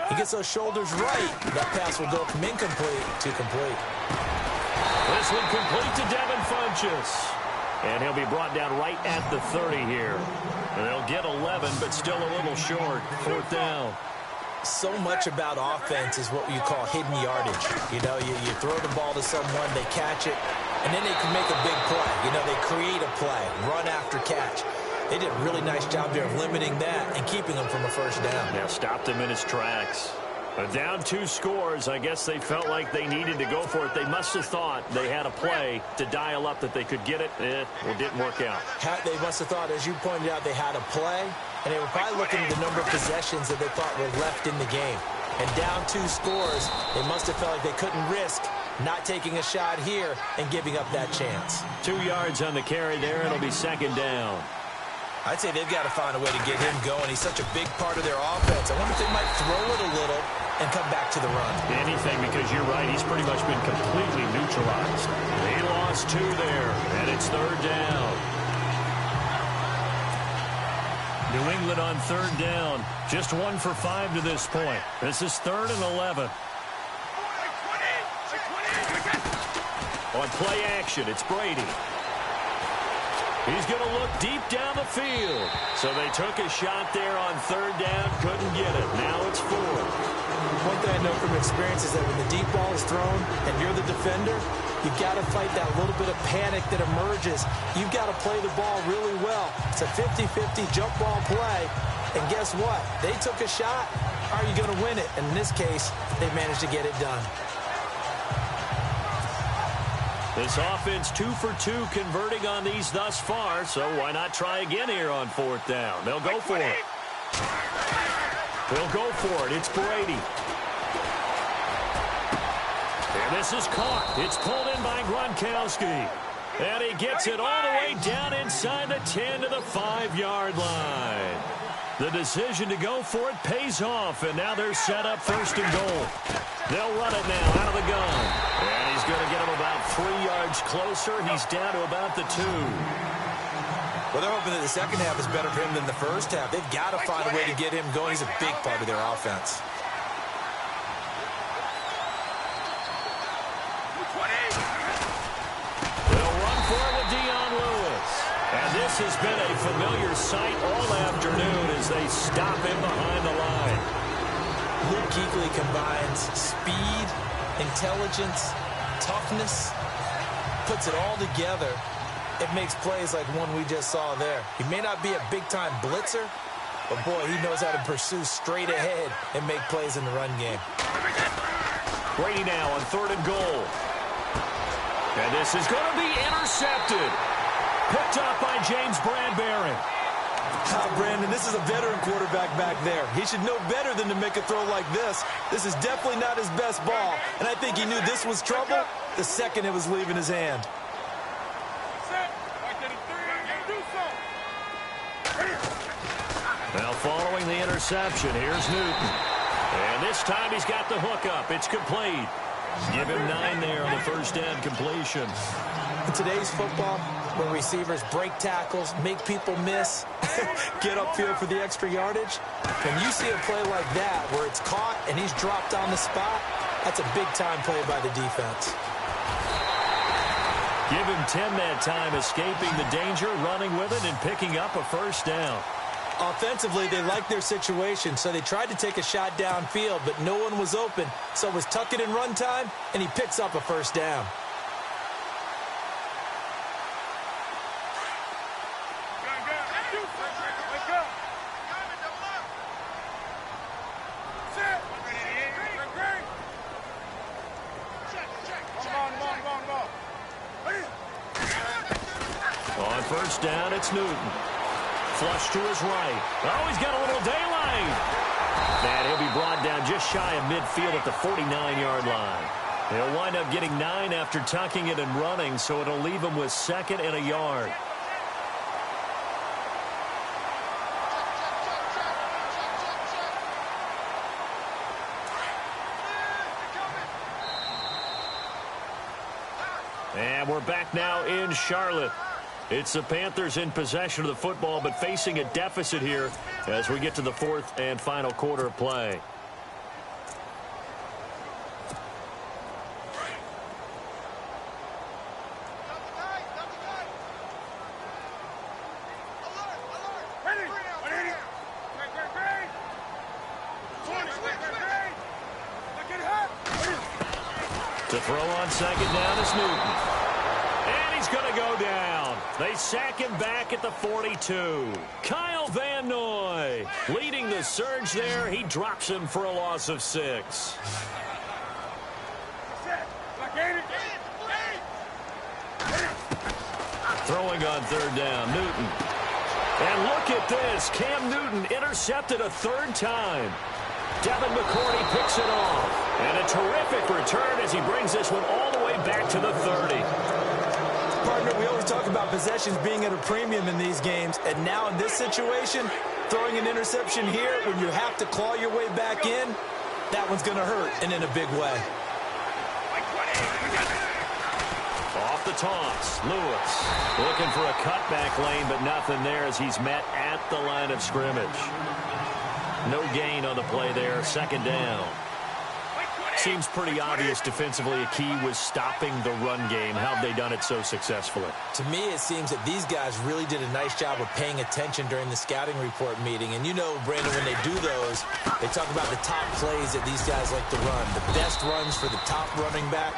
he gets those shoulders right. That pass will go from incomplete to complete. This one complete to Devin Funchess. And he'll be brought down right at the 30 here. And they'll get 11, but still a little short. 4th down. So much about offense is what you call hidden yardage. You know, you throw the ball to someone, they catch it, and then they can make a big play. You know, they create a play, run after catch. They did a really nice job there of limiting that and keeping them from a first down. Yeah, stopped him in his tracks. But down 2 scores, I guess they felt like they needed to go for it. They must have thought they had a play to dial up that they could get it. Well, it didn't work out. They must have thought, as you pointed out, they had a play, and they were probably looking at the number of possessions that they thought were left in the game. And down 2 scores, they must have felt like they couldn't risk not taking a shot here and giving up that chance. 2 yards on the carry there. It'll be second down. I'd say they've got to find a way to get him going. He's such a big part of their offense. I wonder if they might throw it a little and come back to the run. Anything, because you're right. He's pretty much been completely neutralized. He lost 2 there, and it's 3rd down. New England on third down. Just 1 for 5 to this point. This is 3rd and 11. On play action, it's Brady. He's going to look deep down the field. So they took a shot there on third down, couldn't get it. Now it's 4. One thing I know from experience is that when the deep ball is thrown and you're the defender, you've got to fight that little bit of panic that emerges. You've got to play the ball really well. It's a 50-50 jump ball play. And guess what? They took a shot. Are you going to win it? And in this case, they managed to get it done. This offense 2 for 2 converting on these thus far, so why not try again here on 4th down? They'll go for it. They'll go for it. It's Brady. And this is caught. It's pulled in by Gronkowski. And he gets it all the way down inside the 10 to the 5-yard line. The decision to go for it pays off, and now they're set up 1st and goal. They'll run it now out of the gun. And he's going to get him about 3 yards closer. He's down to about the 2. Well, they're hoping that the second half is better for him than the first half. They've got to find a way to get him going. He's a big part of their offense. They'll run for it with Dion Lewis. And this has been a familiar sight all afternoon as they stop him behind the line. Luke Kuechly combines speed, intelligence, toughness, puts it all together. It makes plays like one we just saw there. He may not be a big-time blitzer, but, boy, he knows how to pursue straight ahead and make plays in the run game. Brady now on 3rd and goal. And this is going to be intercepted. Picked up by James Bradbury. Brandon, this is a veteran quarterback back there. He should know better than to make a throw like this. This is definitely not his best ball, and I think he knew this was trouble the second it was leaving his hand. Now following the interception, here's Newton. And this time he's got the hook up. It's complete. Give him 9 there on the first down completion. In today's football, where receivers break tackles, make people miss, get upfield for the extra yardage, when you see a play like that where it's caught and he's dropped on the spot, that's a big-time play by the defense. Give him 10 that time, escaping the danger, running with it, and picking up a first down. Offensively, they liked their situation, so they tried to take a shot downfield, but no one was open. So it was tuck it in run time, and he picks up a first down. On first down, it's Newton. Flush to his right. Oh, he's got a little daylight. And he'll be brought down just shy of midfield at the 49-yard line. He'll wind up getting 9 after tucking it and running, so it'll leave him with 2nd and a yard. And we're back now in Charlotte. It's the Panthers in possession of the football, but facing a deficit here as we get to the 4th and final quarter of play. To throw on 2nd down is Newton. And he's going to go down. They sack him back at the 42. Kyle Van Noy leading the surge there. He drops him for a loss of 6. Throwing on 3rd down, Newton. And look at this. Cam Newton intercepted a 3rd time. Devin McCourty picks it off. And a terrific return as he brings this one all the way back to the 30. Partner, we always talk about possessions being at a premium in these games. And now in this situation, throwing an interception here when you have to claw your way back in, that one's going to hurt, and in a big way. Off the toss. Lewis looking for a cutback lane, but nothing there as he's met at the line of scrimmage. No gain on the play there. Second down. Seems pretty obvious defensively a key was stopping the run game. How have they done it so successfully? To me, it seems that these guys really did a nice job of paying attention during the scouting report meeting. And you know, Brandon, when they do those, they talk about the top plays that these guys like to run. The best runs for the top running back,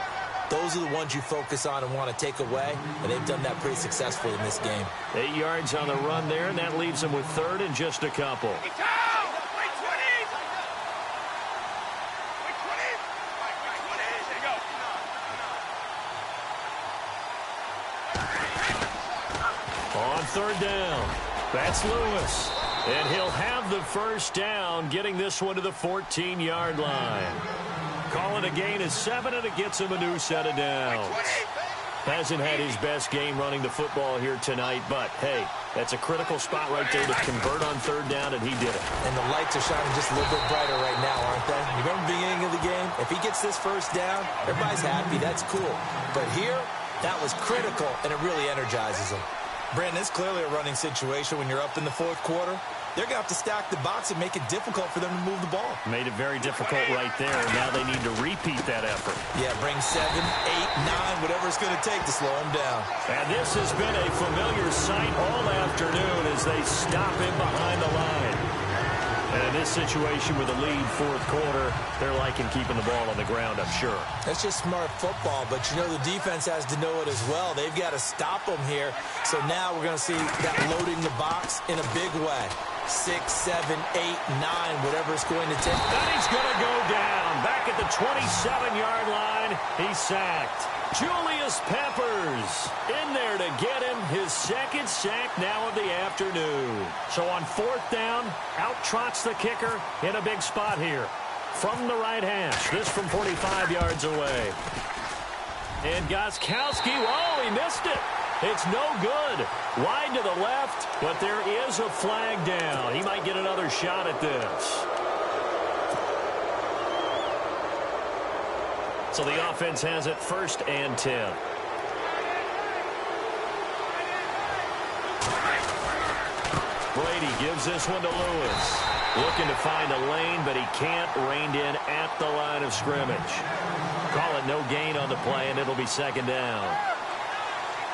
those are the ones you focus on and want to take away. And they've done that pretty successfully in this game. 8 yards on the run there, and that leaves them with third and just a couple. On third down, that's Lewis. And he'll have the first down, getting this one to the 14-yard line. Calling a gain of 7, and it gets him a new set of downs. Hasn't had his best game running the football here tonight, but, hey, that's a critical spot right there to convert on third down, and he did it. And the lights are shining just a little bit brighter right now, aren't they? You remember the beginning of the game? If he gets this first down, everybody's happy. That's cool. But here, that was critical, and it really energizes him. Brandon, it's clearly a running situation when you're up in the fourth quarter. They're going to have to stack the box and make it difficult for them to move the ball. Made it very difficult right there. Now they need to repeat that effort. Yeah, bring 7, 8, 9, whatever it's going to take to slow him down. And this has been a familiar sight all afternoon as they stop him behind the line. And in this situation with a lead fourth quarter, they're liking keeping the ball on the ground, I'm sure. That's just smart football, but you know the defense has to know it as well. They've got to stop them here. So now we're going to see that loading the box in a big way. 6, 7, 8, 9, whatever it's going to take. And he's going to go down. Back at the 27-yard line, he's sacked. Julius Peppers in there to get him his second sack now of the afternoon. So on fourth down, out trots the kicker in a big spot here. From the right hash, this from 45 yards away. And Gostkowski, whoa, he missed it. It's no good. Wide to the left, but there is a flag down. He might get another shot at this. So the offense has it 1st and 10. Brady gives this one to Lewis. Looking to find a lane, but he can't. Reined in at the line of scrimmage. Call it no gain on the play, and it'll be second down.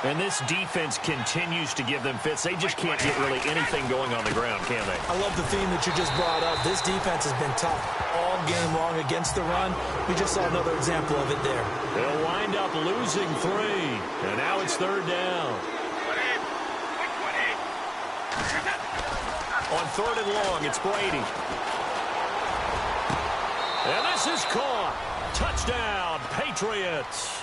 And this defense continues to give them fits. They just can't get really anything going on the ground, can they? I love the theme that you just brought up. This defense has been tough all game long against the run. We just saw another example of it there. They'll wind up losing 3. And now it's third down. On third and long, it's Brady. And this is caught. Touchdown, Patriots.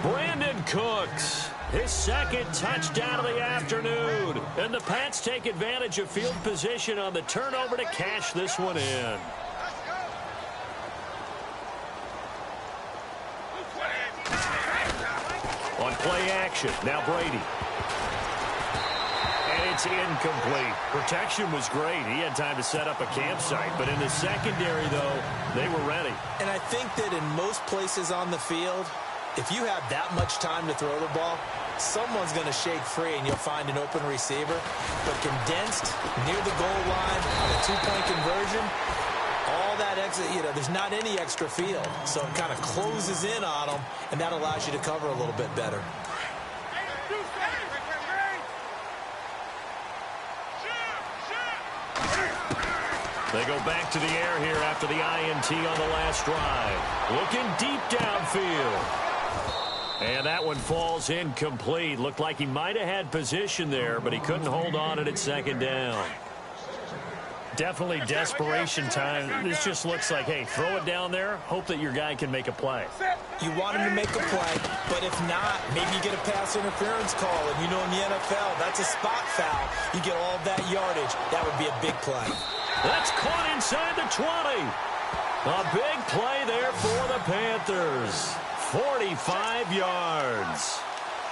Brandon Cooks. His second touchdown of the afternoon. And the Pats take advantage of field position on the turnover to cash this one in. On play action, now Brady. And it's incomplete. Protection was great. He had time to set up a campsite. But in the secondary, though, they were ready. And I think that in most places on the field, if you have that much time to throw the ball, someone's going to shake free and you'll find an open receiver. But condensed, near the goal line, on a 2-point conversion, all that extra, there's not any extra field. So it kind of closes in on them, and that allows you to cover a little bit better. They go back to the air here after the INT on the last drive. Looking deep downfield. And that one falls incomplete. Looked like he might have had position there, but he couldn't hold on at second down. Definitely desperation time. This just looks like, hey, throw it down there, hope that your guy can make a play. You want him to make a play, but if not, maybe you get a pass interference call. And you know in the NFL, that's a spot foul. You get all that yardage. That would be a big play. That's caught inside the 20. A big play there for the Panthers. 45 yards.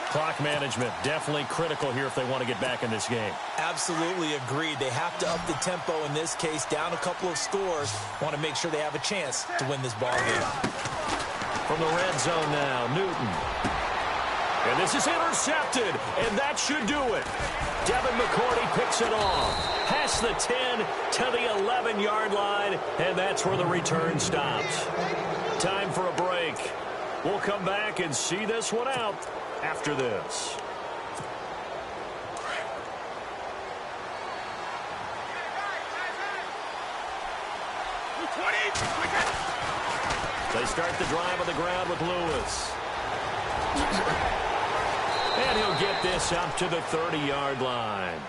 Clock management definitely critical here if they want to get back in this game. Absolutely agreed. They have to up the tempo in this case, down a couple of scores. Want to make sure they have a chance to win this ball game. From the red zone now, Newton. And this is intercepted, and that should do it. Devin McCourty picks it off. Past the 10 to the 11-yard line, and that's where the return stops. Time for a break. We'll come back and see this one out after this. They start the drive on the ground with Lewis. And he'll get this up to the 30-yard line.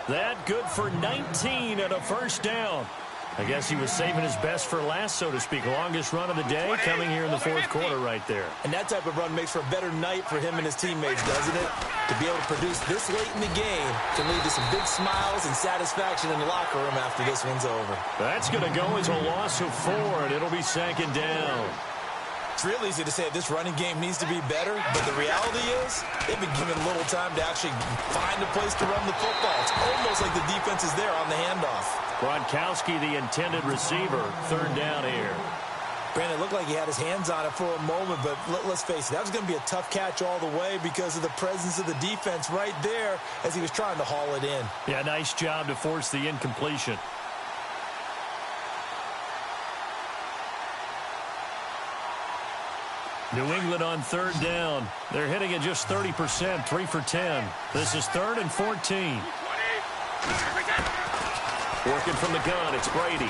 That good for 19 and a first down. I guess he was saving his best for last, so to speak. Longest run of the day coming here in the fourth quarter right there. And that type of run makes for a better night for him and his teammates, doesn't it? To be able to produce this late in the game can lead to some big smiles and satisfaction in the locker room after this one's over. That's going to go as a loss of 4, and it'll be second down. It's real easy to say this running game needs to be better, but the reality is they've been given little time to actually find a place to run the football. It's almost like the defense is there on the handoff. Gronkowski, the intended receiver, third down here. Brandon, it looked like he had his hands on it for a moment, but let's face it, that was going to be a tough catch all the way because of the presence of the defense right there as he was trying to haul it in. Yeah, nice job to force the incompletion. New England on third down. They're hitting it just 30%, 3 for 10. This is 3rd and 14. Working from the gun, it's Brady.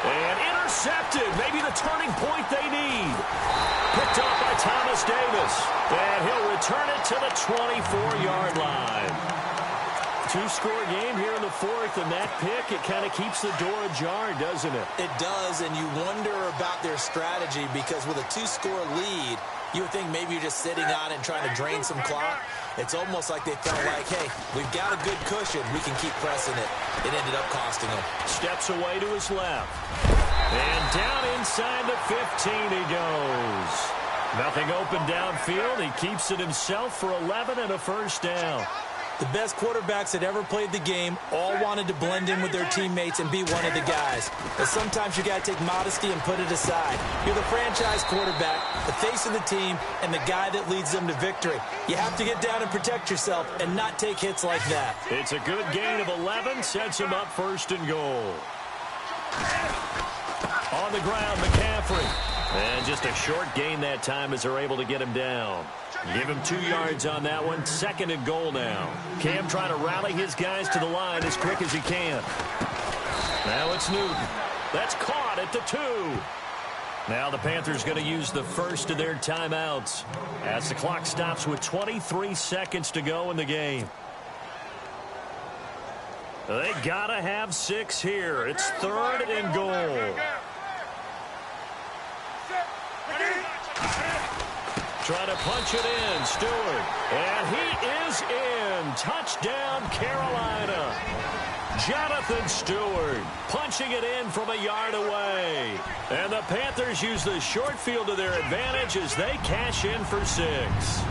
And intercepted. Maybe the turning point they need. Picked up by Thomas Davis. And he'll return it to the 24-yard line. Two-score game here in the fourth, and that pick, it kind of keeps the door ajar, doesn't it? It does, and you wonder about their strategy because with a two-score lead, you would think maybe you're just sitting on it and trying to drain some clock. It's almost like they felt like, hey, we've got a good cushion. We can keep pressing it. It ended up costing them. Steps away to his left. And down inside the 15 he goes. Nothing open downfield. He keeps it himself for 11 and a first down. The best quarterbacks that ever played the game all wanted to blend in with their teammates and be one of the guys. But sometimes you got to take modesty and put it aside. You're the franchise quarterback, the face of the team, and the guy that leads them to victory. You have to get down and protect yourself and not take hits like that. It's a good gain of 11, sets him up 1st and goal. On the ground, McCaffrey. And just a short gain that time as they're able to get him down. Give him 2 yards on that one. 2nd and goal now. Cam trying to rally his guys to the line as quick as he can. Now it's Newton. That's caught at the 2. Now the Panthers going to use the first of their timeouts as the clock stops with 23 seconds to go in the game. They got to have 6 here. It's 3rd and goal. Trying to punch it in, Stewart. And he is in. Touchdown, Carolina. Jonathan Stewart punching it in from a yard away. And the Panthers use the short field to their advantage as they cash in for 6.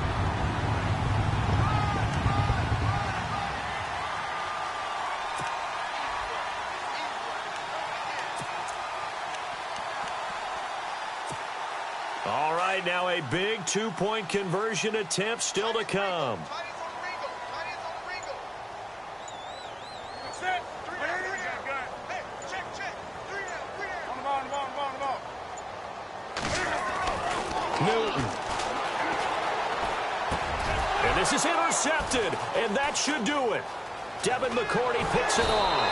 All right, now a big 2-point conversion attempt still to come. Newton. And this is intercepted, and that should do it. Devin McCourty picks it off.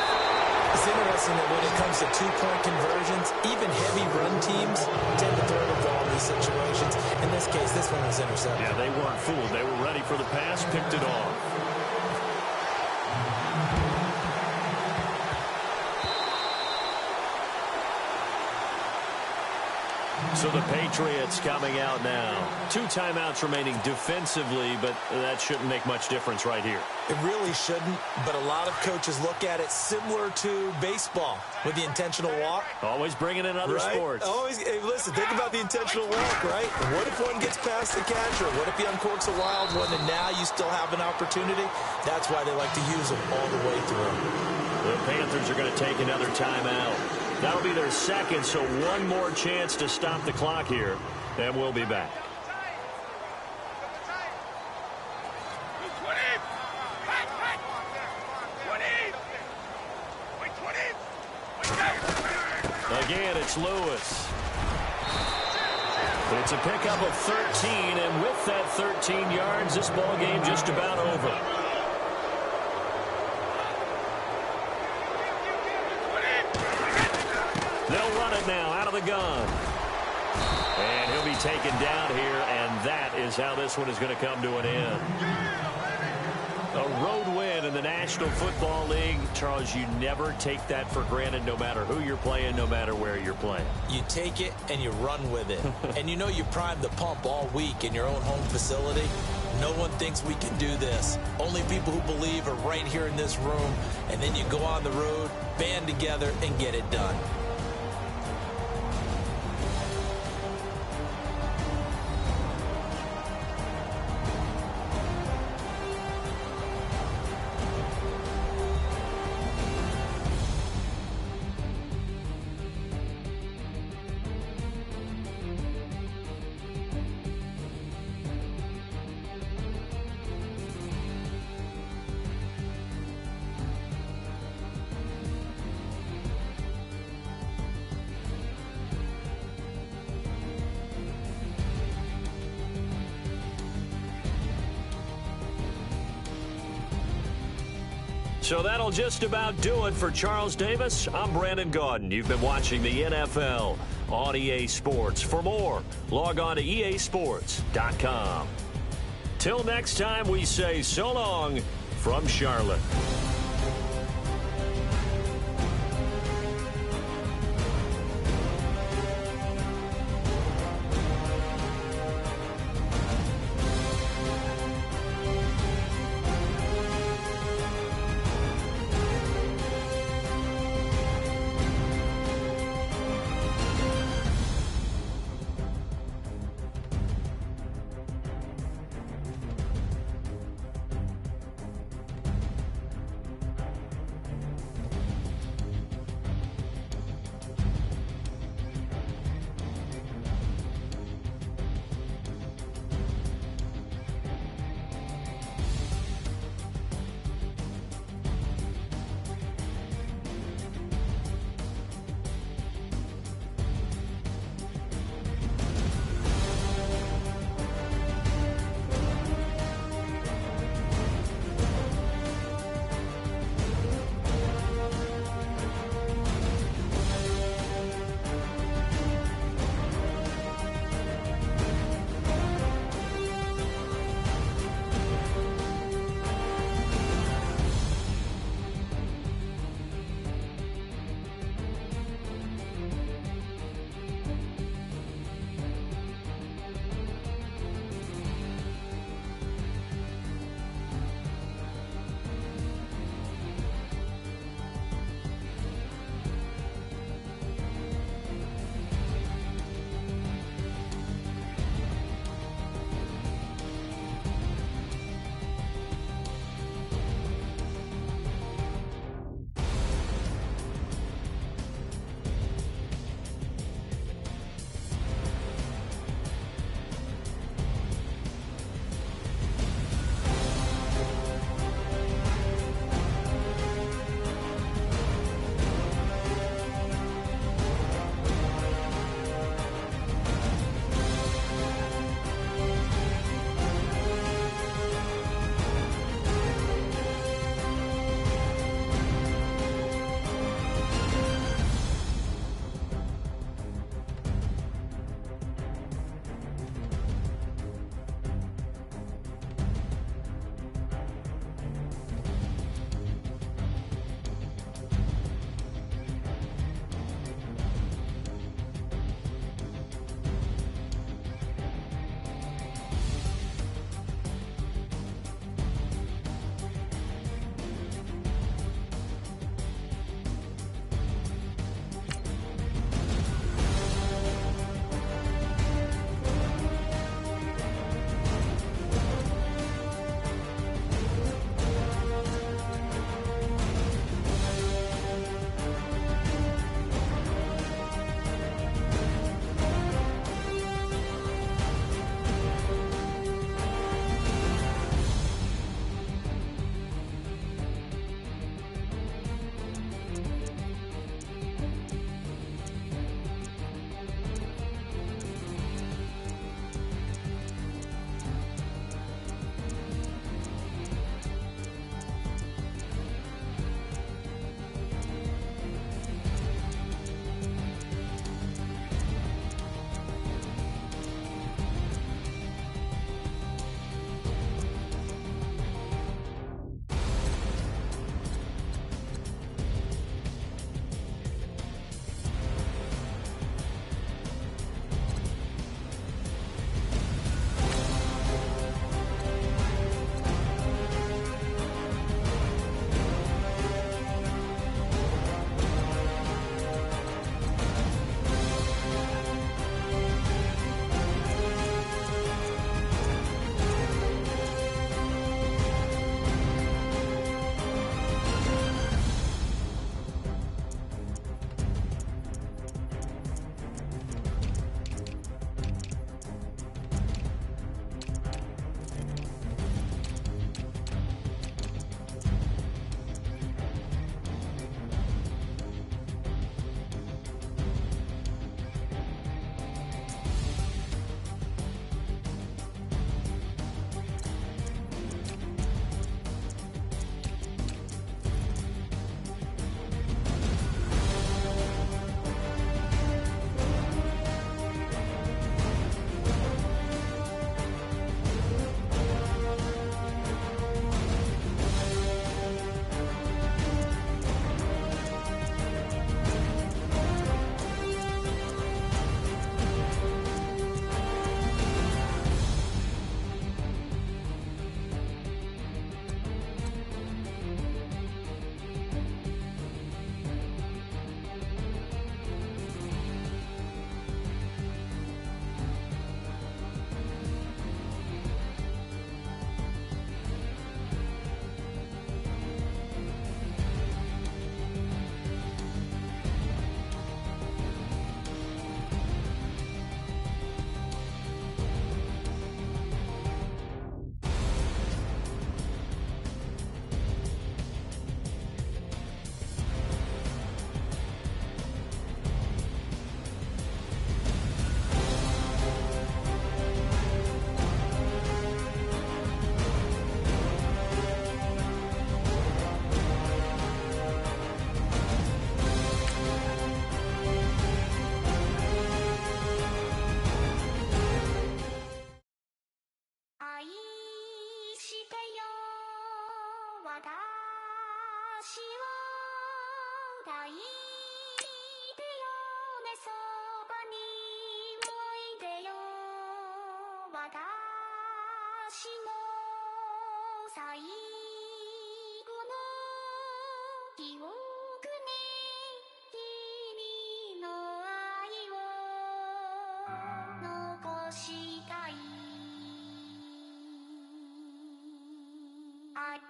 It's interesting that when it comes to 2-point conversions, even heavy run teams tend to throw the ball in these situations. In this case, this one was intercepted. Yeah, they weren't fooled. They were ready for the pass, picked it off. So the Patriots coming out now. 2 timeouts remaining defensively, but that shouldn't make much difference right here. It really shouldn't, but a lot of coaches look at it similar to baseball with the intentional walk. Always bringing in other sports. Always, hey, listen, think about the intentional walk, right? What if one gets past the catcher? What if he uncorks a wild one and now you still have an opportunity? That's why they like to use them all the way through. The Panthers are going to take another timeout. That'll be their second, so one more chance to stop the clock here, and we'll be back. it's Lewis. It's a pickup of 13, and with that 13 yards, this ball game just about over. They'll run it now out of the gun. And he'll be taken down here, and that is how this one is going to come to an end. A road win in the National Football League. Charles, you never take that for granted, no matter who you're playing, no matter where you're playing. You take it and you run with it. And you know you primed the pump all week in your own home facility. No one thinks we can do this. Only people who believe are right here in this room. And then you go on the road, band together, and get it done. So that'll just about do it for Charles Davis. I'm Brandon Gaudin. You've been watching the NFL on EA Sports. For more, log on to easports.com. Till next time, we say so long from Charlotte.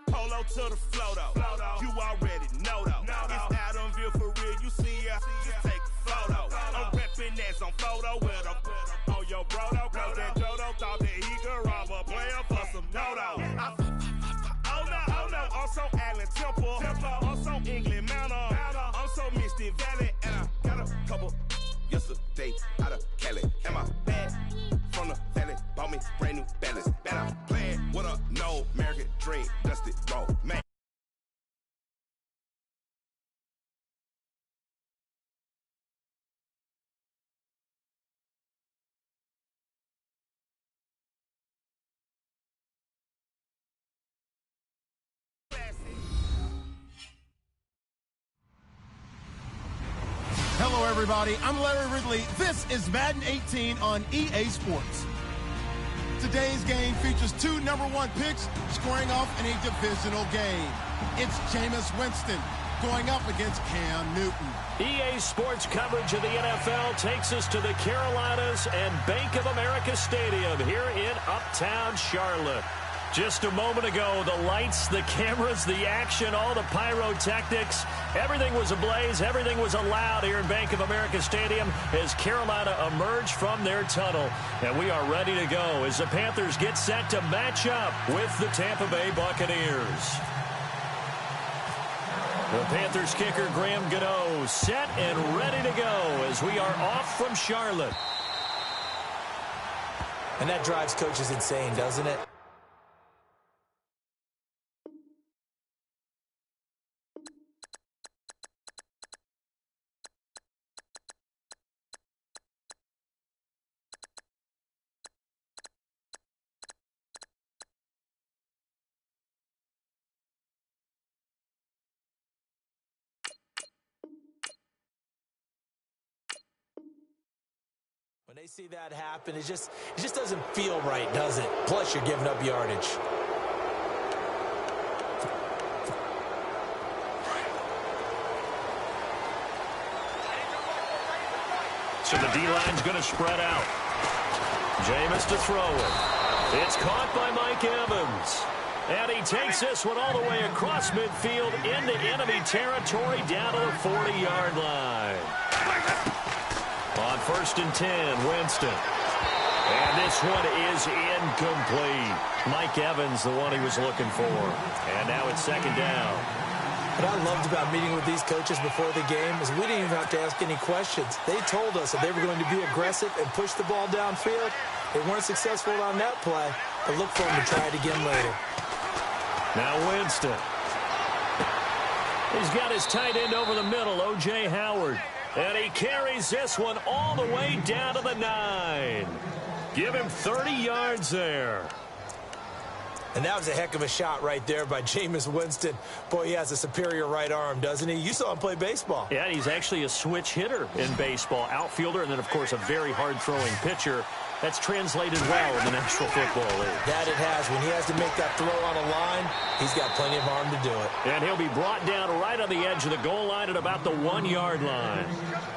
Polo to the flow though. You already know though. It's Adamville for real. You see ya, just take a photo. I'm reppin' that's on photo with a on your bro though. Cause that Jodo thought that he could rob a player for some no-no. Oh no, also Allen Temple. Also England Mountain. Also Misty Valley. And I got a couple yesterday out of Cali. And my bag from the valley bought me brand new balance. And I'm playing with a no American dream. Dusty road, man. Hello, everybody. I'm Larry Ridley. This is Madden 18 on EA Sports. Today's game features two #1 picks squaring off in a divisional game. It's Jameis Winston going up against Cam Newton. EA Sports coverage of the NFL takes us to the Carolinas and Bank of America Stadium here in Uptown Charlotte. Just a moment ago, the lights, the cameras, the action, all the pyrotechnics, everything was ablaze, everything was allowed here in Bank of America Stadium as Carolina emerged from their tunnel. And we are ready to go as the Panthers get set to match up with the Tampa Bay Buccaneers. The Panthers kicker, Graham Gano, set and ready to go as we are off from Charlotte. And that drives coaches insane, doesn't it? When they see that happen, it just doesn't feel right, does it? Plus, you're giving up yardage. So the D-line's going to spread out. Jameis to throw it. It's caught by Mike Evans. And he takes this one all the way across midfield into enemy territory down to the 40-yard line. On 1st and 10, Winston. And this one is incomplete. Mike Evans, the one he was looking for. And now it's 2nd down. What I loved about meeting with these coaches before the game is we didn't even have to ask any questions. They told us that they were going to be aggressive and push the ball downfield. They weren't successful on that play, but look for them to try it again later. Now Winston. He's got his tight end over the middle, O.J. Howard. And he carries this one all the way down to the 9. Give him 30 yards there. And that was a heck of a shot right there by Jameis Winston. Boy, he has a superior right arm, doesn't he? You saw him play baseball. Yeah, he's actually a switch hitter in baseball. Outfielder, and then, of course, a very hard-throwing pitcher. That's translated well in the National Football League. That it has. When he has to make that throw on a line, he's got plenty of arm to do it. And he'll be brought down right on the edge of the goal line at about the 1-yard line.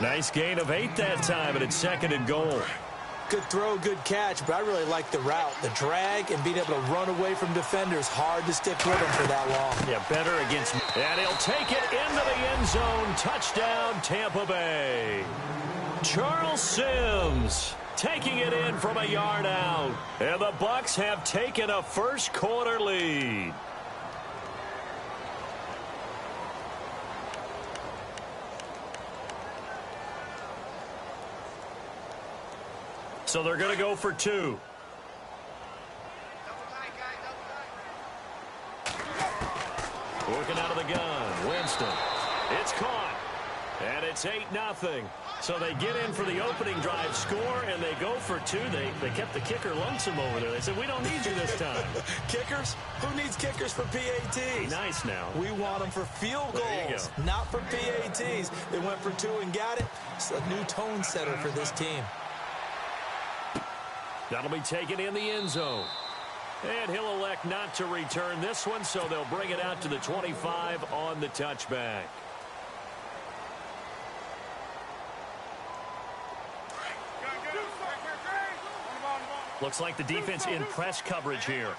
Nice gain of 8 that time, and it's 2nd and goal. Good throw, good catch, but I really like the route. The drag and being able to run away from defenders. Hard to stick with him for that long. Yeah, better against... And he'll take it into the end zone. Touchdown, Tampa Bay. Charles Sims taking it in from a yard out. And the Bucs have taken a first-quarter lead. So they're going to go for 2. Working out of the gun. Winston. It's caught. And it's 8-0. So they get in for the opening drive, score, and they go for two. They kept the kicker lonesome over there. They said, we don't need you this time. Kickers? Who needs kickers for PATs? Nice now. We want them for field goals, not for PATs. They went for two and got it. It's a new tone setter for this team. That'll be taken in the end zone. And he'll elect not to return this one, so they'll bring it out to the 25 on the touchback. Looks like the defense in press coverage here.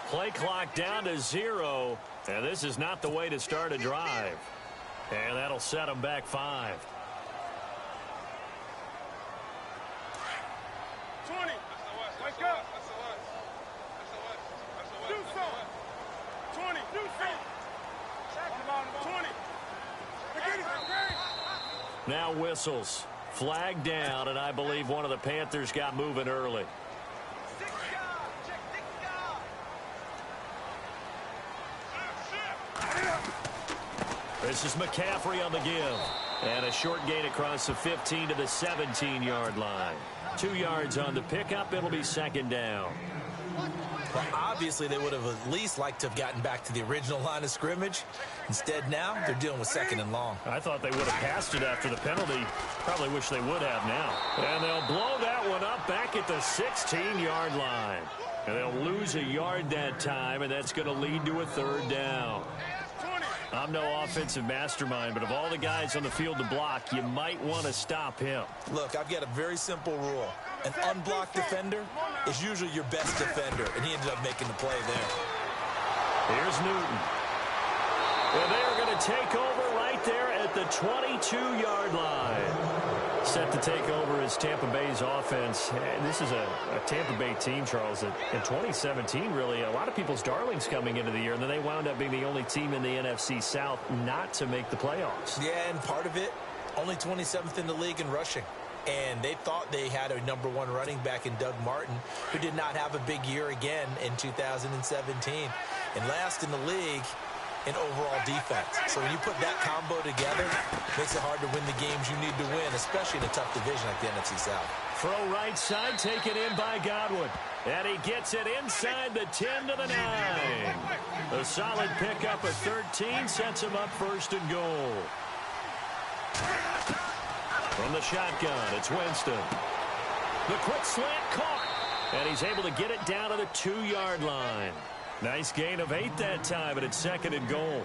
Play clock down to 0, and this is not the way to start a drive. And that'll set them back 5. 20. Wake up. Do something. 20. Do something. 20. Now whistles. Flag down, and I believe one of the Panthers got moving early. This is McCaffrey on the give. And a short gain across the 15 to the 17-yard line. 2 yards on the pickup. It'll be second down. Well, obviously, they would have at least liked to have gotten back to the original line of scrimmage. Instead, now they're dealing with second and long. I thought they would have passed it after the penalty. Probably wish they would have now. And they'll blow that one up back at the 16-yard line. And they'll lose a yard that time, and that's going to lead to a third down. I'm no offensive mastermind, but of all the guys on the field to block, you might want to stop him. Look, I've got a very simple rule. An unblocked defender is usually your best defender, and he ended up making the play there. Here's Newton. And they are going to take over right there at the 22-yard line. Set to take over as Tampa Bay's offense. This is a Tampa Bay team, Charles, that in 2017, really, a lot of people's darlings coming into the year, and then they wound up being the only team in the NFC South not to make the playoffs. Yeah, and part of it, only 27th in the league in rushing. And they thought they had a #1 running back in Doug Martin, who did not have a big year again in 2017. And last in the league in overall defense. So when you put that combo together, it makes it hard to win the games you need to win, especially in a tough division like the NFC South. Throw right side, taken in by Godwin. And he gets it inside the 10 to the 9. A solid pickup at 13 sets him up first and goal. From the shotgun, it's Winston. The quick slant caught. And he's able to get it down to the 2-yard line. Nice gain of 8 that time, and it's second and goal.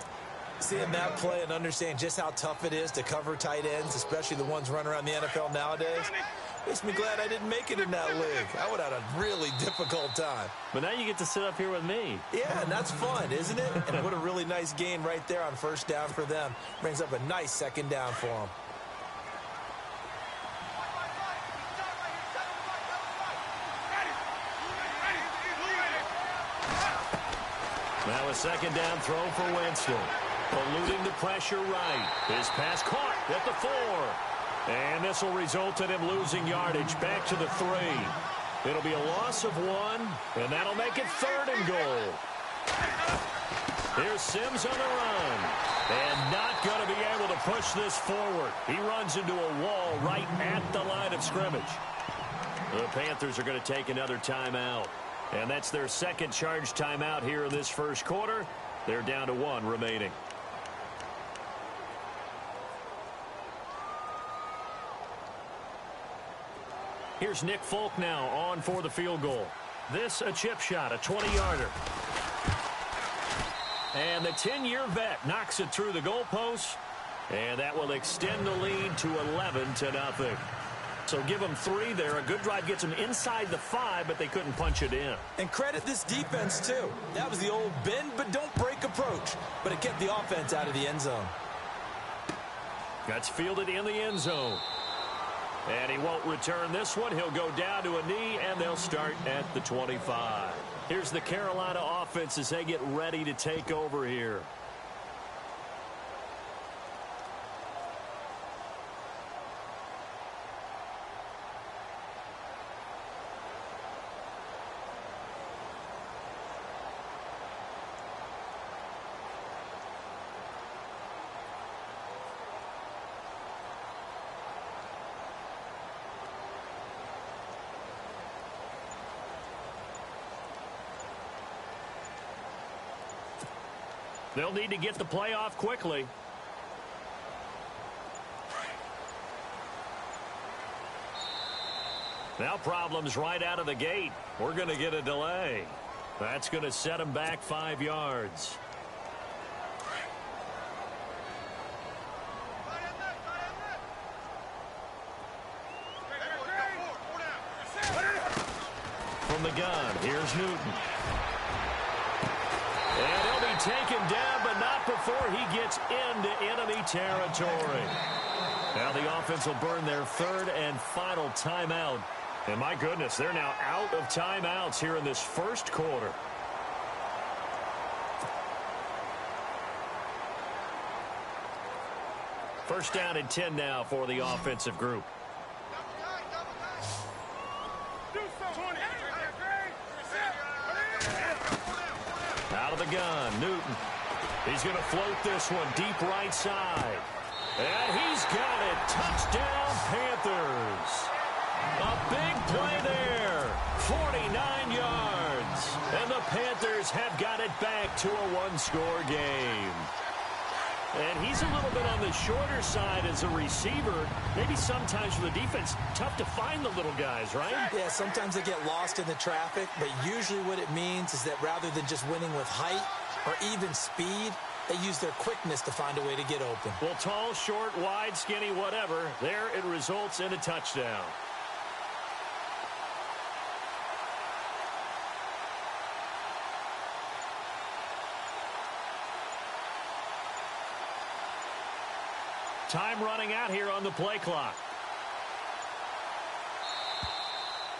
Seeing that play and understand just how tough it is to cover tight ends, especially the ones running around the NFL nowadays, makes me glad I didn't make it in that league. I would have had a really difficult time. But now you get to sit up here with me. Yeah, and that's fun, isn't it? And what a really nice gain right there on first down for them. Brings up a nice second down for them. Now a second down throw for Winston. Eluding the pressure right. His pass caught at the 4. And this will result in him losing yardage back to the 3. It'll be a loss of 1, and that'll make it third and goal. Here's Sims on the run. And not going to be able to push this forward. He runs into a wall right at the line of scrimmage. The Panthers are going to take another timeout. And that's their second charge timeout here in this first quarter. They're down to 1 remaining. Here's Nick Folk now on for the field goal. This a chip shot, a 20-yarder. And the 10-year vet knocks it through the goalpost. And that will extend the lead to 11-0. So give them 3 there. A good drive gets them inside the 5, but they couldn't punch it in. And credit this defense, too. That was the old bend but don't break approach, but it kept the offense out of the end zone. That's fielded in the end zone. And he won't return this one. He'll go down to a knee, and they'll start at the 25. Here's the Carolina offense as they get ready to take over here. They'll need to get the play off quickly. Now problems right out of the gate. We're going to get a delay. That's going to set them back 5 yards. From the gun, here's Newton. And he'll be taken down, but not before he gets into enemy territory. Now the offense will burn their 3rd and final timeout. And my goodness, they're now out of timeouts here in this first quarter. First down and 10 now for the offensive group. Out of the gun, Newton. He's going to float this one deep right side. And he's got it. Touchdown, Panthers. A big play there. 49 yards. And the Panthers have got it back to a one-score game. And he's a little bit on the shorter side as a receiver. Maybe sometimes for the defense, tough to find the little guys, right? Yeah, sometimes they get lost in the traffic, but usually what it means is that rather than just winning with height or even speed, they use their quickness to find a way to get open. Well, tall, short, wide, skinny, whatever, there it results in a touchdown. Time running out here on the play clock.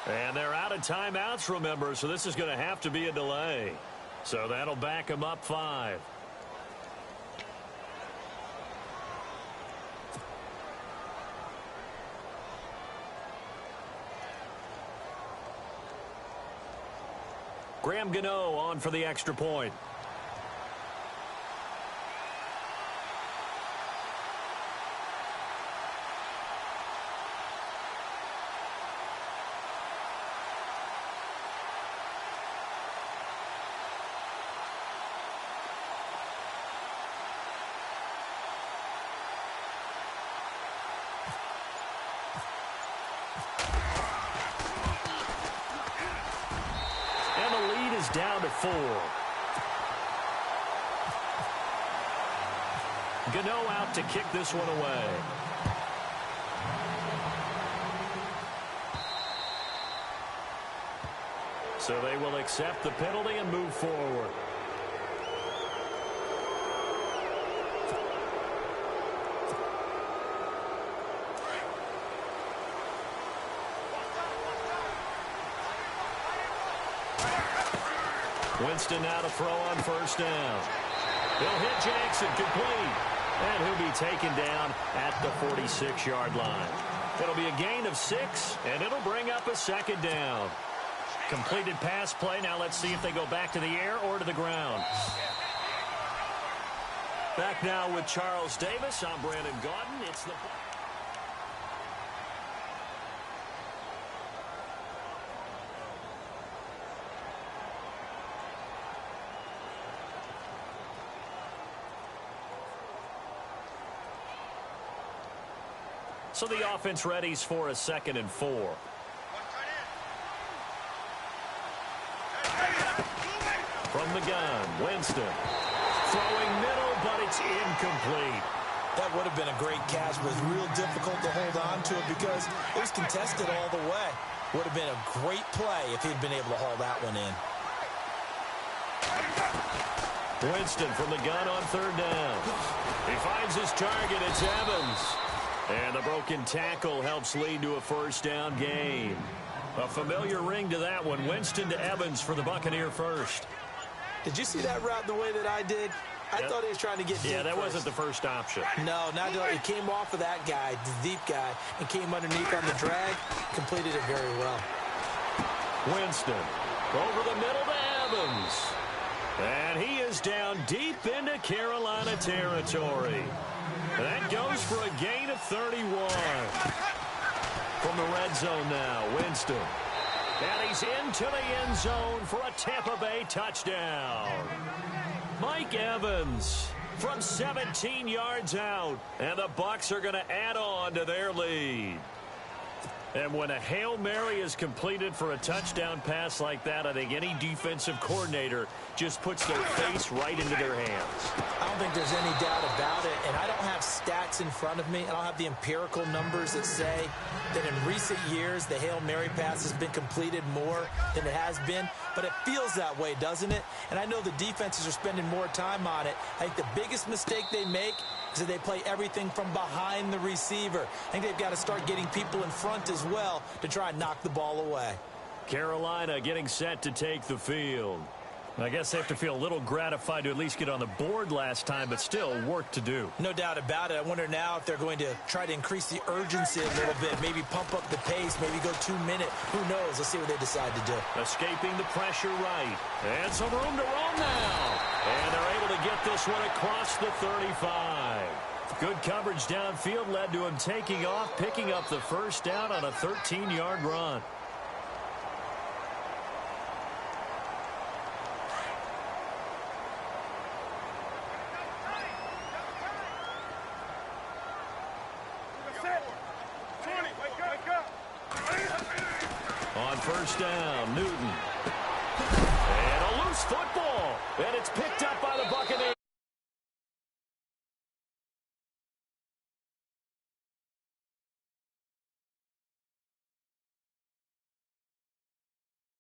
And they're out of timeouts, remember, so this is going to have to be a delay. So that'll back them up 5. Graham Gano on for the extra point. Down to 4. Gano out to kick this one away. So they will accept the penalty and move forward. Winston now to throw on first down. He'll hit Jackson complete. And he'll be taken down at the 46-yard line. It'll be a gain of 6, and it'll bring up a second down. Completed pass play. Now let's see if they go back to the air or to the ground. Back now with Charles Davis. I'm Brandon Gaudin. It's the... So the offense readies for a 2nd and 4. From the gun, Winston. Throwing middle, but it's incomplete. That would have been a great catch, but it was real difficult to hold on to it because it was contested all the way. Would have been a great play if he'd been able to haul that one in. Winston from the gun on third down. He finds his target. It's Evans. And the broken tackle helps lead to a first down gain. A familiar ring to that one. Winston to Evans for the Buccaneer first. Did you see that route the way that I did? I thought he was trying to get deep. Yeah, that first. wasn't the first option. No, not it came off of that guy, the deep guy, and came underneath on the drag. Completed it very well. Winston over the middle to Evans. And he is down deep into Carolina territory. And that goes for a gain of 31. From the red zone now, Winston. And he's into the end zone for a Tampa Bay touchdown. Mike Evans from 17 yards out. And the Bucs are going to add on to their lead. And when a Hail Mary is completed for a touchdown pass like that, I think any defensive coordinator just puts their face right into their hands. I don't think there's any doubt about it, and I don't have stats in front of me. I don't have the empirical numbers that say that in recent years the Hail Mary pass has been completed more than it has been, but it feels that way, doesn't it? And I know the defenses are spending more time on it. I think the biggest mistake they make is that they play everything from behind the receiver. I think they've got to start getting people in front as well to try and knock the ball away. Carolina getting set to take the field. I guess they have to feel a little gratified to at least get on the board last time, but still work to do. No doubt about it. I wonder now if they're going to try to increase the urgency a little bit, maybe pump up the pace, maybe go 2 minute. Who knows? Let's see what they decide to do. Escaping the pressure right. And some room to roam now. And they're able to get this one across the 35. Good coverage downfield led to him taking off, picking up the first down on a 13-yard run. On first down, Newton. And a loose football. And it's picked up by the Buccaneers.